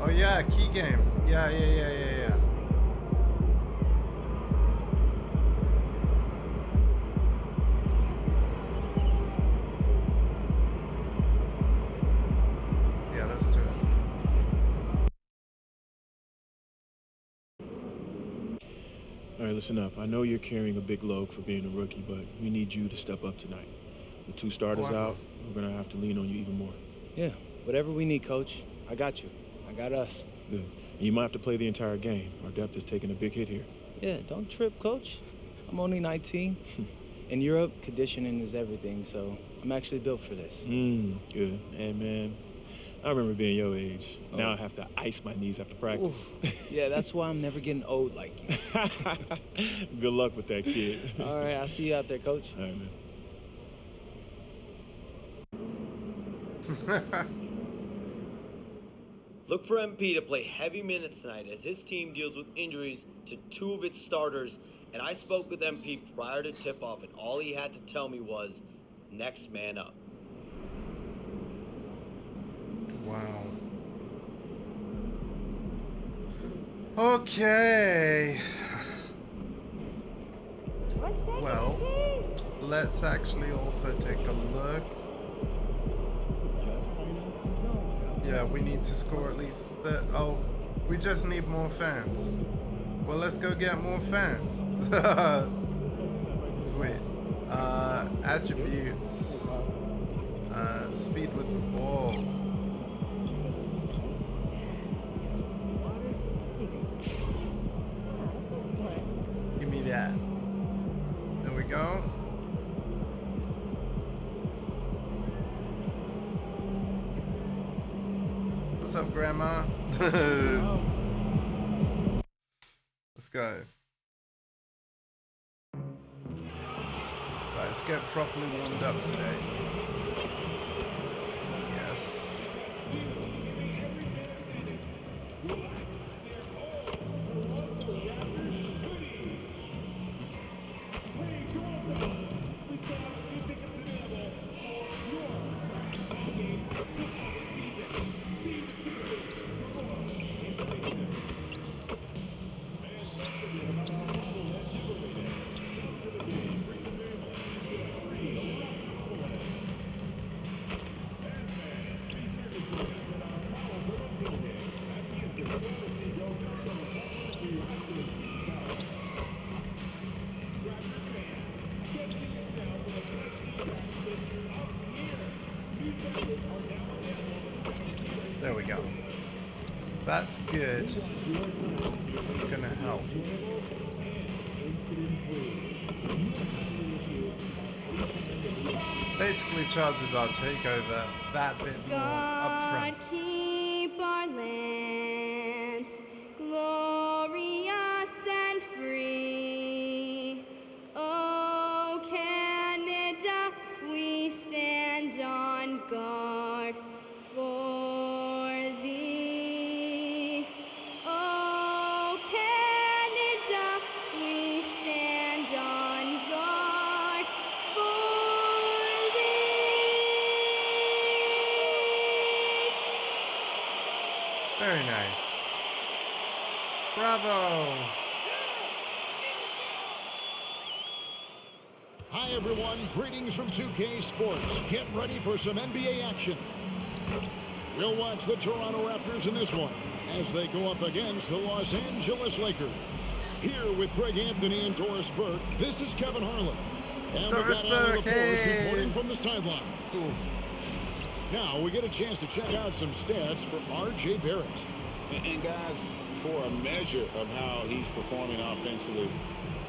A: Oh yeah, key game. Yeah. Yeah, let's do it.
T: All right, listen up. I know you're carrying a big load for being a rookie, but we need you to step up tonight. With two starters out, we're going to have to lean on you even more.
M: Yeah, whatever we need, Coach. I got you. I got us.
T: Good. And you might have to play the entire game. Our depth is taking a big hit here.
M: Yeah, don't trip, Coach. I'm only 19. In Europe, conditioning is everything, so I'm actually built for this.
T: Good. And, man, I remember being your age. Now I have to ice my knees after practice.
M: Yeah, that's why I'm never getting old like you.
T: Good luck with that, kid.
M: All right, I'll see you out there, Coach.
T: All right, man.
F: Look for MP to play heavy minutes tonight as his team deals with injuries to two of its starters. And I spoke with MP prior to tip-off, and all he had to tell me was, next man up.
A: Wow. Okay. Well, let's actually also take a look. Yeah, we need to score at least oh, we just need more fans. Well, let's go get more fans. Sweet. Attributes. Speed with the ball. Yeah. There we go. What's up, Grandma? Let's go. Right, let's get properly warmed up today. Yes. There we go. That's good. That's gonna help. Basically charges our takeover that bit more upfront.
U: Keep our land glorious and free. Oh, Canada, we stand on guard for thee. Oh, Canada, we stand on guard for thee.
A: Very nice. Bravo.
B: Hi everyone, greetings from 2K Sports. Get ready for some NBA action. We'll watch the Toronto Raptors in this one as they go up against the Los Angeles Lakers. Here with Greg Anthony and Doris Burke, this is Kevin Harlan. And
A: Doris
B: we've got Alan
A: Burke,
B: LaForce
A: hey.
B: reporting from the sideline. Now we get a chance to check out some stats for R.J. Barrett.
C: And guys, for a measure of how he's performing offensively,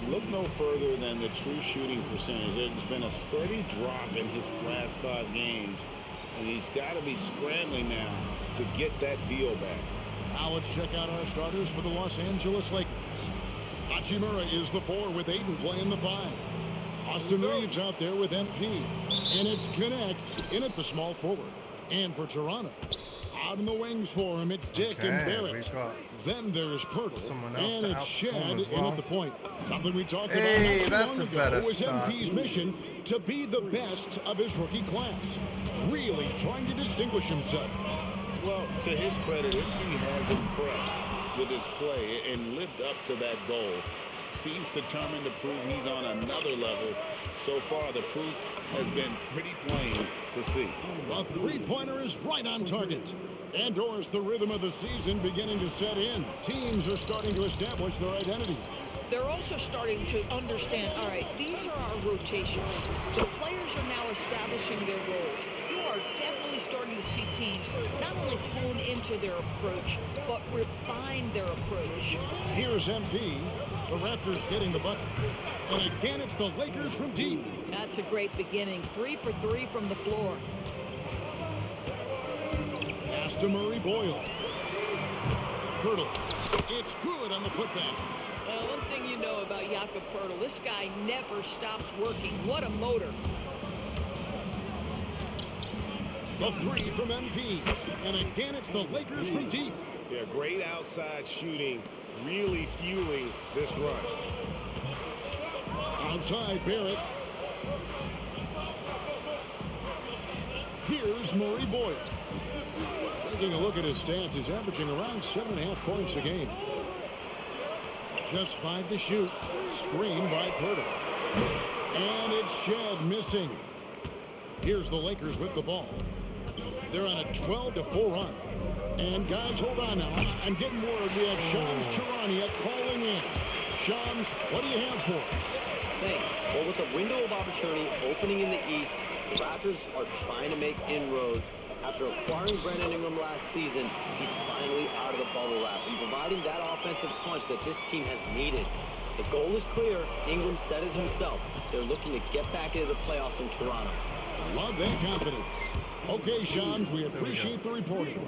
C: look no further than the true shooting percentage. There's been a steady drop in his last 5 games, and he's got to be scrambling now to get that feel back.
B: Now let's check out our starters for the Los Angeles Lakers. Hachimura is the 4 with Aiden playing the 5. Austin Reeves out there with MP. And it's Connect in at the small forward. And for Toronto, out in the wings for him, it's Dick and Barrett.
A: We've got
B: Then there's Pirtle.
A: someone else
B: And
A: to
B: it's
A: help
B: Shad
A: someone as
B: in
A: well.
B: at the point. Something we talked
A: Hey,
B: about not
A: that's
B: too
A: a
B: long
A: better
B: ago was
A: start.
B: MP's mission to be the best of his rookie class. Really trying to distinguish himself.
C: Well, to his credit, MP has impressed with his play and lived up to that goal. Seems determined to prove he's on another level. So far, the proof has been pretty plain to see.
B: The three-pointer is right on target. And Doris, the rhythm of the season beginning to set in. Teams are starting to establish their identity.
V: They're also starting to understand, all right, these are our rotations. The players are now establishing their roles. You are definitely starting to see teams not only hone into their approach, but refine their approach.
B: Here's MP. The Raptors getting the bucket. And again, it's the Lakers from deep.
V: That's a great beginning. 3 for 3 from the floor.
B: Pass to Murray Boyle. Pirtle. It's good on the putback.
V: Well, one thing you know about Jakob Pirtle, this guy never stops working. What a motor.
B: The 3 from MP. And again, it's the Lakers from deep.
K: Yeah, great outside shooting, really fueling this run.
B: Outside Barrett. Here's Murray Boyle. Taking a look at his stats, he's averaging around 7.5 points a game. Just 5 to shoot. Screen by Pirtle. And it's Shad missing. Here's the Lakers with the ball. They're on a 12-4 run. And guys, hold on now. I'm getting word we have Shams Charania calling in. Shams, what do you have for us?
F: Thanks. Well, with a window of opportunity opening in the East, the Raptors are trying to make inroads. After acquiring Brandon Ingram last season, he's finally out of the bubble wrap and providing that offensive punch that this team has needed. The goal is clear. Ingram said it himself. They're looking to get back into the playoffs in Toronto.
B: Love that confidence. Okay, Sean, we appreciate the reporting.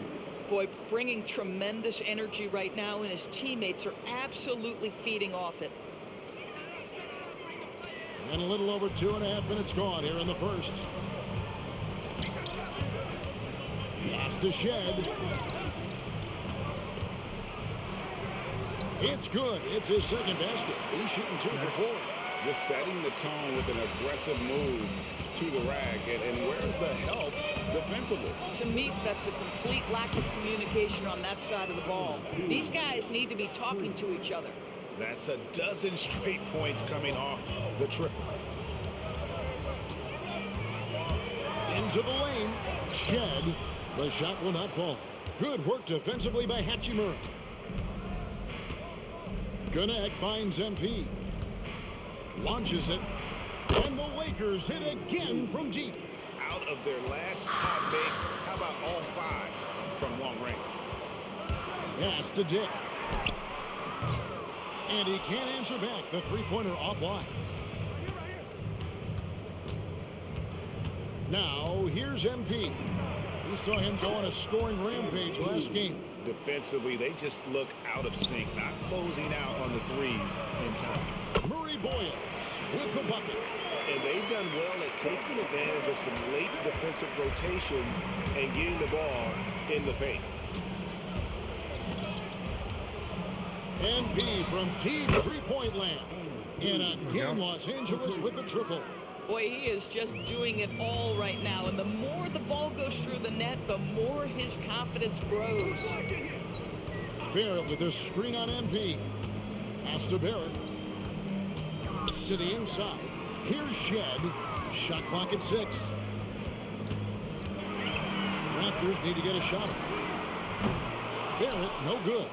L: Boy, bringing tremendous energy right now, and his teammates are absolutely feeding off it.
B: And a little over 2.5 minutes gone here in the first. Pass to Shed. It's good. It's his second basket. He's shooting 2 for 4.
C: Just setting the tone with an aggressive move to the rack. And where's the help defensively?
L: To me, that's a complete lack of communication on that side of the ball. These guys need to be talking to each other.
K: That's a dozen straight points coming off the triple.
B: Into the lane. Shed. The shot will not fall. Good work defensively by Hachimura. Gannett finds MP. Launches it. And the Lakers hit again from deep.
K: Out of their last 5 makes, how about all 5 from long range?
B: Pass to Dick. And he can't answer back. The three-pointer offline. Now, here's MP. We saw him go on a scoring rampage last game.
K: Defensively, they just look out of sync, not closing out on the threes in time.
B: Murray Boyle with the bucket.
K: And they've done well at taking advantage of some late defensive rotations and getting the ball in the paint.
B: MP from deep three-point land. And again, Los Angeles with the triple.
L: Boy, he is just doing it all right now. And the more the ball goes through the net, the more his confidence grows.
B: Barrett with a screen on MP. Pass to Barrett. To the inside. Here's Shed. Shot clock at 6. Raptors need to get a shot. Barrett, no good.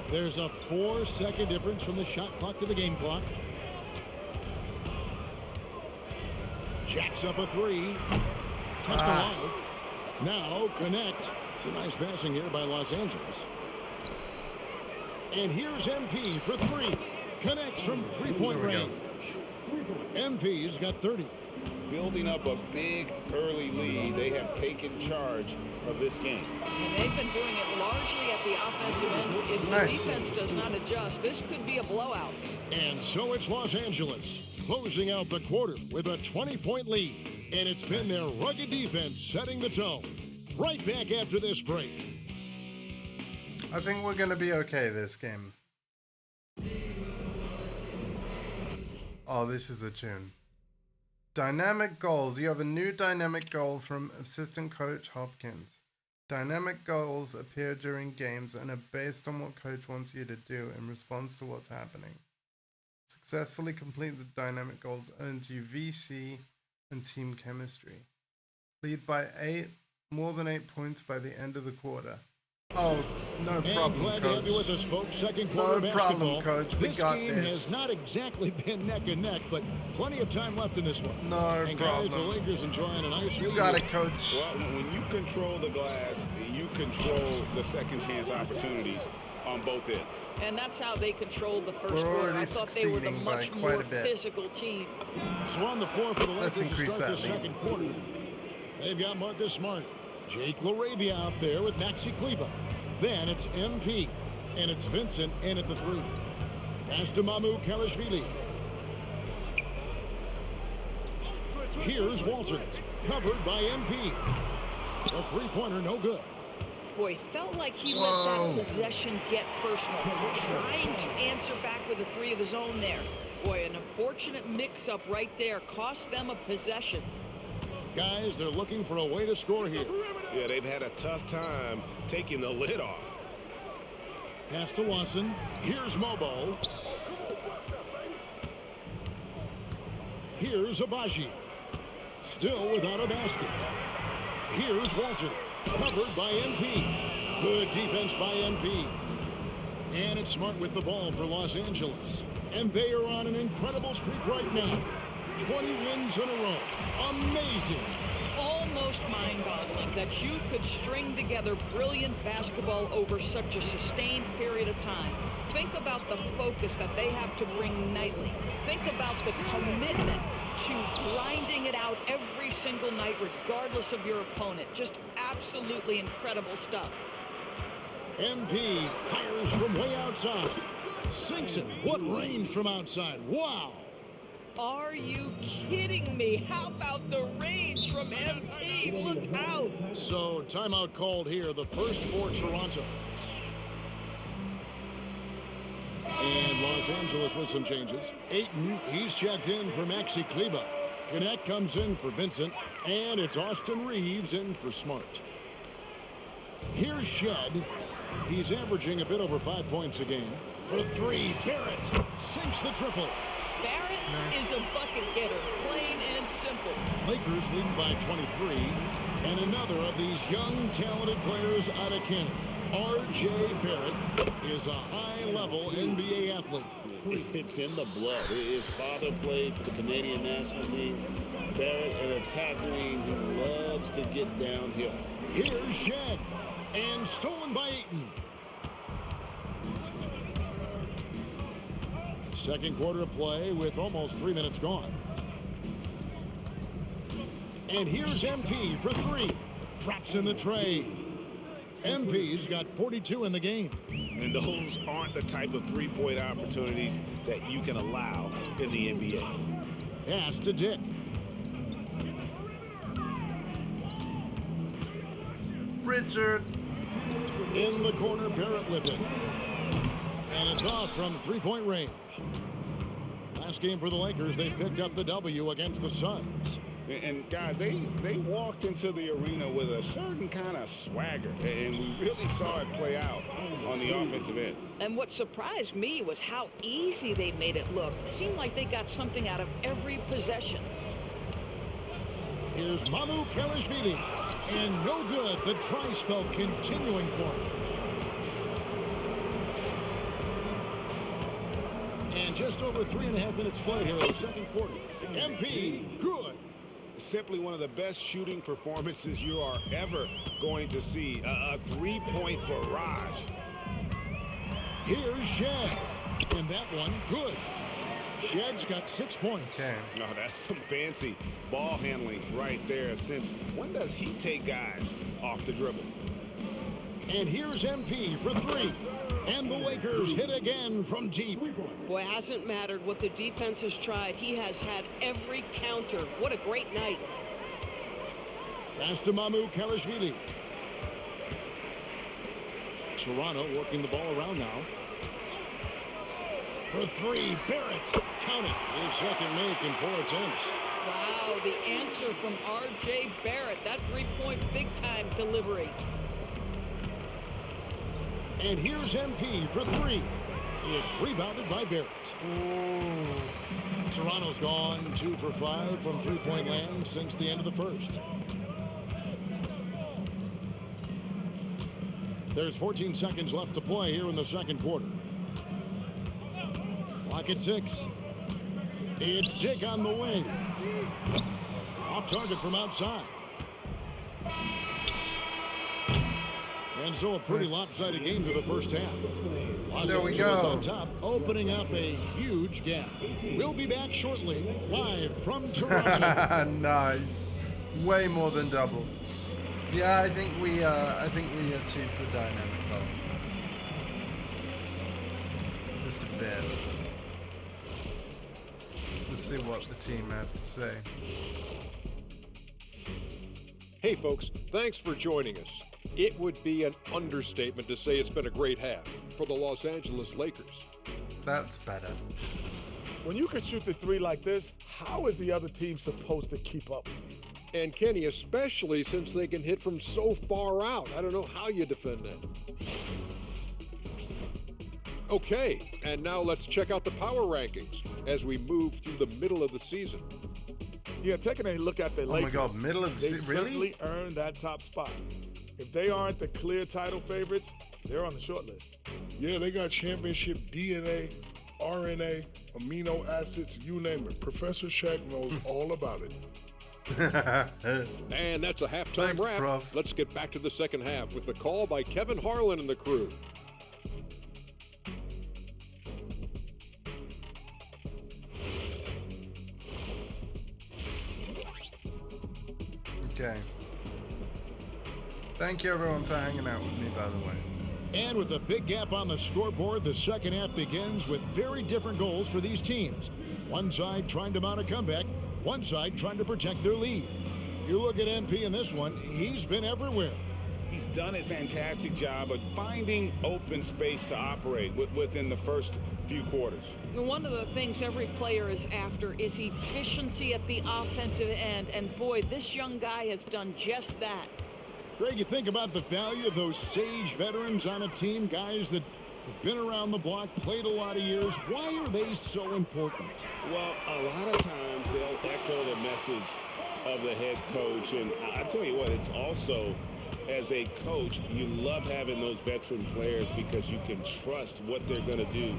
B: There's a 4-second difference from the shot clock to the game clock. Jacks up a 3. Kept alive. Now connect. It's a nice passing here by Los Angeles. And here's MP for 3. Connects from three-point range. MP's got 30.
C: Building up a big early lead. They have taken charge of this game.
L: And they've been doing it largely at the offensive end. If the defense does not adjust, this could be a blowout.
B: And so it's Los Angeles closing out the quarter with a 20-point lead. And it's been their rugged defense setting the tone. Right back after this break.
A: I think we're going to be okay this game. Oh, this is a tune. Dynamic goals. You have a new dynamic goal from assistant coach Hopkins. Dynamic goals appear during games and are based on what coach wants you to do in response to what's happening. Successfully complete the dynamic goals earns you VC and team chemistry. Lead by more than 8 points by the end of the quarter. Oh, no problem,
B: glad
A: coach.
B: to have you with us, folks. Second quarter
A: No
B: basketball.
A: problem, coach. We
B: this
A: got
B: game
A: this.
B: has not exactly been neck and neck, but plenty of time left in this one.
A: No
B: and
A: problem.
B: Guys, the Lakers enjoying an ice.
A: You got it, coach.
C: Well, when you control the glass, you control the second chance opportunities on both ends.
L: And that's how they controlled the first
A: We're
L: quarter.
A: already
L: I thought they were the
A: succeeding by
L: much
A: quite
L: more
A: a bit.
L: physical team.
B: So on the floor for the
A: Let's
B: Lakers to
A: increase
B: start
A: that
B: the
A: lead.
B: second quarter. They've got Marcus Smart, Jake LaRavia out there with Maxi Kleba. Then it's MP, and it's Vincent in at the 3. Pass to Mamu Kalashvili. Here's Walter, covered by MP. The three-pointer, no good.
L: Boy, felt like he let that possession get personal. Trying to answer back with a 3 of his own there. Boy, an unfortunate mix-up right there cost them a possession.
B: Guys, they're looking for a way to score here.
K: Yeah, they've had a tough time taking the lid off.
B: Pass to Watson. Here's Mobo. Here's Abaji. Still without a basket. Here's Walter. Covered by MP. Good defense by MP. And it's Smart with the ball for Los Angeles. And they are on an incredible streak right now. 20 wins in a row. Amazing.
L: Almost mind-boggling that you could string together brilliant basketball over such a sustained period of time. Think about the focus that they have to bring nightly. Think about the commitment to grinding it out every single night, regardless of your opponent. Just absolutely incredible stuff.
B: MP fires from way outside. Sinks it. What range from outside. Wow.
L: Are you kidding me? How about the range from MP? Look out.
B: So, timeout called here. The first for Toronto. And Los Angeles with some changes. Ayton, he's checked in for Maxi Kleba. Gannett comes in for Vincent. And it's Austin Reeves in for Smart. Here's Shed. He's averaging a bit over 5 points a game. For three, Barrett sinks the triple.
L: Barrett is a bucket getter, plain and simple.
B: Lakers leading by 23. And another of these young, talented players out of Canada. R.J. Barrett is a high-level NBA athlete.
C: It's in the blood. His father played for the Canadian national team. Barrett, an attacker who loves to get downhill.
B: Here's Shed. And stolen by Ayton. Second quarter of play with almost 3 minutes gone. And here's MP for three. Drops in the tray. MP's got 42 in the game.
C: And those aren't the type of three-point opportunities that you can allow in the NBA.
B: Pass to Dick.
A: Richard.
B: In the corner, Barrett with it. And it's off from three-point range. Last game for the Lakers, they picked up the W against the Suns.
C: And guys, they walked into the arena with a certain kind of swagger, and we really saw it play out on the offensive end.
L: And what surprised me was how easy they made it look. It seemed like they got something out of every possession.
B: Here's MyCareer. And no good. The try spell continuing for him. And just over 3.5 minutes played here in the second quarter. MP, good.
C: Simply one of the best shooting performances you are ever going to see. A three-point barrage.
B: Here's Shed. And that one, good. Shed's got 6 points.
A: Okay.
C: No, that's some fancy ball handling right there. Since when does he take guys off the dribble?
B: And here's MP for three. And the Lakers hit again from deep.
L: Boy, it hasn't mattered what the defense has tried. He has had every counter. What a great night.
B: Pass to MyCareer. Toronto working the ball around now. For three, Barrett. Count it. His second make in 4 attempts.
L: Wow, the answer from R.J. Barrett. That three-point big-time delivery.
B: And here's MP for three. It's rebounded by Barrett.
A: Ooh.
B: Toronto's gone 2 for 5 from three-point land since the end of the first. There's 14 seconds left to play here in the second quarter. Clock at 6. It's Dick on the wing. Off target from outside. And so a pretty lopsided game to the first half. Los
A: There we
B: Angeles
A: go.
B: on top, opening up a huge gap. We'll be back shortly, live from Toronto.
A: Nice. Way more than double. Yeah, I think we achieved the dynamic though. Just a bit. Let's see what the team have to say.
G: Hey folks, thanks for joining us. It would be an understatement to say it's been a great half for the Los Angeles Lakers.
A: That's better.
H: When you can shoot the three like this, how is the other team supposed to keep up with you?
G: And Kenny, especially since they can hit from so far out. I don't know how you defend that. Okay, and now let's check out the power rankings as we move through the middle of the season.
H: Yeah, taking a look at the Lakers.
A: Oh my God, middle of the season, really?
H: They certainly earned that top spot. If they aren't the clear title favorites, they're on the short list.
I: Yeah, they got championship DNA, RNA, amino acids, you name it. Professor Shaq knows all about it.
G: And that's a halftime
A: Thanks,
G: wrap.
A: Prof.
G: Let's get back to the second half with the call by Kevin Harlan and the crew.
A: Okay. Thank you everyone for hanging out with me, by the way.
B: And with a big gap on the scoreboard, the second half begins with very different goals for these teams. One side trying to mount a comeback, one side trying to protect their lead. You look at MP in this one, he's been everywhere.
C: He's done a fantastic job of finding open space to operate within the first few quarters.
L: One of the things every player is after is efficiency at the offensive end, and boy, this young guy has done just that.
B: Greg, you think about the value of those sage veterans on a team, guys that have been around the block, played a lot of years. Why are they so important?
C: Well, a lot of times they'll echo the message of the head coach, and I tell you what, it's also, as a coach, you love having those veteran players because you can trust what they're going to do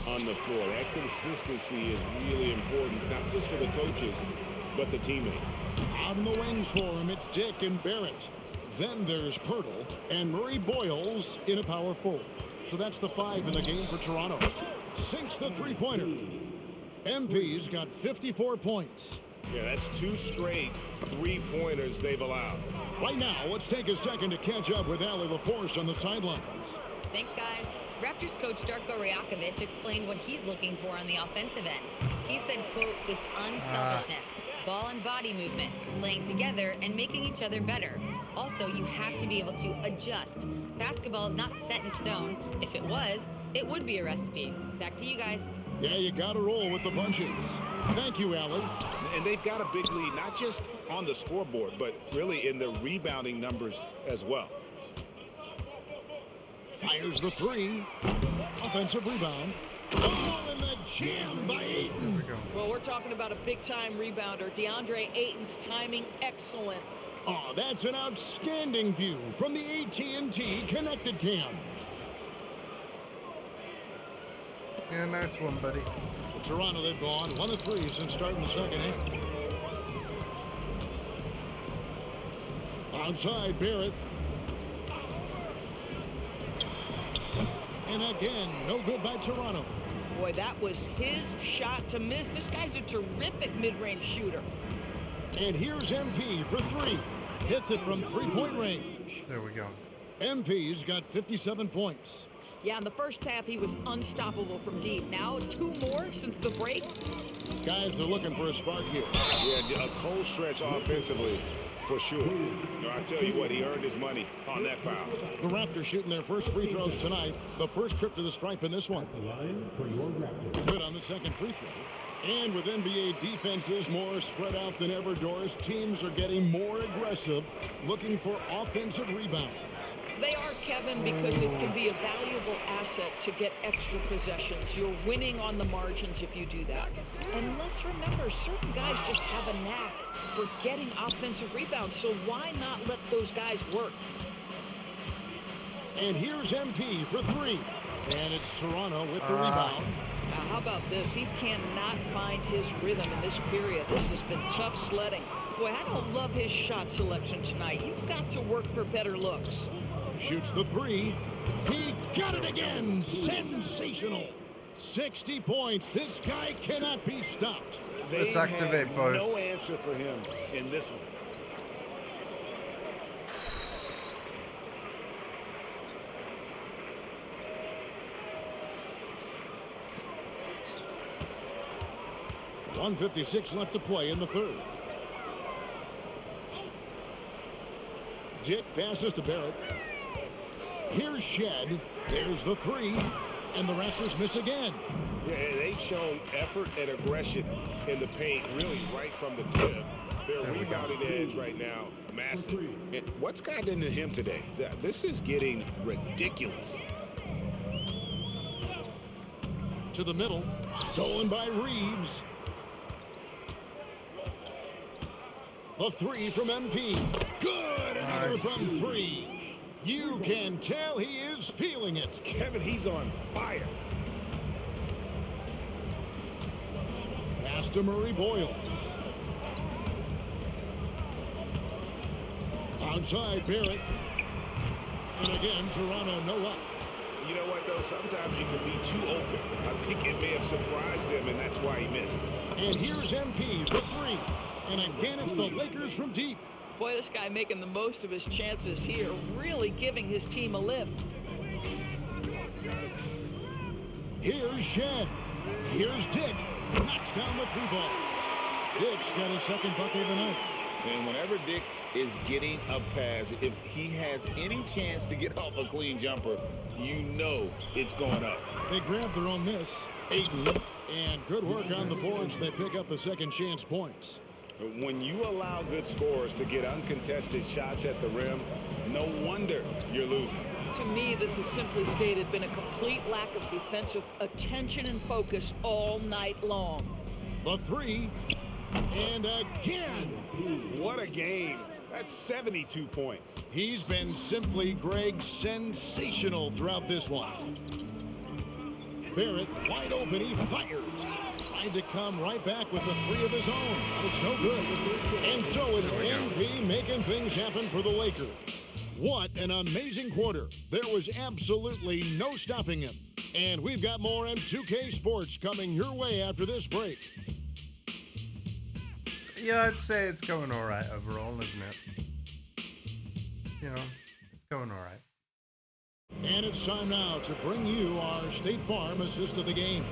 C: on the floor. That consistency is really important, not just for the coaches, but the teammates.
B: On the wings for him, it's Dick and Barrett. Then there's Pirtle and Murray Boyles in a power forward. So that's the 5 in the game for Toronto. Sinks the three-pointer. MP's got 54 points.
C: Yeah, that's 2 straight three-pointers they've allowed.
B: Right now, let's take a second to catch up with Allie LaForce on the sidelines.
D: Thanks, guys. Raptors coach Darko Rajakovic explained what he's looking for on the offensive end. He said, quote, it's unselfishness, ball and body movement, playing together and making each other better. Also, you have to be able to adjust. Basketball is not set in stone. If it was, it would be a recipe. Back to you guys.
B: Yeah, you got to roll with the punches. Thank you, Allie.
C: And they've got a big lead, not just on the scoreboard, but really in the rebounding numbers as well.
B: Fires the 3. Offensive rebound. Oh, and the jam by Ayton.
L: Well, we're talking about a big-time rebounder. DeAndre Ayton's timing excellent.
B: Oh, that's an outstanding view from the AT&T Connected Cam.
A: Yeah, nice one, buddy.
B: Toronto, they've gone 1 of 3 since starting the second half. Outside, Barrett. And again, no good by Toronto.
L: Boy, that was his shot to miss. This guy's a terrific mid-range shooter.
B: And here's MP for 3. Hits it from three-point range.
A: There we go.
B: MP's got 57 points.
L: Yeah, in the first half, he was unstoppable from deep. Now, 2 more since the break.
B: Guys are looking for a spark here.
C: Yeah, a cold stretch offensively, for sure. I tell you what, he earned his money on that foul.
B: The Raptors shooting their first free throws tonight. The first trip to the stripe in this one. Good on the second free throw. And with NBA defenses more spread out than ever, Doris, teams are getting more aggressive, looking for offensive rebounds.
L: They are, Kevin, because it can be a valuable asset to get extra possessions. You're winning on the margins if you do that. And let's remember, certain guys just have a knack for getting offensive rebounds, so why not let those guys work?
B: And here's MP for 3. And it's Toronto with the rebound.
L: Now, how about this? He cannot find his rhythm in this period. This has been tough sledding. Boy, I don't love his shot selection tonight. You've got to work for better looks.
B: Shoots the 3. He got it again. Sensational. 60 points. This guy cannot be stopped.
A: Let's activate both.
C: No answer for him in this one.
B: .156 left to play in the third. Dick passes to Barrett. Here's Shed. There's the 3. And the Raptors miss again.
C: Yeah, they've shown effort and aggression in the paint, really right from the tip. Their rebounding edge right now, massive. And what's gotten into him today? This is getting ridiculous.
B: To the middle. Stolen by Reeves. The 3 from MP. Good. Another from 3. You can tell he is feeling it.
C: Kevin, he's on fire.
B: Pass to Murray Boyle. Outside Barrett. And again, Toronto no up.
C: You know what, though? Sometimes you can be too open. I think it may have surprised him, and that's why he missed.
B: And here's MP for 3. And again, it's the Lakers from deep.
L: Boy, this guy making the most of his chances here, really giving his team a lift.
B: Here's Shen. Here's Dick. Knocks down the 3-ball. Dick's got his second bucket of the night.
C: And whenever Dick is getting a pass, if he has any chance to get off a clean jumper, you know it's going up.
B: They grab their own miss. Aiden. And good work on the boards. They pick up the second chance points.
C: When you allow good scorers to get uncontested shots at the rim, no wonder you're losing.
L: To me, this has simply stated been a complete lack of defensive attention and focus all night long.
B: The 3. And again.
C: What a game. That's 72 points.
B: He's been simply, Greg, sensational throughout this one. Barrett wide open, he fires. Trying to come right back with the 3 of his own, but it's no good. And so is NV making things happen for the Lakers. What an amazing quarter. There was absolutely no stopping him. And we've got more M2K Sports coming your way after this break.
A: Yeah, I'd say it's going all right overall, isn't it? You know, it's going all right.
B: And it's time now to bring you our State Farm assist of the game.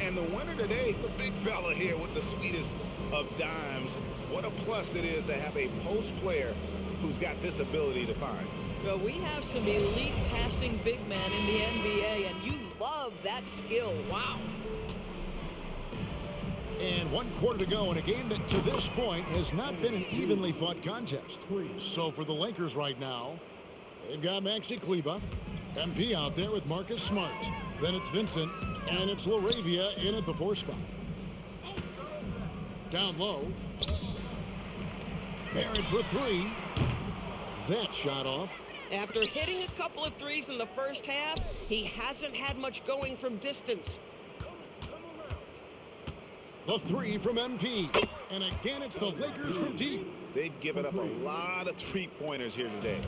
C: And the winner today, the big fella here with the sweetest of dimes. What a plus it is to have a post player who's got this ability to find.
L: Well, we have some elite passing big men in the NBA, and you love that skill. Wow.
B: And 1 quarter to go in a game that to this point has not been an evenly fought contest. So for the Lakers right now, they've got Maxi Kleba, MP out there with Marcus Smart. Then it's Vincent, and it's LaRavia in at the 4 spot. Down low. Barrett for 3. That shot off.
L: After hitting a couple of threes in the first half, he hasn't had much going from distance.
B: The 3 from MP. And again, it's the Lakers from deep.
C: They've given up a lot of three-pointers here today.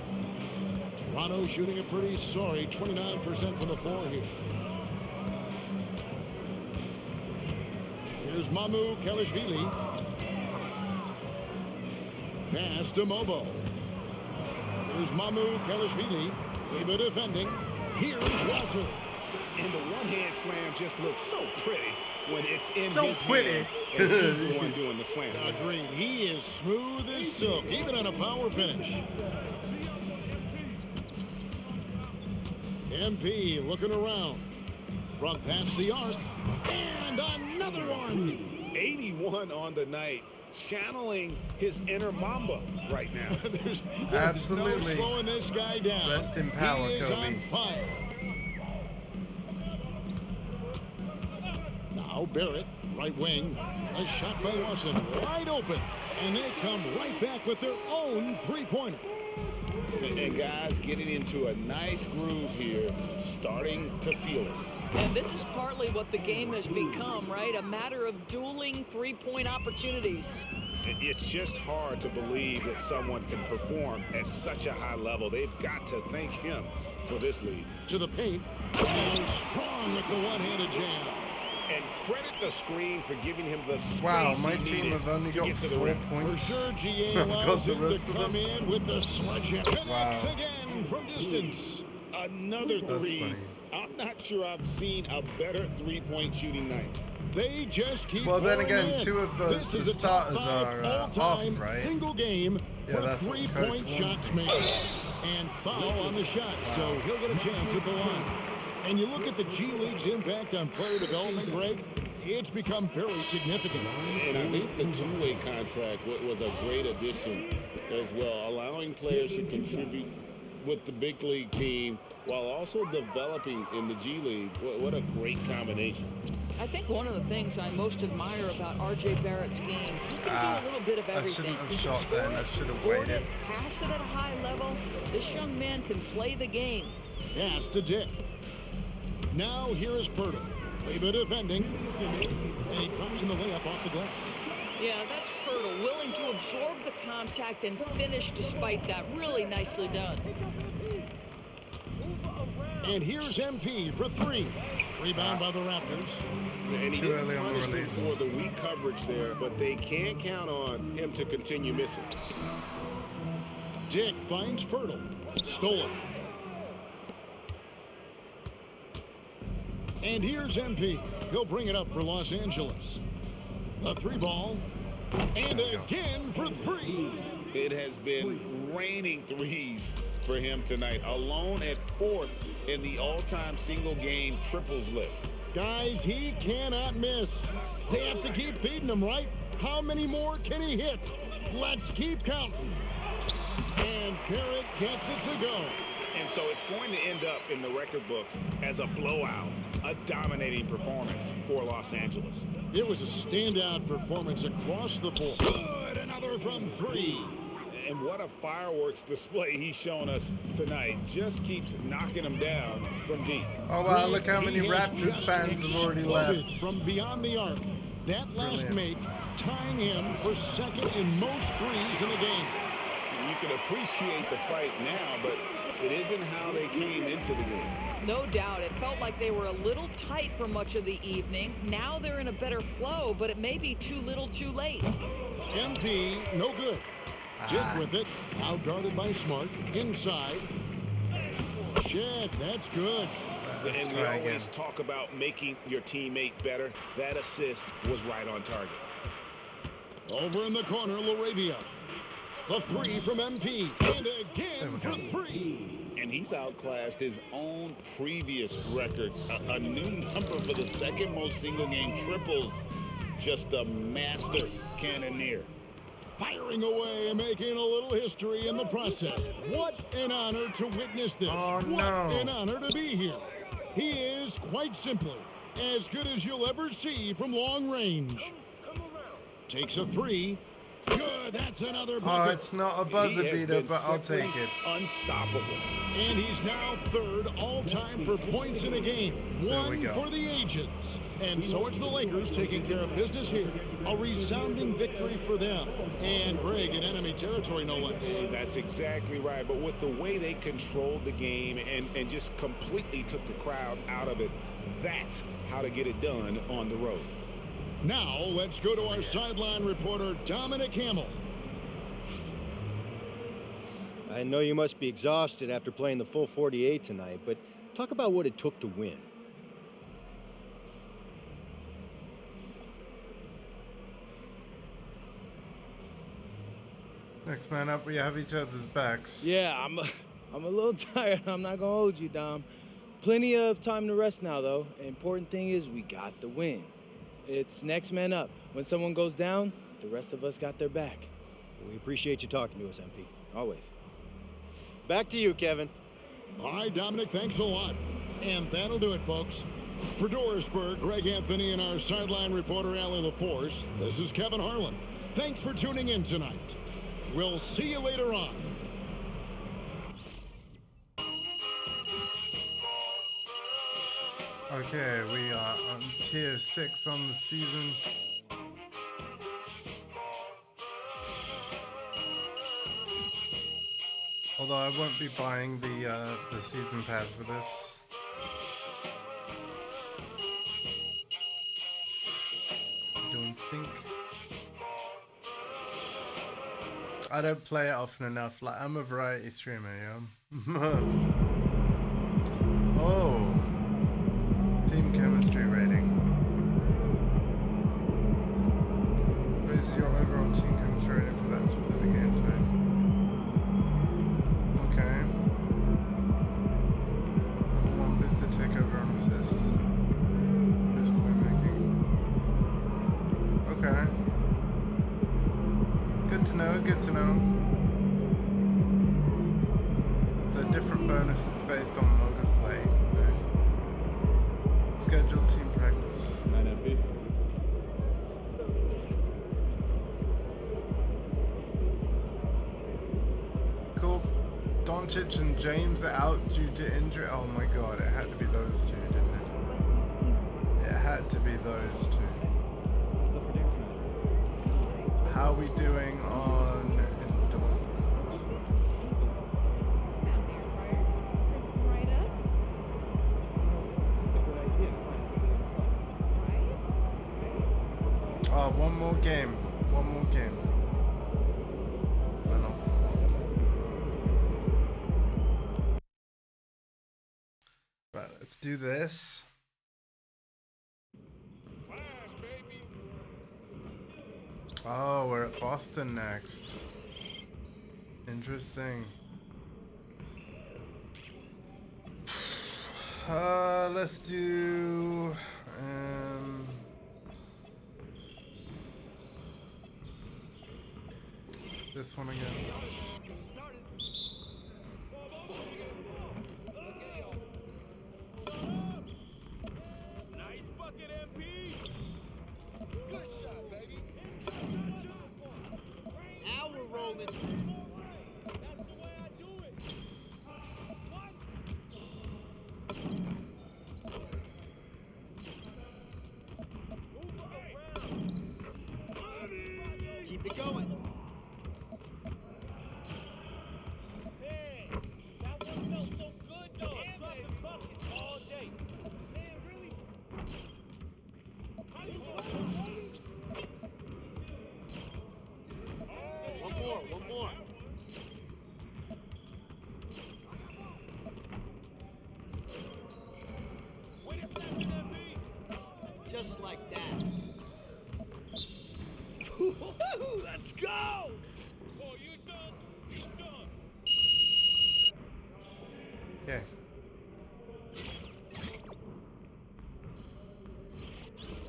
B: Toronto shooting a pretty sorry 29% from the floor here. Here's Mamu Kelishvili. Pass to Mobo. Here's Mamu Kelishvili. Kleba defending. Here's Walter.
C: And the one-hand slam just looks so pretty when it's in
A: so
C: his
A: pretty.
C: hand. And he's the one doing the slam.
B: Agreed. He is smooth as silk, even on a power finish. MP looking around. From past the arc. And another one.
C: 81 on the night. Channeling his inner Mamba right now.
B: there's
A: Absolutely.
B: no slowing this guy down.
A: Rest in power,
B: he is
A: Kobe.
B: on fire. Now Barrett, right wing. A shot by Lawson, wide open. And they come right back with their own 3-pointer.
C: And guys getting into a nice groove here, starting to feel it.
L: And this is partly what the game has become, right? A matter of dueling 3-point opportunities.
C: It's just hard to believe that someone can perform at such a high level. They've got to thank him for this lead.
B: To the paint, and strong with the one-handed jam.
C: And credit the screen for giving him the space
A: Wow, my
C: he
A: team
C: needed
A: have only
C: to
A: got
C: get to the
A: 4
C: rim.
A: points.
B: For sure, GA
A: I've
B: allows
A: got the
B: him to
A: rest of
B: come
A: them.
B: in with the sledgehammer. Connects
A: Wow.
B: again from distance.
C: Another
A: That's
C: 3.
A: funny.
C: I'm not sure I've seen a better 3-point shooting night.
B: They just keep
A: Well, then
B: pouring
A: again,
B: in.
A: 2 of the
B: This is a
A: starters
B: top 5
A: are
B: all-time
A: off, right?
B: single game
A: Yeah,
B: for
A: that's what Coach
B: 3-point
A: wanted.
B: shots made. And foul on the shot, so he'll get a chance at the line. And you look at the G League's impact on player development, Greg, it's become very significant.
C: And I think the two-way contract was a great addition as well, allowing players to contribute with the big league team while also developing in the G League. What a great combination.
L: I think one of the things I most admire about R.J. Barrett's game, he can do a little bit of
A: I
L: everything.
A: shouldn't have
L: He can
A: shot
L: score
A: then. I
L: it,
A: should have
L: board
A: waited.
L: it, pass it at a high level. This young man can play the game.
B: Pass to Dick. Now here is Purtle. Kleba defending. And he drops in the layup off the glass.
L: Yeah, that's Pirtle, willing to absorb the contact and finish despite that. Really nicely done.
B: And here's MP for 3. Rebound by the Raptors.
C: And he
A: Too
C: didn't
A: early on the
C: punish them
A: release.
C: for the weak coverage there, but they can't count on him to continue missing.
B: Dick finds Pirtle. Stolen. And here's MP. He'll bring it up for Los Angeles. The 3-ball. And again for 3.
C: It has been raining threes for him tonight. Alone at 4th in the all-time single-game triples list.
B: Guys, he cannot miss. They have to keep feeding him, right? How many more can he hit? Let's keep counting. And Garrett gets it to go.
C: And so it's going to end up in the record books as a blowout, a dominating performance for Los Angeles.
B: It was a standout performance across the board. Good, another from 3.
C: And what a fireworks display he's showing us tonight. Just keeps knocking them down from deep.
A: Oh, wow, look how many Raptors fans have already left.
B: From beyond the arc. That last make tying him for second in most threes in the game.
C: You can appreciate the fight now, but it isn't how they came into the game.
L: No doubt. It felt like they were a little tight for much of the evening. Now they're in a better flow, but it may be too little too late.
B: MP, no good. Jip with it. Out guarded by Smart. Inside. Shit, that's good.
C: And we always talk about making your teammate better. That assist was right on target.
B: Over in the corner, Laravia. The 3 from MP. And again for 3.
C: And he's outclassed his own previous record. A new number for the second most single-game triples. Just a master cannoneer.
B: Firing away and making a little history in the process. What an honor to witness this.
A: Oh, no.
B: What an honor to be here. He is, quite simply, as good as you'll ever see from long range. Takes a 3. Good, that's another bucket.
A: Oh, it's not a buzzer beater, but I'll take it.
C: Unstoppable.
B: And he's now 3rd all-time for points in a game. 1 for the ages. And so it's the Lakers taking care of business here. A resounding victory for them. And Greg in enemy territory, no less.
C: That's exactly right. But with the way they controlled the game and just completely took the crowd out of it, that's how to get it done on the road.
B: Now, let's go to our sideline reporter, Dominic Hamill.
P: I know you must be exhausted after playing the full 48 tonight, but talk about what it took to win.
A: Next man up, we have each other's backs.
M: Yeah, I'm a little tired. I'm not going to hold you, Dom. Plenty of time to rest now, though. The important thing is we got the win. It's next man up. When someone goes down, the rest of us got their back.
P: We appreciate you talking to us, MP.
M: Always.
P: Back to you, Kevin.
B: All right, Dominic, thanks a lot. And that'll do it, folks. For Dorisburg, Greg Anthony, and our sideline reporter, Allie LaForce, this is Kevin Harlan. Thanks for tuning in tonight. We'll see you later on.
A: Okay, we are on tier 6 on the season. Although I won't be buying the season pass for this. Don't think. I don't play it often enough. Like, I'm a variety streamer, yeah. Oh. Team chemistry rating. What is your overall team chemistry rating for that specific game type? Okay. One boosted takeover on assists. Boost playmaking. Okay. Good to know, good to know. So different bonuses based on mode of play. Nice. Scheduled team practice.
J: NOV.
A: Cool. Doncic and James are out due to injury. Oh my god, it had to be those two, didn't it? It had to be those two. How are we doing on endorsement? Oh, one more game. One more game. And I'll swap. do this. Oh, we're at Boston next. Interesting. Let's do this one again.
E: Nice bucket, MP. Good shot, baby.
F: Now we're rolling.
E: That's the way I do it. What? Move around.
F: Keep it going.
E: Hey, that one felt so good, though. Dropping buckets all day. Man, really?
F: One more.
E: Way to snatch it, MP.
F: Just like that.
E: Let's go! Oh, you done? You done?
A: Okay.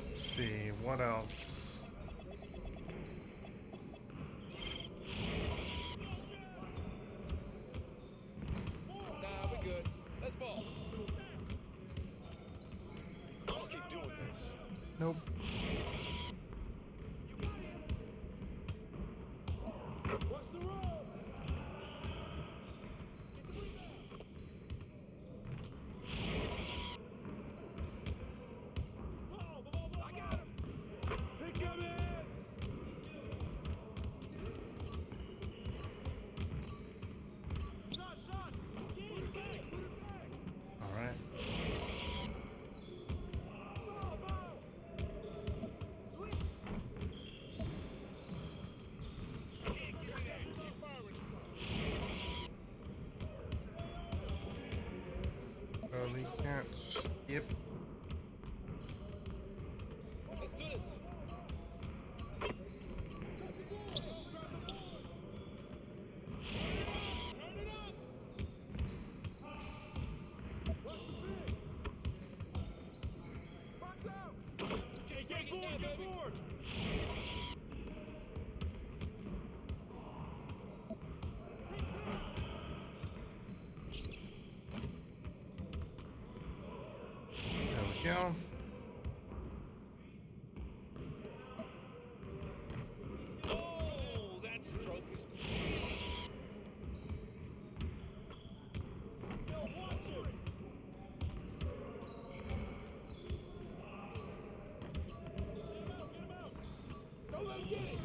A: Let's see, what else?
E: Nah, we're good. Let's ball.
K: Let's keep doing this.
A: Nope.
E: What's the roll? I got him. Pick him in. Shot. Get it back.
A: All right. Early catch. Yep.
E: Let's do this. Turn it up. What's the big? Box out. Get board.
A: There we go.
E: Oh, that stroke is Yo, watch it. Get him out. Don't let him get it.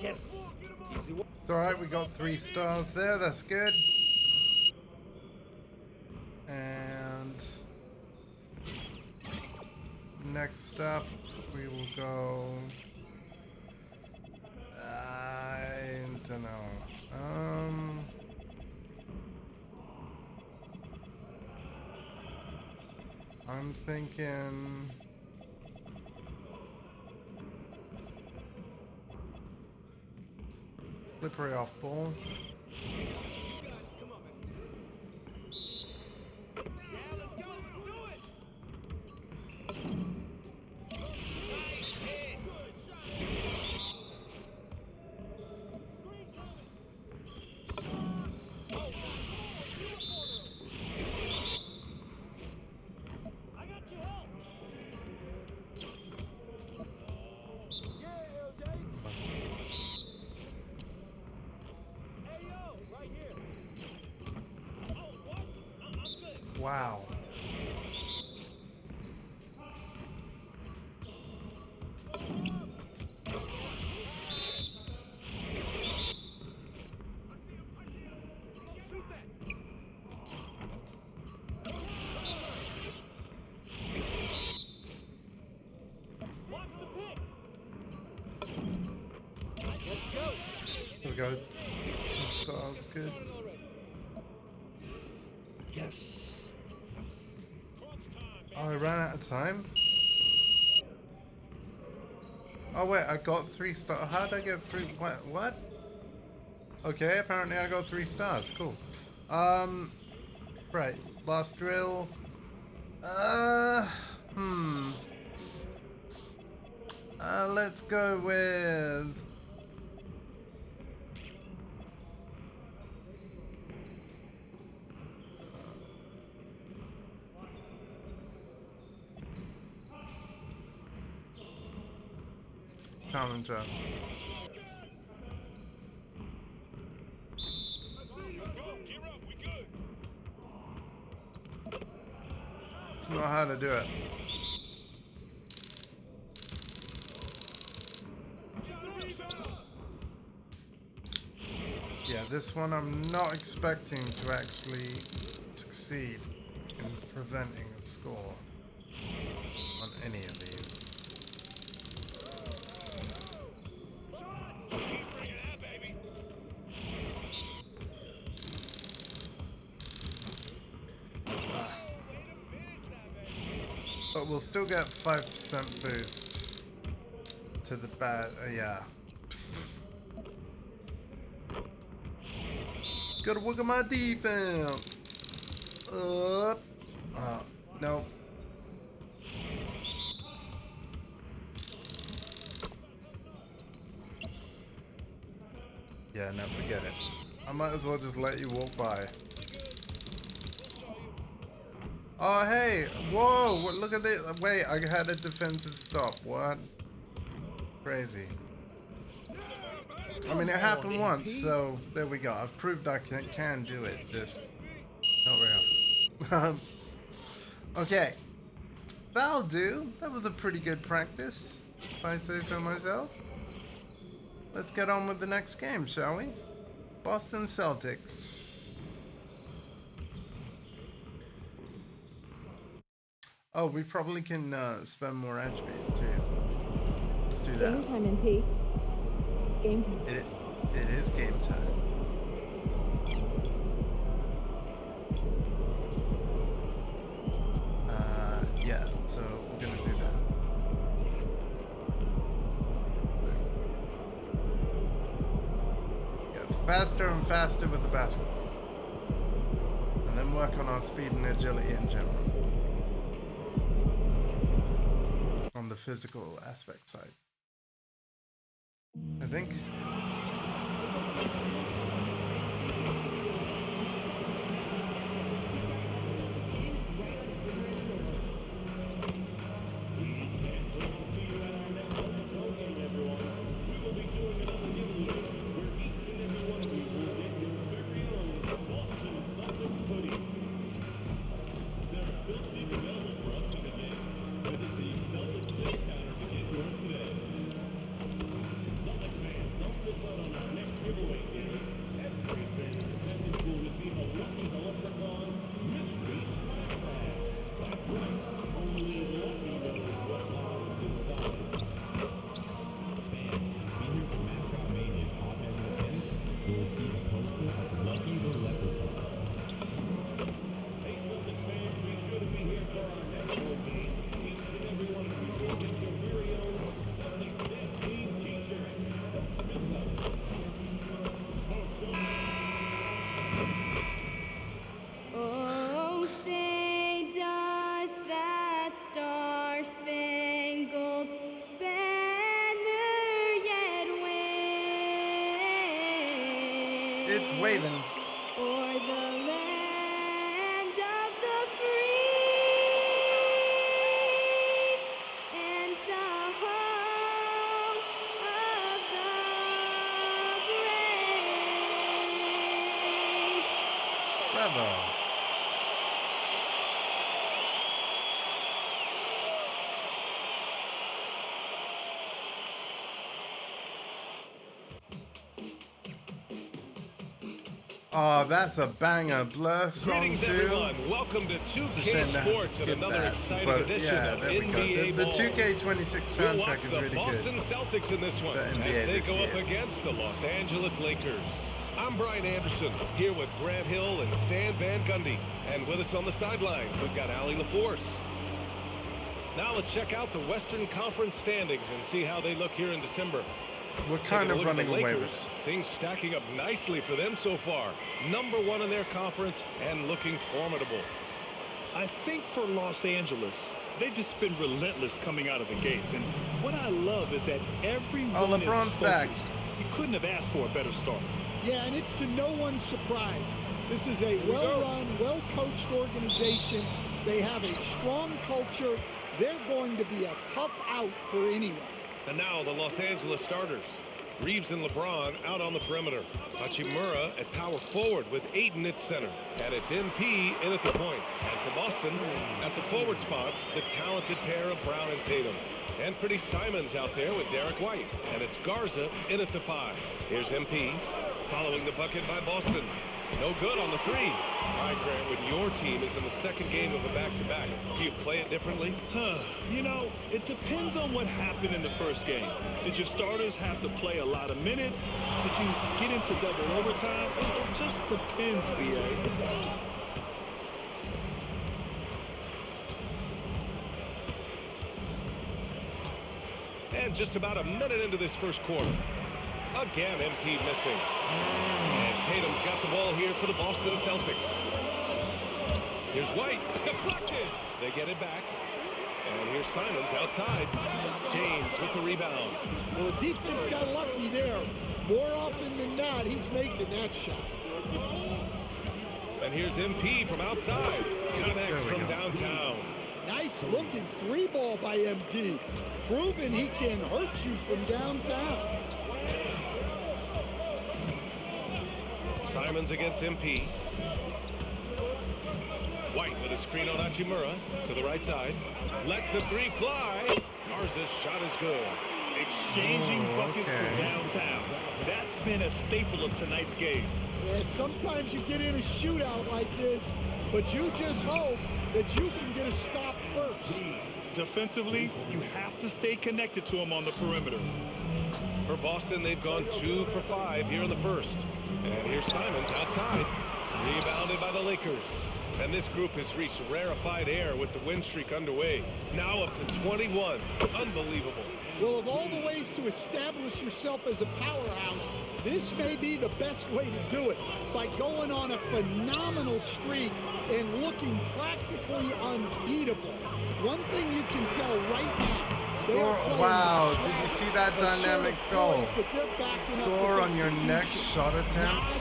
F: Yes. Easy one.
A: It's alright, we got 3 stars there, that's good. And next up, we will go. I don't know. I'm thinking. Slippery off ball. Wow. go. 2 stars, good.
F: Yes.
A: Oh, I ran out of time? Oh wait, I got 3 stars. How did I get 3? What? Okay, apparently I got 3 stars. Cool. Right. Last drill. Let's go with... Challenger. It's not how to do it. Yeah, this one I'm not expecting to actually succeed in preventing a score on any of these. But we'll still get 5% boost to the bat. Yeah. Gotta work on my defense. No. Yeah, no, forget it. I might as well just let you walk by. Oh, hey! Whoa! Look at this! Wait, I had a defensive stop. What? Crazy. I mean, it happened once, so there we go. I've proved I can do it. Just not very often. Okay. That'll do. That was a pretty good practice, if I say so myself. Let's get on with the next game, shall we? Boston Celtics. Oh, we probably can spend more HPs too. Let's do that.
U: Game time, MP. Game time.
A: It is game time. Yeah, so we're gonna do that. Get faster and faster with the basketball. And then work on our speed and agility in general. On the physical aspect side. I think.
U: Oh, say does that star-spangled banner yet wave?
A: It's waving.
U: O'er the land of the free and the home of the brave.
A: Bravo. Oh, that's a banger. Blur song
K: Greetings,
A: too.
K: everyone. Welcome to
A: It's a
K: 2K
A: shame they have to
K: Sports and
A: skip
K: another
A: that.
K: exciting
A: But
K: edition
A: yeah,
K: of
A: there we go.
K: NBA
A: The
K: Ball.
A: 2K26
K: We'll watch
A: soundtrack is
K: the
A: really
K: Boston
A: good.
K: Celtics in this one
A: The
K: as
A: NBA
K: they
A: this
K: go
A: year.
K: up against the Los Angeles Lakers. I'm Brian Anderson, here with Grant Hill and Stan Van Gundy. And with us on the sideline, we've got Allie LaForce. Now let's check out the Western Conference standings and see how they look here in December.
A: We're
K: Taking
A: kind
K: a
A: of
K: look at the
A: running away with
K: Lakers,
A: it.
K: things stacking up nicely for them so far. #1 in their conference and looking formidable.
S: I think for Los Angeles, they've just been relentless coming out of the gates. And what I love is that everyone
A: LeBron's
S: is
A: back.
S: focused. You couldn't have asked for a better start.
N: Yeah, and it's to no one's surprise. This is a well-run, well-coached organization. They have a strong culture. They're going to be a tough out for anyone.
K: And now the Los Angeles starters. Reeves and LeBron out on the perimeter. Hachimura at power forward with Ayton at center. And it's MP in at the point. And for Boston, at the forward spots, the talented pair of Brown and Tatum. And Freddie Simons out there with Derek White. And it's Garza in at the 5. Here's MP following the bucket by Boston. No good on the 3. All right, Grant, when your team is in the second game of a back-to-back, do you play it differently?
S: You know, it depends on what happened in the first game. Did your starters have to play a lot of minutes? Did you get into double overtime? It just depends, B.A.
K: And just about a minute into this first quarter. Again, MP missing. And Tatum's got the ball here for the Boston Celtics. Here's White. Deflected. They get it back. And here's Simons outside. James with the rebound.
N: Well, the defense got lucky there. More often than not, he's making that shot.
K: And here's MP from outside. Connects from downtown.
N: Nice looking 3-ball by MP. Proving he can hurt you from downtown.
K: Simons against MP. White with a screen on Hachimura to the right side. Lets the 3 fly. Garza's shot is good.
S: Exchanging buckets from downtown. That's been a staple of tonight's game.
N: Yeah, sometimes you get in a shootout like this, but you just hope that you can get a stop first.
S: Defensively, you have to stay connected to him on the perimeter.
K: For Boston, they've gone 2 for 5 here in the first. And here's Simons outside. Rebounded by the Lakers. And this group has reached rarefied air with the win streak underway. Now up to 21. Unbelievable.
N: Well, of all the ways to establish yourself as a powerhouse, this may be the best way to do it, by going on a phenomenal streak and looking practically unbeatable. One thing you can tell right now.
A: Score. Wow, did you see that dynamic goal? Score on your next shot attempt.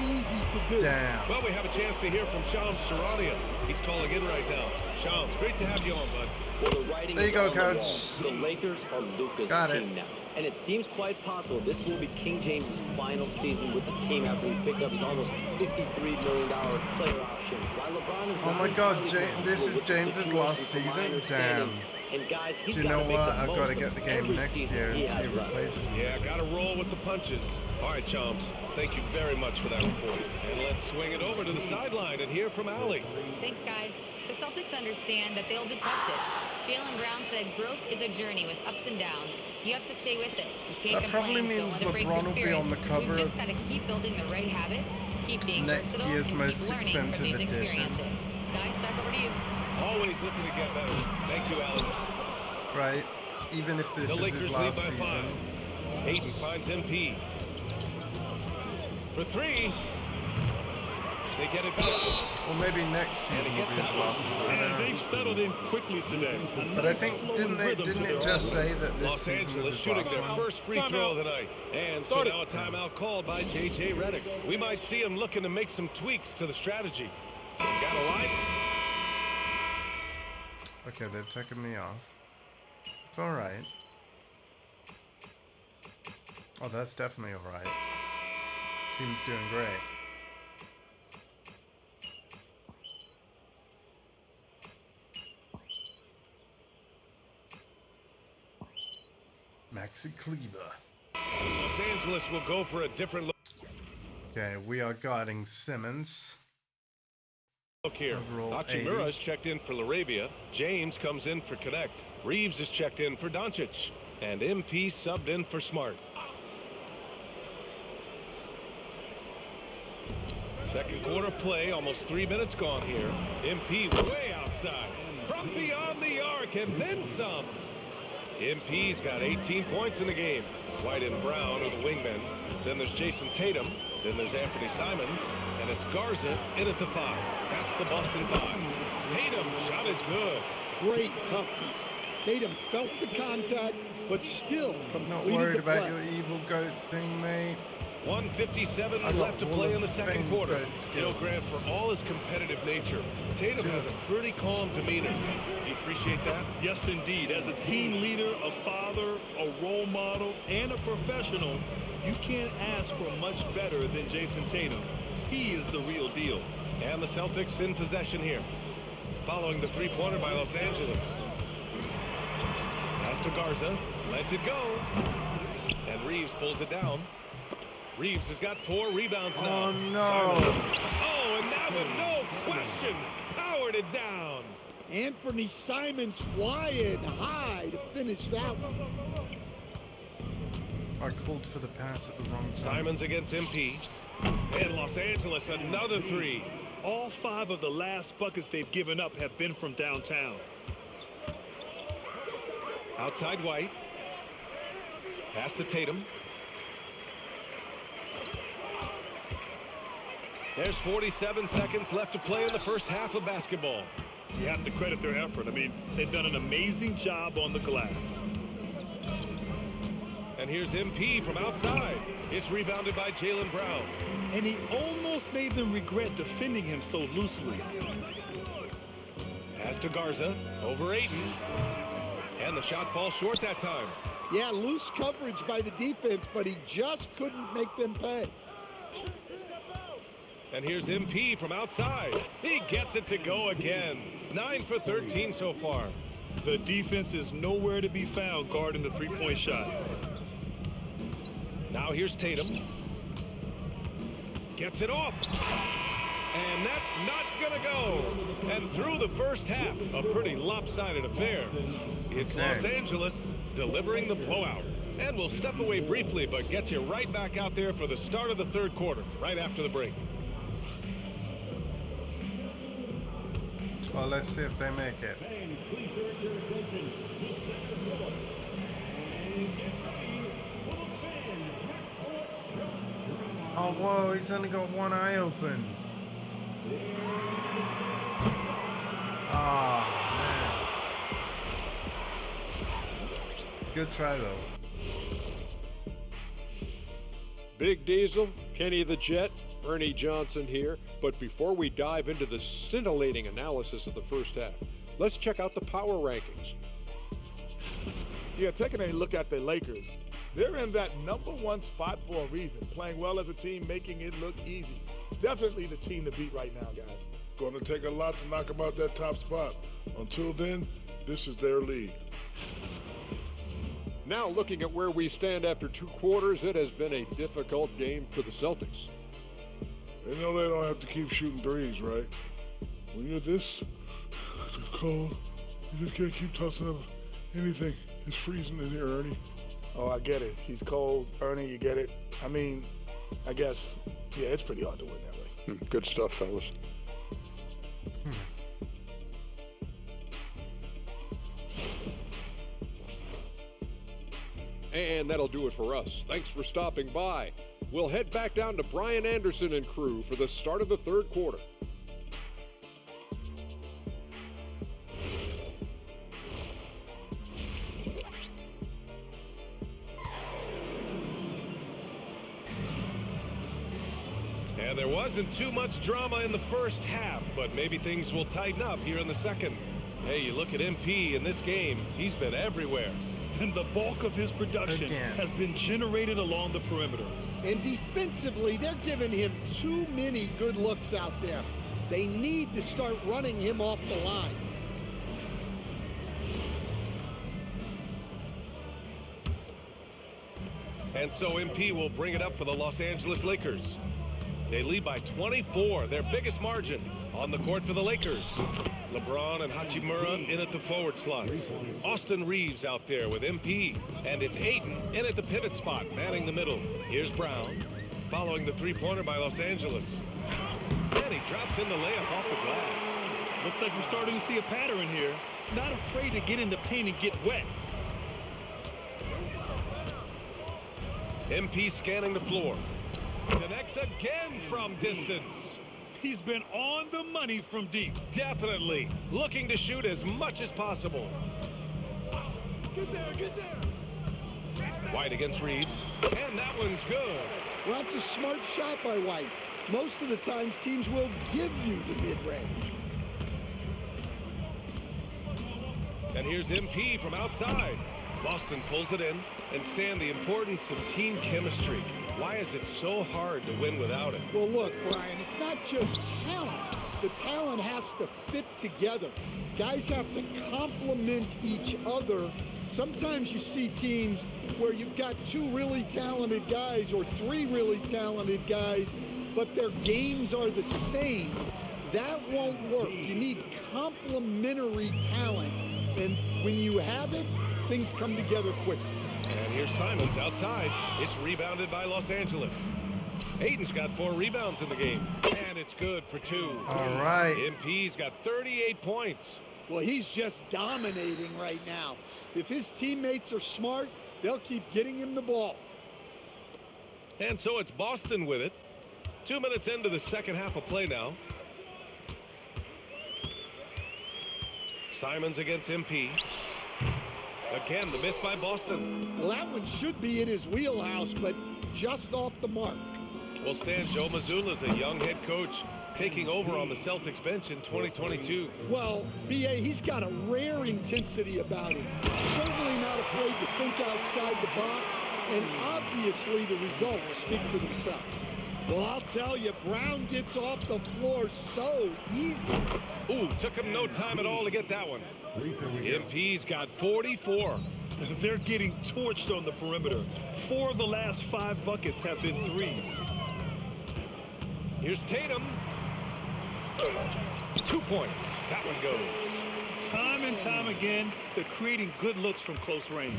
A: Damn.
K: Well, we have a chance to hear from Shams Charania. He's calling in right now. Shams, great to have you on, bud.
F: Well, the writing
A: There you
F: is
A: go,
F: on the
A: Coach.
F: wall. The Lakers are Luka's
A: Got it.
F: team now. And it seems quite possible this will be King James' final season with the team after he picked up his almost $53 million player option. While LeBron is
A: Oh my God, this is James's last season? Damn.
F: And guys, he's
A: Do you know
F: gotta make
A: what?
F: the
A: I've got
F: most
A: to
F: of
A: get the game
F: every
A: next
F: season
A: year
F: he
A: and see
F: has
A: who
F: left.
A: replaces him.
K: Yeah, got to roll with the punches. All right, Chomps, thank you very much for that report. And let's swing it over to the sideline and hear from Allie.
D: Thanks, guys. The Celtics understand that they'll be tested. Jaylen Brown said growth is a journey with ups and downs. You have to stay with it. You can't
A: That probably
D: complain. Don't
A: means
D: let it break
A: LeBron
D: your
A: will be
D: spirit.
A: on the cover
D: We've just
A: of
D: got to keep building the right habits, keep being
A: next
D: versatile,
A: year's
D: and
A: most
D: keep learning
A: expensive
D: from these
A: edition.
D: experiences. Guys, back over to you.
K: Always looking to get better. Thank you, Allie.
A: Right. Even if this
K: The
A: is
K: Lakers
A: his
K: lead
A: last
K: by
A: season.
K: 5. Ayton finds MP. For 3. They get it back.
A: Or maybe next season will be his last one. I don't know.
S: They've settled in quickly today.
A: But I think didn't it just say that this
K: Los
A: season was
K: Angeles
A: his
K: shooting
A: last
K: their
A: one?
K: first free throw of the night. And so now a timeout called by J.J. Redick. We might see him looking to make some tweaks to the strategy. Got a line?
A: Okay, they've taken me off. It's alright. Oh, that's definitely alright. Team's doing great. Maxi Kleber.
K: Los Angeles will go for a different look.
A: Okay, we are guarding Simmons.
K: Look here.
A: Overall,
K: Hachimura's checked in for Larabia. James comes in for Connect. Reeves is checked in for Doncic. And MP subbed in for Smart. Second quarter play, almost 3 minutes gone here. MP way outside. From beyond the arc and then some. MP's got 18 points in the game. White and Brown are the wingmen. Then there's Jason Tatum. Then there's Anthony Simons. And it's Garza in at the 5. That's the Boston 5. Tatum, shot is good.
N: Great toughness. Tatum felt the contact, but still completed
A: Not worried
N: the play.
A: about your evil goat thing, mate.
K: 1:57 left to play in the second quarter. You know, Grant, for all his competitive nature, Tatum has a pretty calm demeanor. You appreciate that?
S: Yes, indeed. As a team leader, a father, a role model, and a professional, you can't ask for much better than Jason Tatum. He is the real deal.
K: And the Celtics in possession here. Following the three-pointer by Los Angeles. Pass to Garza. Lets it go. And Reeves pulls it down. Reeves has got 4 rebounds now.
A: Oh, no.
K: Oh, and that one, no question, powered it down.
N: Anthony Simons flying high to finish that one.
A: I called for the pass at the wrong time.
K: Simons against MP. And Los Angeles, another 3.
S: All 5 of the last buckets they've given up have been from downtown.
K: Outside White. Pass to Tatum. There's 47 seconds left to play in the first half of basketball.
S: You have to credit their effort. I mean, they've done an amazing job on the glass.
K: And here's MP from outside. It's rebounded by Jaylen Brown.
S: And he almost made them regret defending him so loosely.
K: Pass to Garza. Over Ayton. And the shot falls short that time.
N: Yeah, loose coverage by the defense, but he just couldn't make them pay.
K: And here's MP from outside. He gets it to go again. 9 for 13 so far.
S: The defense is nowhere to be found guarding the three-point shot.
K: Now here's Tatum. Gets it off. And that's not going to go. And through the first half, a pretty lopsided affair. It's Los Angeles delivering the blowout. And we'll step away briefly, but get you right back out there for the start of the third quarter, right after the break.
A: Well, let's see if they make it. Oh, whoa, he's only got one eye open. Ah, man. Good try, though.
G: Big Diesel, Kenny the Jet, Ernie Johnson here. But before we dive into the scintillating analysis of the first half, let's check out the power rankings.
H: Yeah, taking a look at the Lakers, they're in that #1 spot for a reason. Playing well as a team, making it look easy. Definitely the team to beat right now, guys.
I: Going to take a lot to knock them out that top spot. Until then, this is their league.
G: Now looking at where we stand after 2 quarters, it has been a difficult game for the Celtics.
I: They know they don't have to keep shooting threes, right? When you're this cold, you just can't keep tossing up anything. It's freezing in here, Ernie.
H: Oh, I get it. He's cold. Ernie, you get it. I mean, I guess, yeah, it's pretty hard to win that way.
G: Good stuff, fellas. And that'll do it for us. Thanks for stopping by. We'll head back down to Brian Anderson and crew for the start of the third quarter.
K: And there wasn't too much drama in the first half, but maybe things will tighten up here in the second. Hey, you look at MP in this game, he's been everywhere.
S: And the bulk of his production has been generated along the perimeter.
N: And defensively, they're giving him too many good looks out there. They need to start running him off the line.
K: And so MP will bring it up for the Los Angeles Lakers. They lead by 24, their biggest margin. On the court for the Lakers. LeBron and Hachimura in at the forward slots. Austin Reeves out there with MP. And it's Aiden in at the pivot spot, manning the middle. Here's Brown, following the three-pointer by Los Angeles. And he drops in the layup off the glass.
O: Looks like we're starting to see a pattern here. Not afraid to get in the paint and get wet.
K: MP scanning the floor. Connects again from distance.
O: He's been on the money from deep.
K: Definitely. Looking to shoot as much as possible.
O: Get there, get there.
K: White against Reeves. And that one's good.
N: Well, that's a smart shot by White. Most of the times, teams will give you the mid-range.
K: And here's MP from outside. Boston pulls it in. And Stan, the importance of team chemistry. Why is it so hard to win without it?
N: Well, look, Brian, it's not just talent. The talent has to fit together. Guys have to complement each other. Sometimes you see teams where you've got two really talented guys or three really talented guys, but their games are the same. That won't work. You need complementary talent. And when you have it, things come together quickly.
K: And here's Simons outside. It's rebounded by Los Angeles. Aiden's got 4 rebounds in the game. And it's good for 2.
A: All right.
K: MP's got 38 points.
N: Well, he's just dominating right now. If his teammates are smart, they'll keep getting him the ball.
K: And so it's Boston with it. 2 minutes into the second half of play now. Simons against MP. Again, the miss by Boston.
N: Well, that one should be in his wheelhouse, but just off the mark.
K: Well, Stan, Joe Mazzulla's a young head coach taking over on the Celtics bench in 2022.
N: Well, B.A., he's got a rare intensity about him. Certainly not afraid to think outside the box, and obviously the results speak for themselves. Well, I'll tell you, Brown gets off the floor so easy.
K: Ooh, took him no time at all to get that one. MP's got 44.
O: They're getting torched on the perimeter. 4 of the last 5 buckets have been threes.
K: Here's Tatum. 2 points. That one goes.
O: Time and time again, they're creating good looks from close range.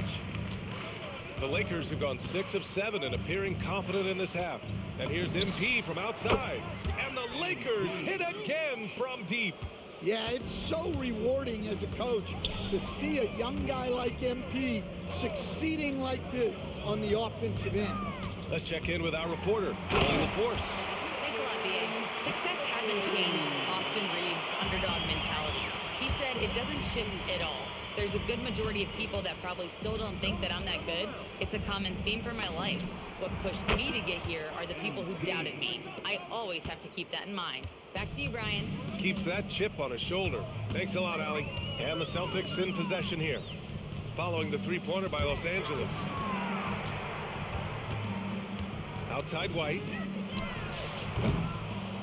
K: The Lakers have gone 6 of 7 and appearing confident in this half. And here's MP from outside. And the Lakers hit again from deep.
N: Yeah, it's so rewarding as a coach to see a young guy like MP succeeding like this on the offensive end.
K: Let's check in with our reporter, Colin LaForce.
D: Thanks a lot, B.A. Success hasn't changed Austin Reeves' underdog mentality. He said it doesn't shift at all. There's a good majority of people that probably still don't think that I'm that good. It's a common theme for my life. What pushed me to get here are the people who doubted me. I always have to keep that in mind. Back to you, Brian.
K: Keeps that chip on his shoulder. Thanks a lot, Allie. And the Celtics in possession here. Following the three-pointer by Los Angeles. Outside White.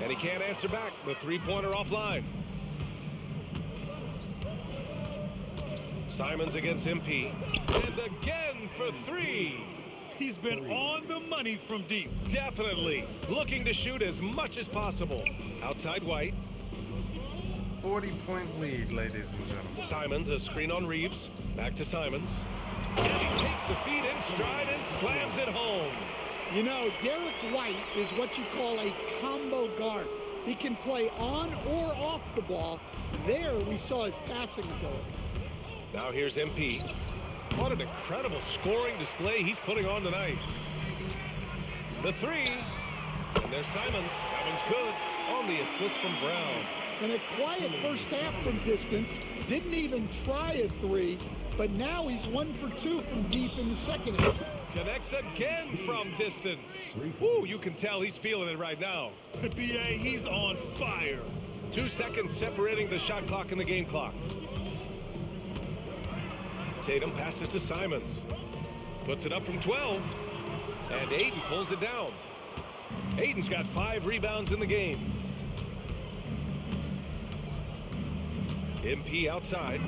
K: And he can't answer back. The three-pointer offline. Simons against MP. And again for 3.
O: He's been on the money from deep.
K: Definitely. Looking to shoot as much as possible. Outside White.
A: 40-point lead, ladies and gentlemen.
K: Simons, a screen on Reeves. Back to Simons. And he takes the feed in stride and slams it home.
N: You know, Derek White is what you call a combo guard. He can play on or off the ball. There we saw his passing ability.
K: Now here's MP. What an incredible scoring display he's putting on tonight. The 3. And there's Simons. That one's good. On the assist from Brown.
N: And a quiet first half from distance. Didn't even try a 3. But now he's 1 for 2 from deep in the second half.
K: Connects again from distance. Woo, you can tell he's feeling it right now.
O: B.A., he's on fire.
K: 2 seconds separating the shot clock and the game clock. Tatum passes to Simons. Puts it up from 12. And Aiden pulls it down. Aiden's got 5 rebounds in the game. MP outside.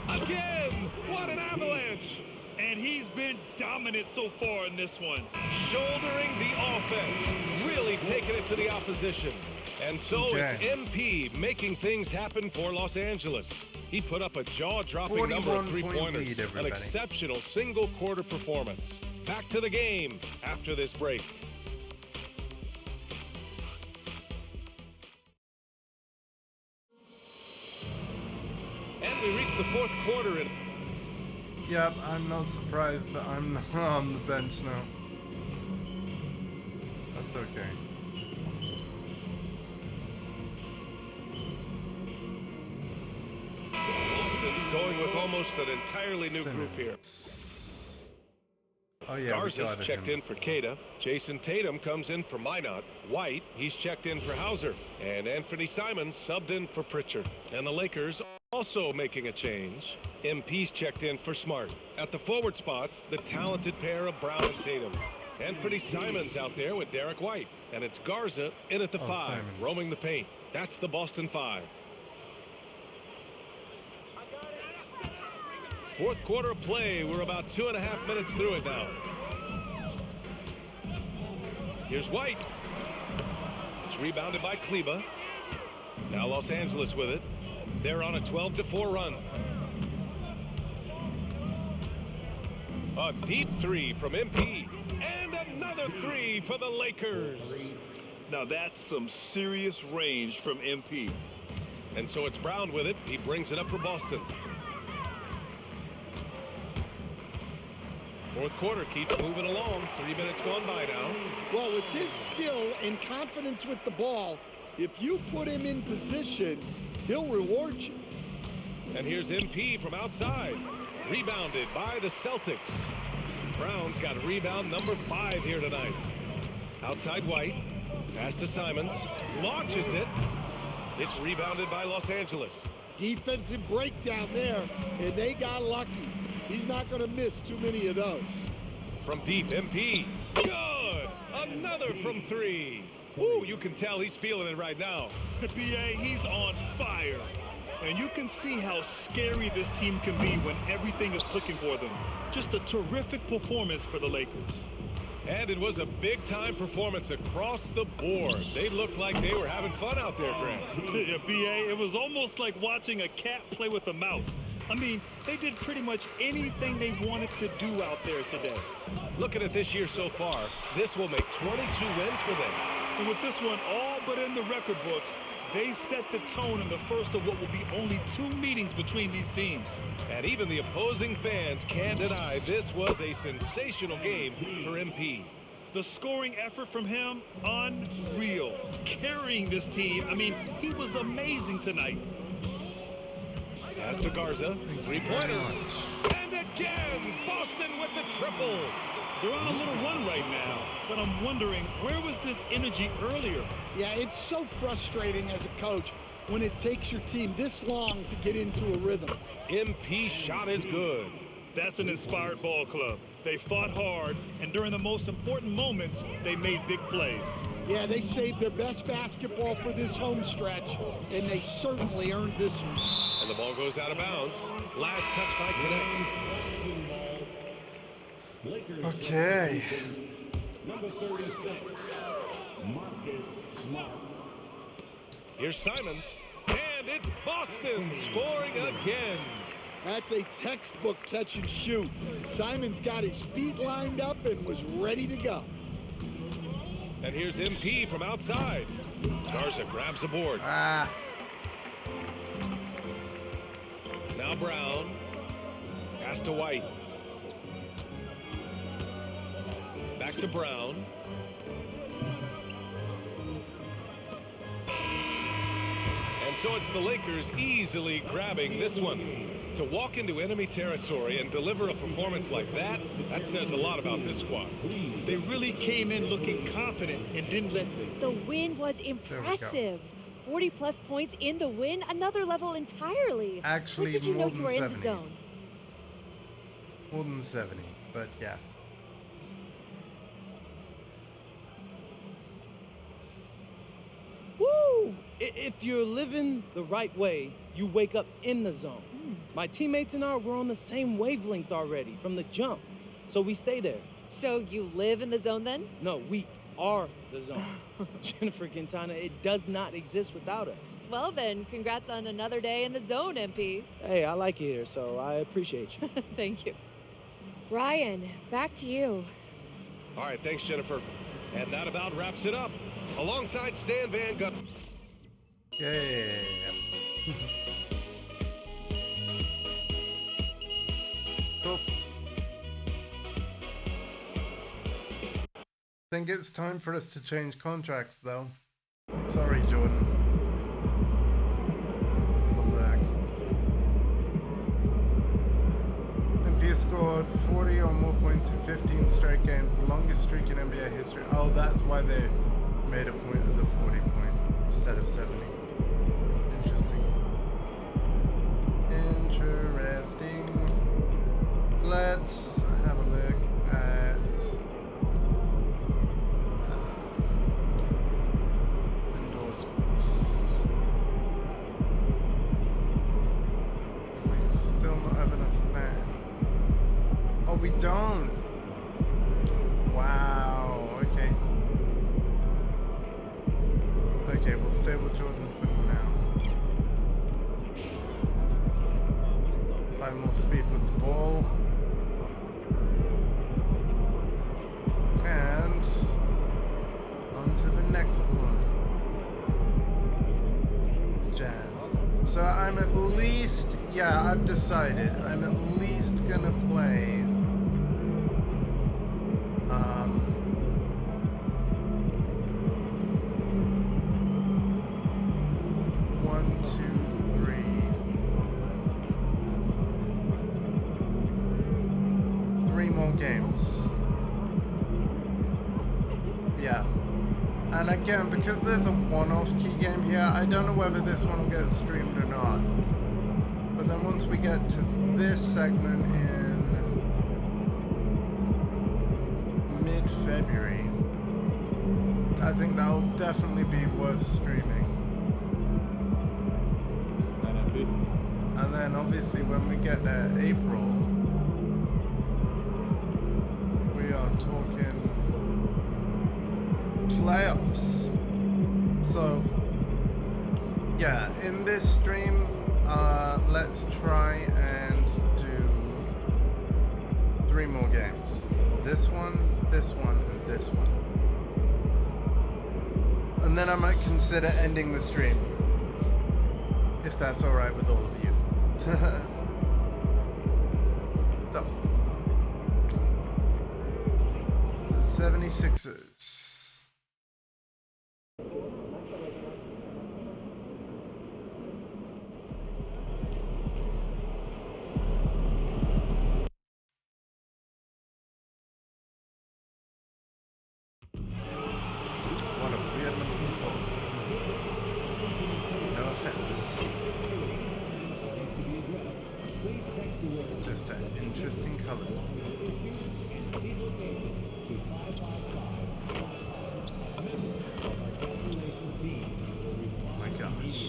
K: Again! What an avalanche!
O: And he's been dominant so far in this one.
K: Shouldering the offense. Really to the opposition. And so it's MP making things happen for Los Angeles. He put up a jaw-dropping number of 3-pointers, an exceptional single-quarter performance. Back to the game after this break. And we reach the fourth quarter.
A: Yep, I'm not surprised that I'm not on the bench now. That's okay.
K: Going with almost an entirely new group here.
A: Oh yeah,
K: Garza's checked in for Queta. Jason Tatum comes in for Minot. White, he's checked in for Hauser. And Anthony Simons subbed in for Pritchard. And the Lakers also making a change. MP's checked in for Smart. At the forward spots, the talented pair of Brown and Tatum. Anthony Simons out there with Derek White. And it's Garza in at the 5,
A: Simons.
K: roaming the paint. That's the Boston 5. Fourth quarter of play. We're about 2.5 minutes through it now. Here's White. It's rebounded by Kleba. Now Los Angeles with it. They're on a 12-4 run. A deep 3 from MP. And another 3 for the Lakers.
Q: Now that's some serious range from MP.
K: And so it's Brown with it. He brings it up for Boston. Fourth quarter keeps moving along. 3 minutes gone by now.
N: Well, with his skill and confidence with the ball, if you put him in position, he'll reward you.
K: And here's MP from outside. Rebounded by the Celtics. Brown's got rebound number 5 here tonight. Outside White. Pass to Simons. Launches it. It's rebounded by Los Angeles.
N: Defensive breakdown there, and they got lucky. He's not going to miss too many of those.
K: From deep, MP. Good! Another from 3. Woo, you can tell he's feeling it right now.
Q: BA, he's on fire. And you can see how scary this team can be when everything is clicking for them. Just a terrific performance for the Lakers.
K: And it was a big-time performance across the board. They looked like they were having fun out there, Grant.
Q: Yeah, BA, it was almost like watching a cat play with a mouse. I mean, they did pretty much anything they wanted to do out there today.
K: Looking at this year so far, this will make 22 wins for them.
Q: And with this one all but in the record books, they set the tone in the first of what will be only 2 meetings between these teams.
K: And even the opposing fans can't deny this was a sensational game for MP.
Q: The scoring effort from him, unreal. Carrying this team, I mean, he was amazing tonight.
K: Pass to Garza, 3-pointer. And again, Boston with the triple.
Q: They're on a little run right now, but I'm wondering, where was this energy earlier?
N: Yeah, it's so frustrating as a coach when it takes your team this long to get into a rhythm.
K: MP shot is good.
Q: That's an inspired ball club. They fought hard, and during the most important moments, they made big plays.
N: Yeah, they saved their best basketball for this home stretch, and they certainly earned this one.
K: And the ball goes out of bounds. Last touch by Connect.
A: Okay.
J: Number 36, Marcus Smart.
K: Here's Simons. And it's Boston scoring again.
N: That's a textbook catch and shoot. Simons got his feet lined up and was ready to go.
K: And here's MP from outside. Garza grabs the board. Now Brown. Pass to White. Back to Brown. And so it's the Lakers easily grabbing this one. To walk into enemy territory and deliver a performance like that, that says a lot about this squad.
Q: They really came in looking confident and didn't let...
U: The win was impressive. 40-plus points in the win, another level entirely.
A: Actually,
U: when did you
A: more
U: know
A: than
U: you were
A: 70.
U: in the zone?
A: More than 70, but yeah.
M: Woo! If you're living the right way, you wake up in the zone. My teammates and I were on the same wavelength already from the jump, so we stay there.
U: So you live in the zone then?
M: No, we are the zone. Jennifer Quintana, it does not exist without us.
U: Well then, congrats on another day in the zone, MP.
M: Hey, I like it here, so I appreciate you.
U: Thank you. Brian, back to you.
K: All right, thanks, Jennifer. And that about wraps it up. Alongside Stan Van Gundy.
A: Yeah. Cool. I think it's time for us to change contracts, though. Sorry, Jordan. MP scored 40 or more points in 15 straight games, the longest streak in NBA history. Oh, that's why they made a point of the 40 point instead of 70. Interesting. Let's have a look at endorsements. We still not have enough fans. Oh, we don't. Wow. Okay. Okay, we'll stay with Jordan for now. Buy more speed with the ball. And on to the next one. Jazz. So I'm at least, yeah, I've decided. I'm at least gonna play 1, 2, 3 more games. Yeah. And again, because there's a one-off key game here, I don't know whether this one will get streamed or not. But then once we get to this segment in mid-February, I think that'll definitely be worth streaming. And then obviously when we get there, April, we are talking playoffs. So yeah, in this stream, let's try and do 3 more games. This one, and this one. And then I might consider ending the stream, if that's alright with all of you. So, the 76ers. What a weird looking call. No offense. Just an interesting color scheme. Oh my gosh.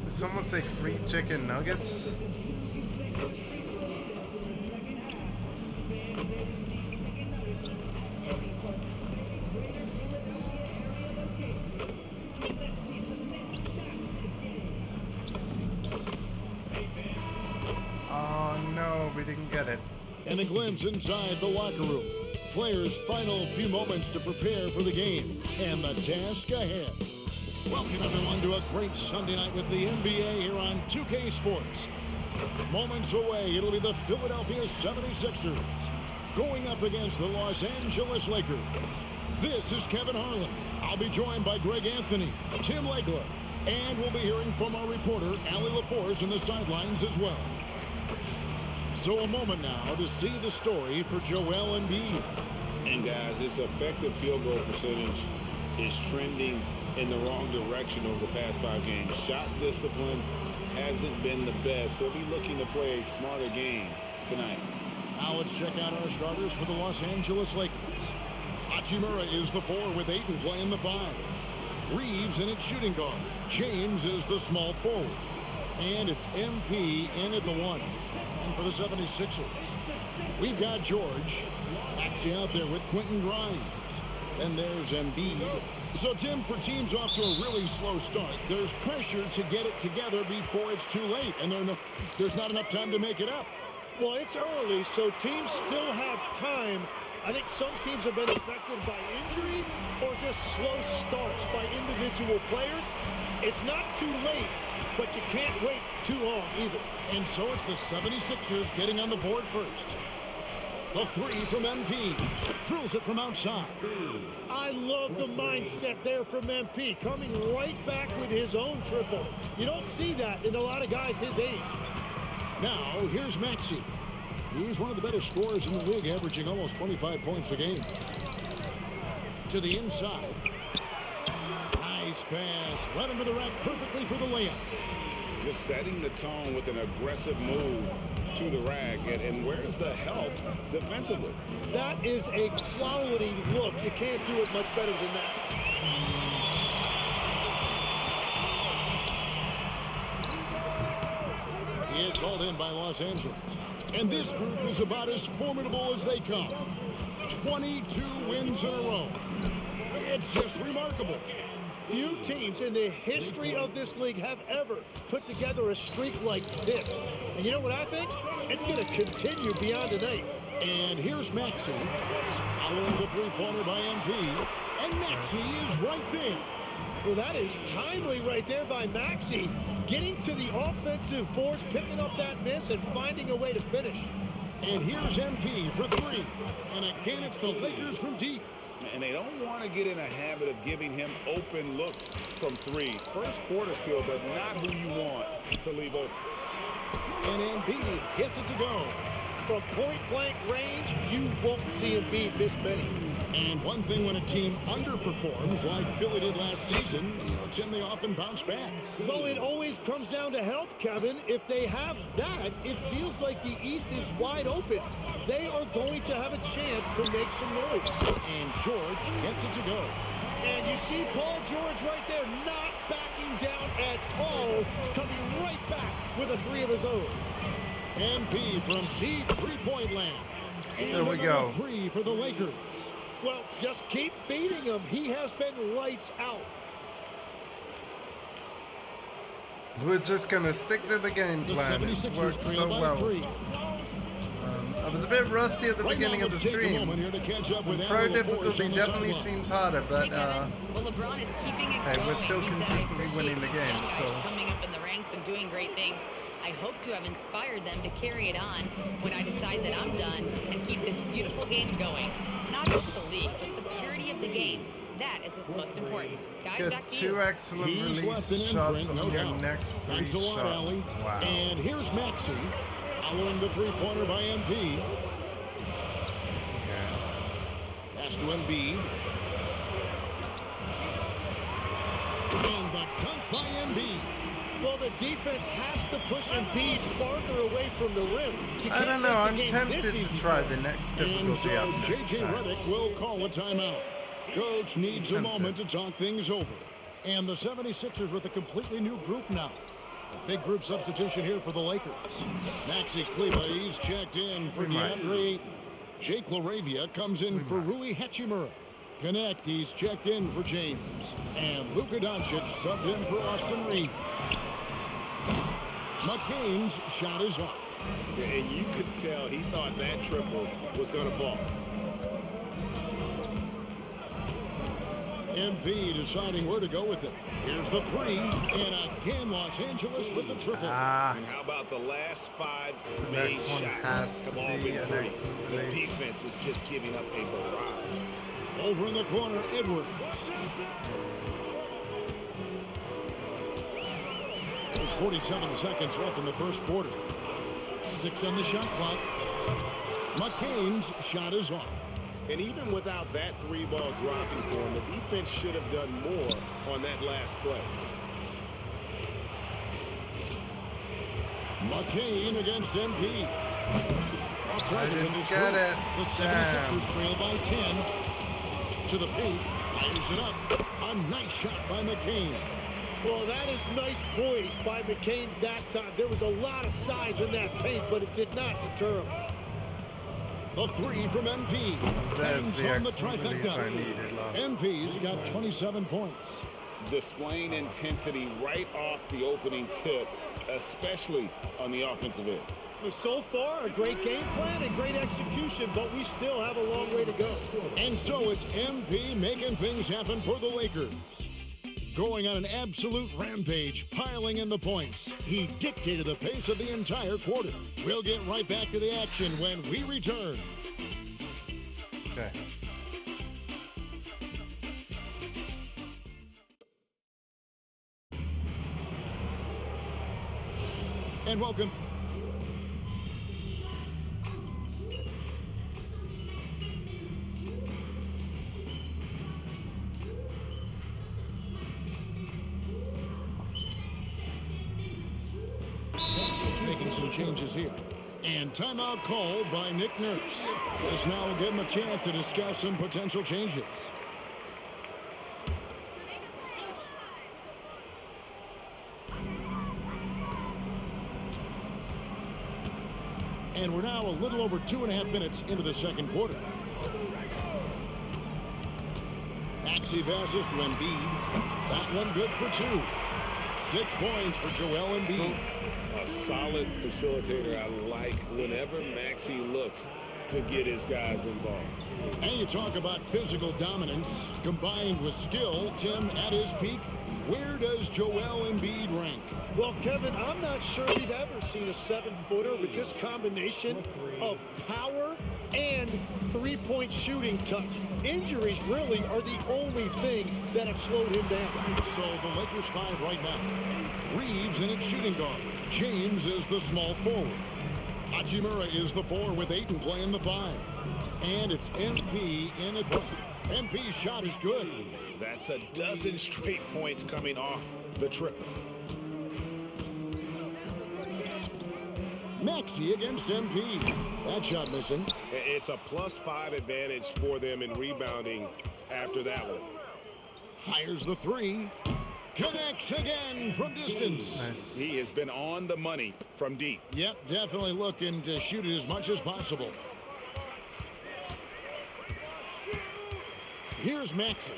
A: Did someone say free chicken nuggets? Oh no, we didn't get it.
B: And a glimpse inside the locker room. Players' final few moments to prepare for the game and the task ahead. Welcome everyone to a great Sunday night with the NBA here on 2K Sports. Moments away, it'll be the Philadelphia 76ers going up against the Los Angeles Lakers. This is Kevin Harlan. I'll be joined by Greg Anthony, Tim Legler, and we'll be hearing from our reporter, Allie LaForce, in the sidelines as well. So a moment now to see the story for Joel Embiid.
C: And guys, his effective field goal percentage is trending in the wrong direction over the past 5 games. Shot discipline hasn't been the best. They'll be looking to play a smarter game tonight.
B: Now let's check out our starters for the Los Angeles Lakers. Hachimura is the 4 with Ayton playing the 5. Reeves in its shooting guard. James is the small forward. And it's MP in at the 1. And for the 76ers, we've got George actually out there with Quentin Grimes. Then there's Embiid. So, Tim, for teams off to a really slow start, there's pressure to get it together before it's too late, and there's not enough time to make it up.
O: Well, it's early, so teams still have time. I think some teams have been affected by injury or just slow starts by individual players. It's not too late, but you can't wait too long either.
B: And so it's the 76ers getting on the board first. The 3 from MP. Drills it from outside.
O: I love the mindset there from MP, coming right back with his own triple. You don't see that in a lot of guys his age.
B: Now, here's Maxey. He's one of the better scorers in the league, averaging almost 25 points a game. To the inside. Nice pass. Right under the rack perfectly for the layup.
C: Just setting the tone with an aggressive move to the rack. And where's the help defensively?
O: That is a quality look. You can't do it much better than that.
B: It's hauled in by Los Angeles. And this group is about as formidable as they come. 22 wins in a row. It's just remarkable.
O: Few teams in the history of this league have ever put together a streak like this. And you know what I think? It's going to continue beyond tonight.
B: And here's Maxey. Following the three-pointer by MP. And Maxey is right there.
O: Well, that is timely right there by Maxey. Getting to the offensive boards, picking up that miss, and finding a way to finish.
B: And here's MP for 3. And again, it's the Lakers from deep.
C: And they don't want to get in a habit of giving him open looks from 3. First quarter still, but not who you want to leave open.
B: And Embiid gets it to go.
O: From point-blank range, you won't see Embiid miss many.
B: And one thing when a team underperforms like Philly did last season, Tim, they often bounce back.
O: Well, it always comes down to health, Kevin. If they have that, it feels like the East is wide open. They are going to have a chance to make some noise.
B: And George gets it to go.
O: And you see Paul George right there, not backing down at all, coming right back with a 3 of his own.
B: MP from deep three-point land. And
A: there we go.
B: 3 for the Lakers.
O: Well, just keep feeding him. He has been lights out.
A: We're just going to stick to the game plan. It's worked so well. I was a bit rusty at the beginning of the stream. Pro difficulty definitely seems harder, but
D: well, LeBron is keeping it
A: hey,
D: going.
A: we're still consistently winning the games. So
D: coming up in the ranks and doing great things. I hope to have inspired them to carry it on when I decide that I'm done and keep this beautiful game going. Not just the league, but the purity of the game. That is what's most important. Guys, back to you.
A: 2 excellent release shots on your next 3 shots. Wow.
B: And here's Maxey, following the three-pointer by MP. Pass to Embiid. And the dunk by Embiid.
O: Well, the defense has to push Embiid farther away from the rim.
A: I don't know. I'm tempted to try the next difficulty up next
B: J.J.
A: time.
B: Redick will call a timeout. Coach needs a moment to talk things over. And the 76ers with a completely new group now. A big group substitution here for the Lakers. Maxi Kleber, he's checked in for DeAndre Ayton. Jake LaRavia comes in for Rui Hachimura. Connect, he's checked in for James. And Luka Doncic subbed in for Austin Reeves. McCain's shot is off.
C: And you could tell he thought that triple was going to fall.
B: MP deciding where to go with it. Here's the 3, and again Los Angeles with the triple.
C: And how about the last 5 made shots? Come on, with 3. The defense is just giving up a barrage.
B: Over in the corner, Edwards. There's 47 seconds left in the first quarter. 6 on the shot clock. McCain's shot is off.
C: And even without that 3-ball dropping for him, the defense should have done more on that last play.
B: McCain against MP.
A: I didn't get it.
B: The 76ers trail by 10. To the paint. Fires it up. A nice shot by McCain.
N: Well, that is nice poise by McCain that time. There was a lot of size in that paint, but it did not deter him.
B: The 3 from MP.
A: There's the
B: on the
A: release I needed last.
B: MP's got 27 points.
C: Displaying intensity right off the opening tip, especially on the offensive end.
N: So far, a great game plan and great execution, but we still have a long way to go.
B: And so it's MP making things happen for the Lakers. Going on an absolute rampage, piling in the points. He dictated the pace of the entire quarter. We'll get right back to the action when we return.
A: Okay.
B: And welcome. Making some changes here. And timeout called by Nick Nurse. This now will give him a chance to discuss some potential changes. And we're now a little over 2.5 minutes into the second quarter. Maxey passes to Embiid. That one good for 2. 6 points for Joel Embiid.
C: A solid facilitator. I like whenever Maxey looks to get his guys involved.
B: And you talk about physical dominance combined with skill. Tim, at his peak, where does Joel Embiid rank?
N: Well, Kevin, I'm not sure we've ever seen a 7-footer with this combination of power and three-point shooting touch. Injuries really are the only thing that have slowed him down.
B: So the Lakers 5 right now. Reeves in its shooting guard. James is the small forward. Hachimura is the 4 with Ayton playing the 5. And it's MP in at 1. MP's shot is good.
C: That's a dozen straight points coming off the triple.
B: Maxey against MP. That shot missing.
C: It's a +5 advantage for them in rebounding after that one.
B: Fires the 3. Connects again from distance.
A: Nice.
C: He has been on the money from deep.
B: Yep, definitely looking to shoot it as much as possible. Here's Maxey.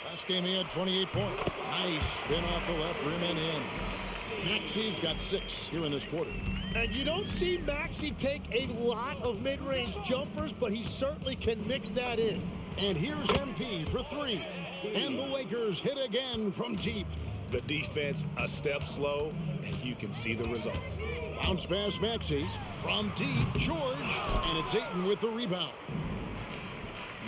B: Last game he had 28 points. Nice spin off the left rim and in. Maxey's got 6 here in this quarter.
N: And you don't see Maxey take a lot of mid-range jumpers, but he certainly can mix that in.
B: And here's MP for 3. And the Lakers hit again from deep.
C: The defense a step slow, and you can see the results.
B: Bounce pass Maxey from deep. George, and it's Ayton with the rebound.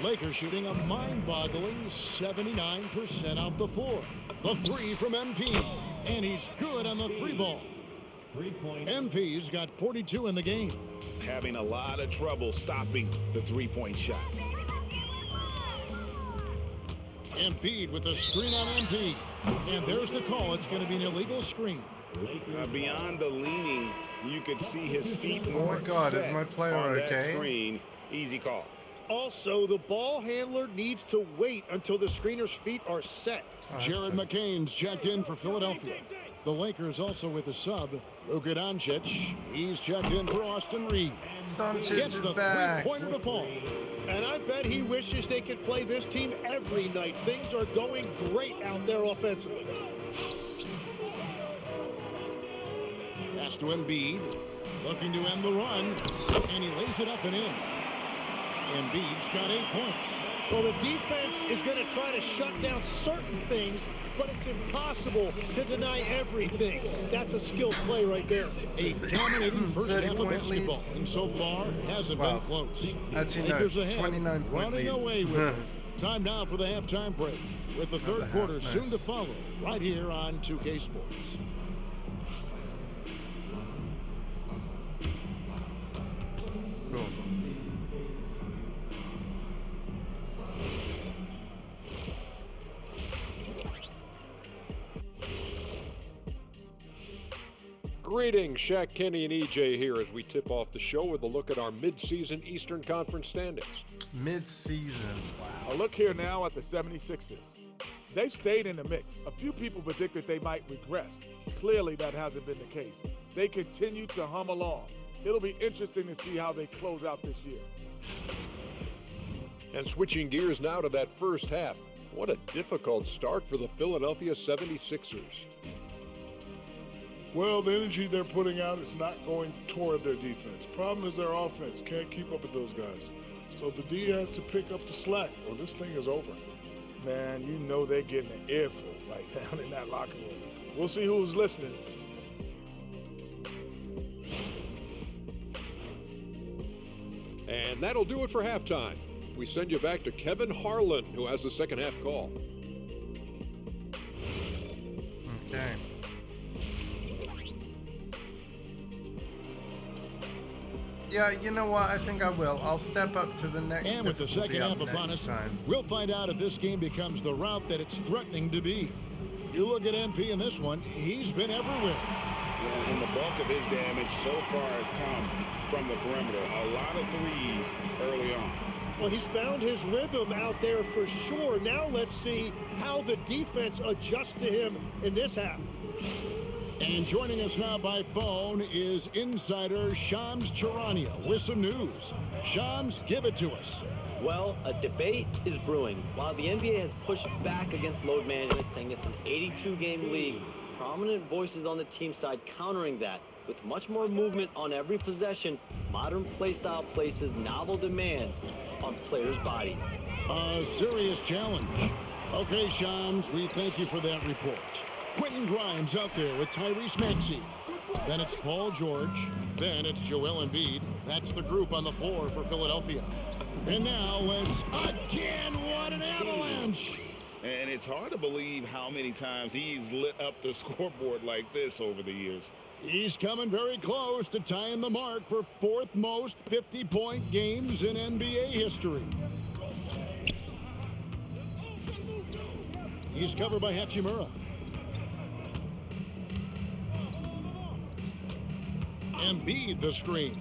B: Lakers shooting a mind-boggling 79% off the floor. The 3 from MP, and he's good on the 3-ball. MP's got 42 in the game.
C: Having a lot of trouble stopping the 3-point shot.
B: Embiid with a screen on MP. And there's the call. It's going to be an illegal screen.
C: Beyond the leaning, you could see his feet
A: Oh my God, is my player
C: on
A: okay?
C: that screen. Easy call.
N: Also, the ball handler needs to wait until the screener's feet are set.
B: Jared McCain's checked in for Philadelphia. The Lakers also with a sub, Luka Doncic. He's checked in for Austin Reeves.
A: Doncic
B: Gets
A: is
B: the
A: back.
B: 3-pointer to fall.
N: And I bet he wishes they could play this team every night. Things are going great out there offensively.
B: Pass to Embiid. Looking to end the run. And he lays it up and in. Embiid's got 8 points.
N: Well, the defense is going to try to shut down certain things, but it's impossible to deny everything. That's a skilled play right there.
B: A dominating first half of basketball, and so far hasn't been close.
A: Actually, no,
B: Lakers ahead,
A: 29-point
B: running
A: lead.
B: away with it. Time now for the halftime break, with the third quarter soon to follow, right here on 2K Sports.
A: Cool.
G: Greetings, Shaq, Kenny, and EJ here as we tip off the show with a look at our mid-season Eastern Conference standings.
A: Mid-season, wow.
H: A look here now at the 76ers. They've stayed in the mix. A few people predicted they might regress. Clearly, that hasn't been the case. They continue to hum along. It'll be interesting to see how they close out this year.
G: And switching gears now to that first half. What a difficult start for the Philadelphia 76ers.
I: Well, the energy they're putting out is not going toward their defense. Problem is their offense can't keep up with those guys. So the D has to pick up the slack or this thing is over.
H: Man, you know they're getting an earful right down in that locker room. We'll see who's listening.
G: And that'll do it for halftime. We send you back to Kevin Harlan, who has the second half call.
A: Okay. Yeah, you know what? I think I will. I'll step up to the next.
B: And with the second half upon us, we'll find out if this game becomes the route that it's threatening to be. You look at MP in this one, he's been everywhere.
C: Yeah, and the bulk of his damage so far has come from the perimeter. A lot of threes early on.
N: Well, he's found his rhythm out there for sure. Now let's see how the defense adjusts to him in this half.
B: And joining us now by phone is insider Shams Charania with some news. Shams, give it to us.
F: Well, a debate is brewing. While the NBA has pushed back against load management, saying it's an 82-game league, prominent voices on the team side countering that. With much more movement on every possession, modern play style places novel demands on players' bodies.
B: A serious challenge. Okay, Shams, we thank you for that report. Quentin Grimes out there with Tyrese Maxey. Then it's Paul George. Then it's Joel Embiid. That's the group on the floor for Philadelphia. And now it's again, what an avalanche!
C: And it's hard to believe how many times he's lit up the scoreboard like this over the years.
B: He's coming very close to tying the mark for fourth most 50-point games in NBA history. He's covered by Hachimura. Embiid the screen.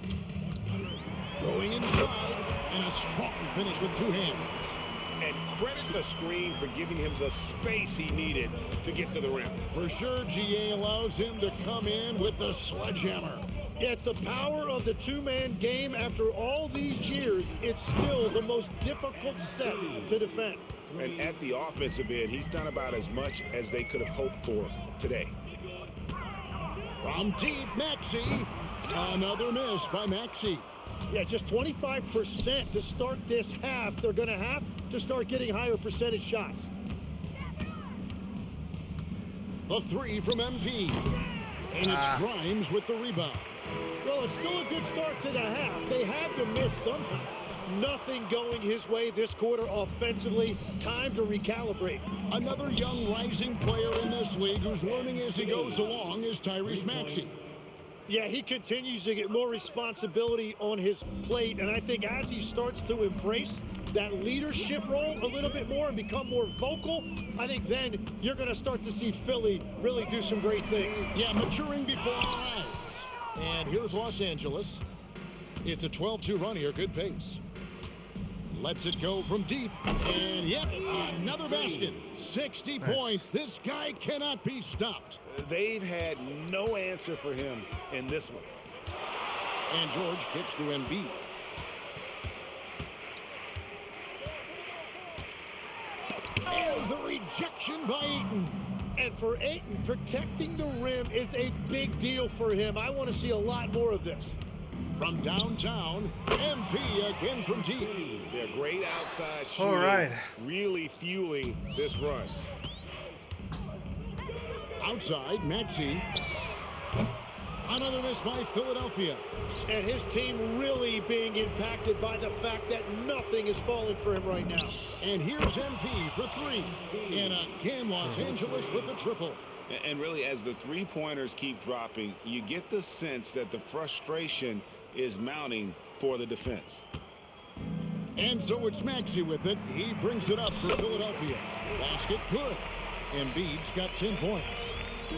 B: Going inside, and a strong finish with two hands.
K: And credit the screen for giving him the space he needed to get to the rim.
B: For sure, GA allows him to come in with the sledgehammer.
N: Yeah, it's the power of the two-man game. After all these years, it's still the most difficult set to defend.
C: And at the offensive end, he's done about as much as they could have hoped for today.
B: From deep, Maxey. Another miss by Maxey.
N: Yeah, just 25% to start this half. They're going to have to start getting higher percentage shots.
B: A three from MP. And it's Grimes with the rebound.
N: Well, it's still a good start to the half. They had to miss sometime. Nothing going his way this quarter offensively. Time to recalibrate.
B: Another young rising player in this league who's learning as he goes along is Tyrese Maxey.
N: Yeah, he continues to get more responsibility on his plate, and I think as he starts to embrace that leadership role a little bit more and become more vocal, I think then you're going to start to see Philly really do some great things.
B: Yeah, maturing before our eyes. And here's Los Angeles. It's a 12-2 run here, good pace. Lets it go from deep, and yep, another basket. 60 points. This guy cannot be stopped.
K: They've had no answer for him in this one.
B: And George kicks to Embiid. And the rejection by Ayton.
N: And for Ayton, protecting the rim is a big deal for him. I want to see a lot more of this.
B: From downtown, MP again from deep.
K: They're great outside shooting.
A: All right.
K: Really fueling this run.
B: Outside, Maxey. Another miss by Philadelphia.
N: And his team really being impacted by the fact that nothing is falling for him right now.
B: And here's MP for three. And again, Los Angeles with the triple.
C: And really, as the three-pointers keep dropping, you get the sense that the frustration is mounting for the defense.
B: And so it's Maxey with it. He brings it up for Philadelphia. Basket good. Embiid's got 10 points.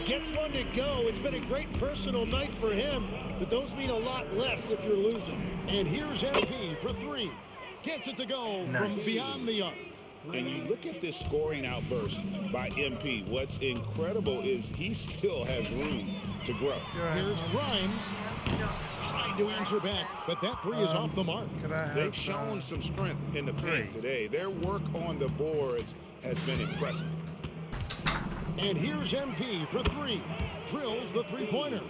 B: Gets one to go. It's been a great personal night for him, but those mean a lot less if you're losing. And here's MP for 3. Gets it to go from beyond the arc.
C: And you look at this scoring outburst by MP. What's incredible is he still has room to grow.
B: Here's Grimes. Trying to answer back, but that 3 is off the mark.
C: They've shown some strength in the paint today. Their work on the boards has been impressive.
B: And here's MP for 3. Drills the three-pointer.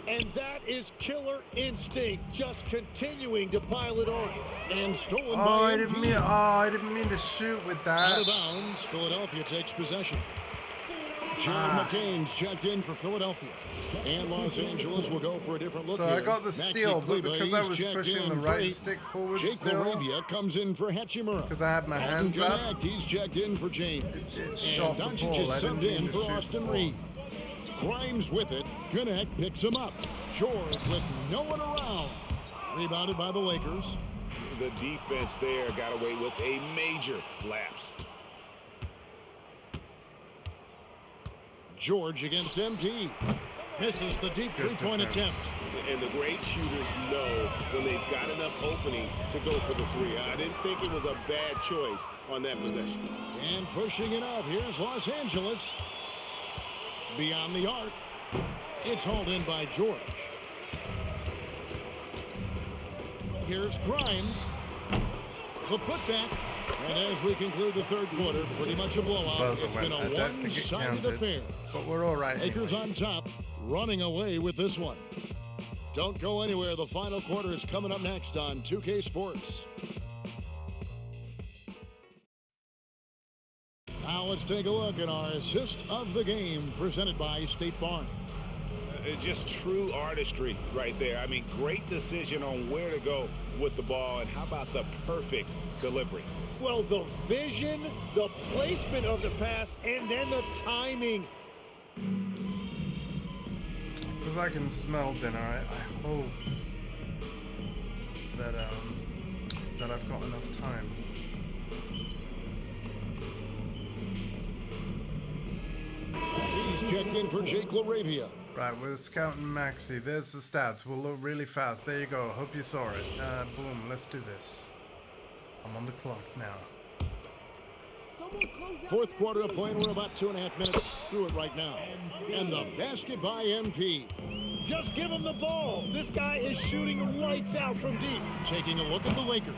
B: And that is killer instinct, just continuing to pile it on. And stolen by MP.
A: I didn't mean to shoot with that.
B: Out of bounds, Philadelphia takes possession. John McCain's checked in for Philadelphia. And Los Angeles will go for a different look
A: So
B: here.
A: I got the steal, but because I was pushing the right stick forward still.
B: Arabia comes in for Hachimura.
A: Because I had my hands up.
B: He's checked in for James.
A: It shot the ball. I didn't mean to
B: for
A: shoot
B: Austin
A: the ball.
B: Reed. Grimes with it. Gannett picks him up. George with no one around. Rebounded by the Lakers.
C: The defense there got away with a major lapse.
B: George against MP. Misses the deep three-point attempt.
C: And the great shooters know when they've got enough opening to go for the 3. I didn't think it was a bad choice on that possession.
B: And pushing it up. Here's Los Angeles. Beyond the arc. It's hauled in by George. Here's Grimes. The putback. And as we conclude the third quarter, pretty much a blowout. It's been a one-sided affair.
A: But we're all right.
B: Lakers on top, running away with this one. Don't go anywhere. The final quarter is coming up next on 2K Sports. Now let's take a look at our assist of the game presented by State Farm.
C: Just true artistry right there. I mean, great decision on where to go with the ball, and how about the perfect delivery?
B: Well, the vision, the placement of the pass, and then the timing.
A: Because I can smell dinner, I hope that I've got enough time.
B: He's checked in for Jake LaRavia.
A: Right, we're scouting Maxi. There's the stats. We'll look really fast. There you go. Hope you saw it. Boom. Let's do this. I'm on the clock now.
B: Fourth quarter of play, and we're about 2.5 minutes through it right now. And the basket by MP. Just give him the ball. This guy is shooting lights out from deep. Taking a look at the Lakers.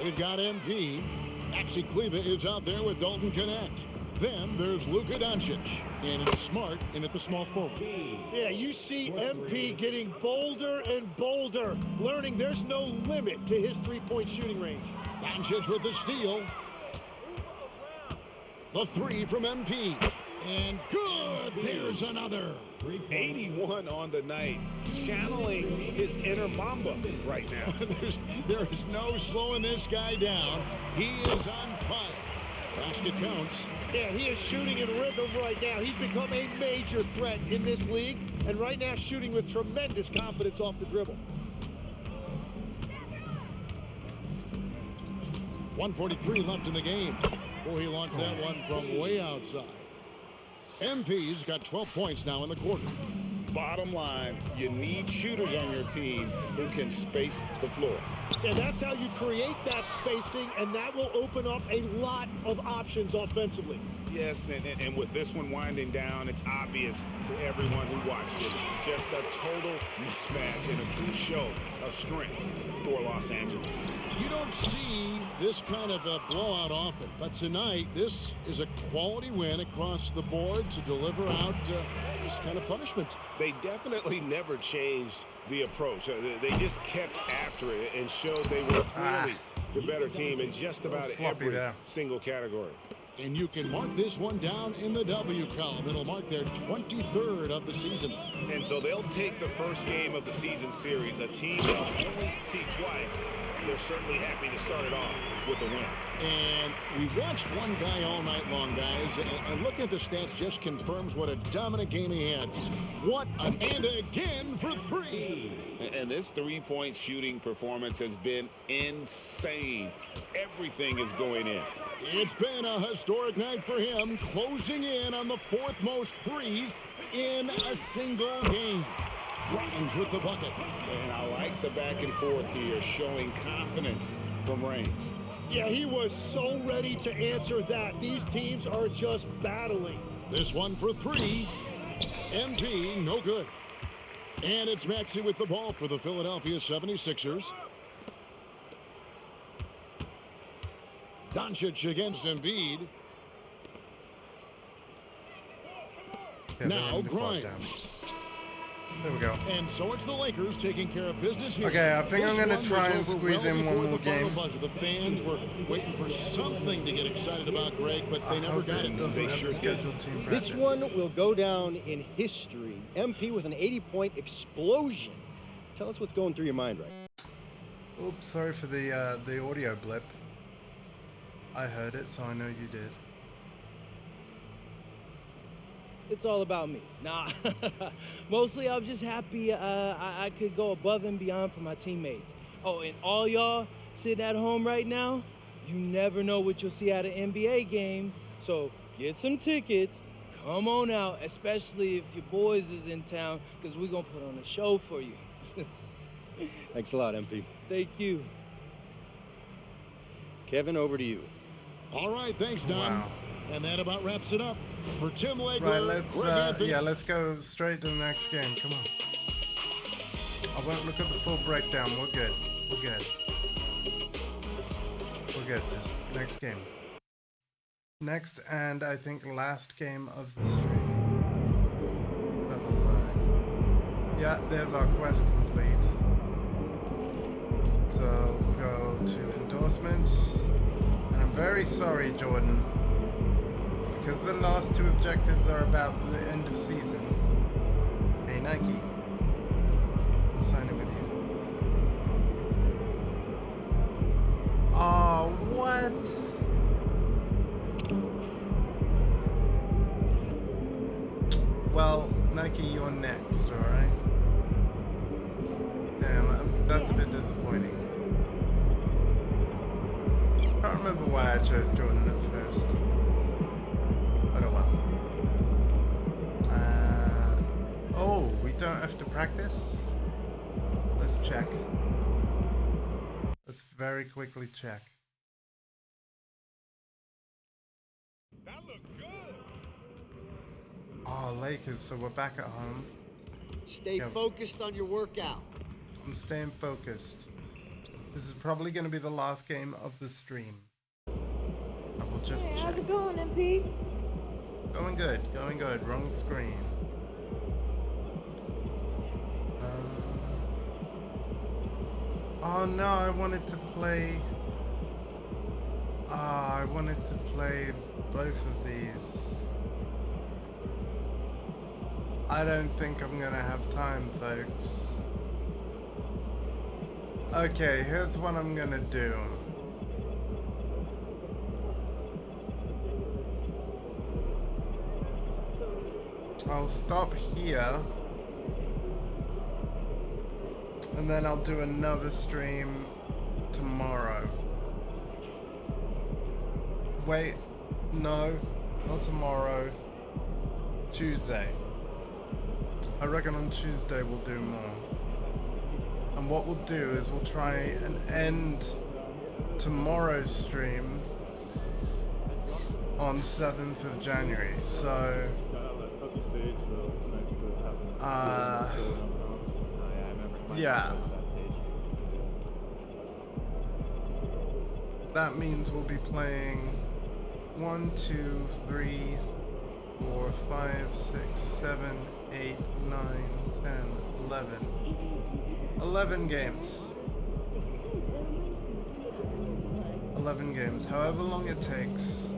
B: They've got MP. Maxi Kleber is out there with Dalton Connect. Then there's Luka Doncic. And it's Smart in at the small forward. Yeah, you see MP getting bolder and bolder, learning there's no limit to his three-point shooting range. Doncic with the steal. The 3 from MP. And good. There's another.
C: 81 on the night. Channeling his inner Mamba right now.
B: There is no slowing this guy down. He is on fire. Basket counts. Yeah, he is shooting in rhythm right now. He's become a major threat in this league. And right now shooting with tremendous confidence off the dribble. 1:43 left in the game. Boy, he launched that one from way outside. MP's got 12 points now in the quarter.
C: Bottom line, you need shooters on your team who can space the floor.
B: And that's how you create that spacing, and that will open up a lot of options offensively.
C: Yes, and with this one winding down, it's obvious to everyone who watched it. Just a total mismatch and a true show of strength for Los Angeles.
B: You don't see this kind of a blowout often, but tonight this is a quality win across the board to deliver out this kind of punishment.
C: They definitely never changed the approach. They just kept after it and showed they were clearly the better team in just about every single category.
B: And you can mark this one down in the W column. It'll mark their 23rd of the season.
C: And so they'll take the first game of the season series, a team they'll only see twice. They're certainly happy to start it off with a win.
B: And we watched one guy all night long, guys, and looking at the stats just confirms what a dominant game he had. What an and again for 3.
C: And this three-point shooting performance has been insane. Everything is going in.
B: It's been a historic night for him, closing in on the 4th most threes in a single game. Grimes with the bucket.
C: And I like the back and forth here, showing confidence from range.
N: Yeah, he was so ready to answer that. These teams are just battling.
B: This one for three. MP, no good. And it's Maxey with the ball for the Philadelphia 76ers. Doncic against Embiid. Now Grimes.
A: There we go.
B: And so it's the Lakers taking care of business here.
A: Okay, I think I'm
B: This
A: going to
B: one
A: try
B: was
A: and
B: over
A: squeeze
B: well
A: in
B: before
A: one more
B: the final
A: game.
B: buzzer. The fans were waiting for something to get excited about, Greg, but they never got it.
A: Doesn't have a scheduled team practice.
P: This one will go down in history. MP with an 80-point explosion. Tell us what's going through your mind right.
A: Oops, sorry for the audio blip. I heard it, so I know you did.
M: It's all about me. Nah, mostly I'm just happy I could go above and beyond for my teammates. Oh, and all y'all sitting at home right now, you never know what you'll see at an NBA game. So get some tickets, come on out, especially if your boys is in town, because we're going to put on a show for you.
P: Thanks a lot, MP.
M: Thank you.
P: Kevin, over to you.
B: All right, thanks, Don.
A: Wow.
B: And that about wraps it up for Tim Legler.
A: Right, let's
B: Greg Anthony.
A: let's go straight to the next game. Come on. I won't look at the full breakdown. We're good. We're good. We're good. This next game. Next and I think last game of the stream. Let's have a look. Yeah, there's our quest complete. So we'll go to endorsements. And I'm very sorry, Jordan. Because the last two objectives are about the end of season. Hey Nike, I'm signing with you. Oh, what? Well, Nike, you're next, alright? Damn, that's a bit disappointing. I can't remember why I chose Jordan at first. But oh well. Oh, we don't have to practice? Let's check. Let's very quickly check.
Q: That looked good.
A: Oh, Lakers, so we're back at home.
R: Stay focused on your workout.
A: I'm staying focused. This is probably going to be the last game of the stream. I will just check.
U: How's it going, MP?
A: Going good, going good. Wrong screen. Oh no, I wanted to play... I wanted to play both of these. I don't think I'm gonna have time, folks. Okay, here's what I'm gonna do. I'll stop here. And then I'll do another stream tomorrow. Wait, no, not tomorrow. Tuesday. I reckon on Tuesday we'll do more. And what we'll do is we'll try and end tomorrow's stream on 7th of January. So, yeah. That means we'll be playing 1, 2, 3, 4, 5, 6, 7, 8, 9, 10, 11. 11 games. 11 games. However long it takes,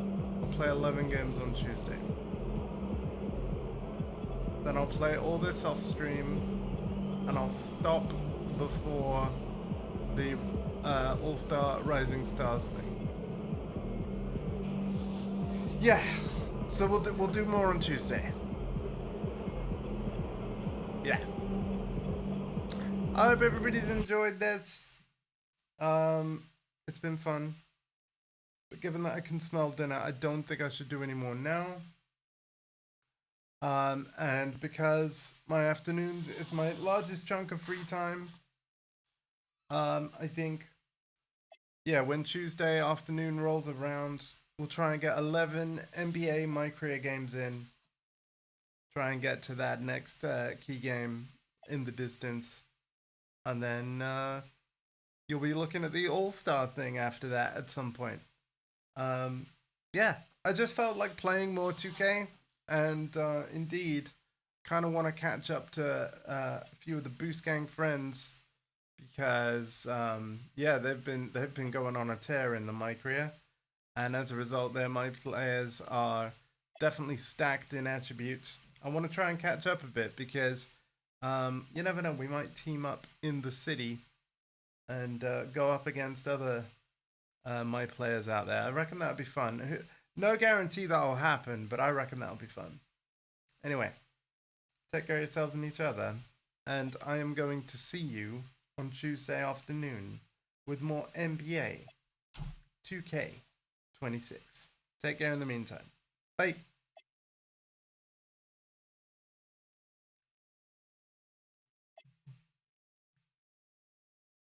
A: I'll play 11 games on Tuesday. Then I'll play all this off stream, and I'll stop before the All-Star Rising Stars thing. Yeah, so we'll do more on Tuesday. Yeah. I hope everybody's enjoyed this. It's been fun. But given that I can smell dinner, I don't think I should do any more now. And because my afternoons is my largest chunk of free time, I think, yeah, when Tuesday afternoon rolls around, we'll try and get 11 NBA MyCareer games in. Try and get to that next key game in the distance. And then you'll be looking at the All-Star thing after that at some point. Yeah, I just felt like playing more 2K. And indeed, kind of want to catch up to a few of the Boost Gang friends. Because yeah, they've been going on a tear in the MyCareer, and as a result, their my players are definitely stacked in attributes. I want to try and catch up a bit because you never know, we might team up in the city and go up against other my players out there. I reckon that would be fun. No guarantee that will happen, but I reckon that'll be fun. Anyway, take care of yourselves and each other, and I am going to see you on Tuesday afternoon with more NBA 2K26. Take care in the meantime. Bye.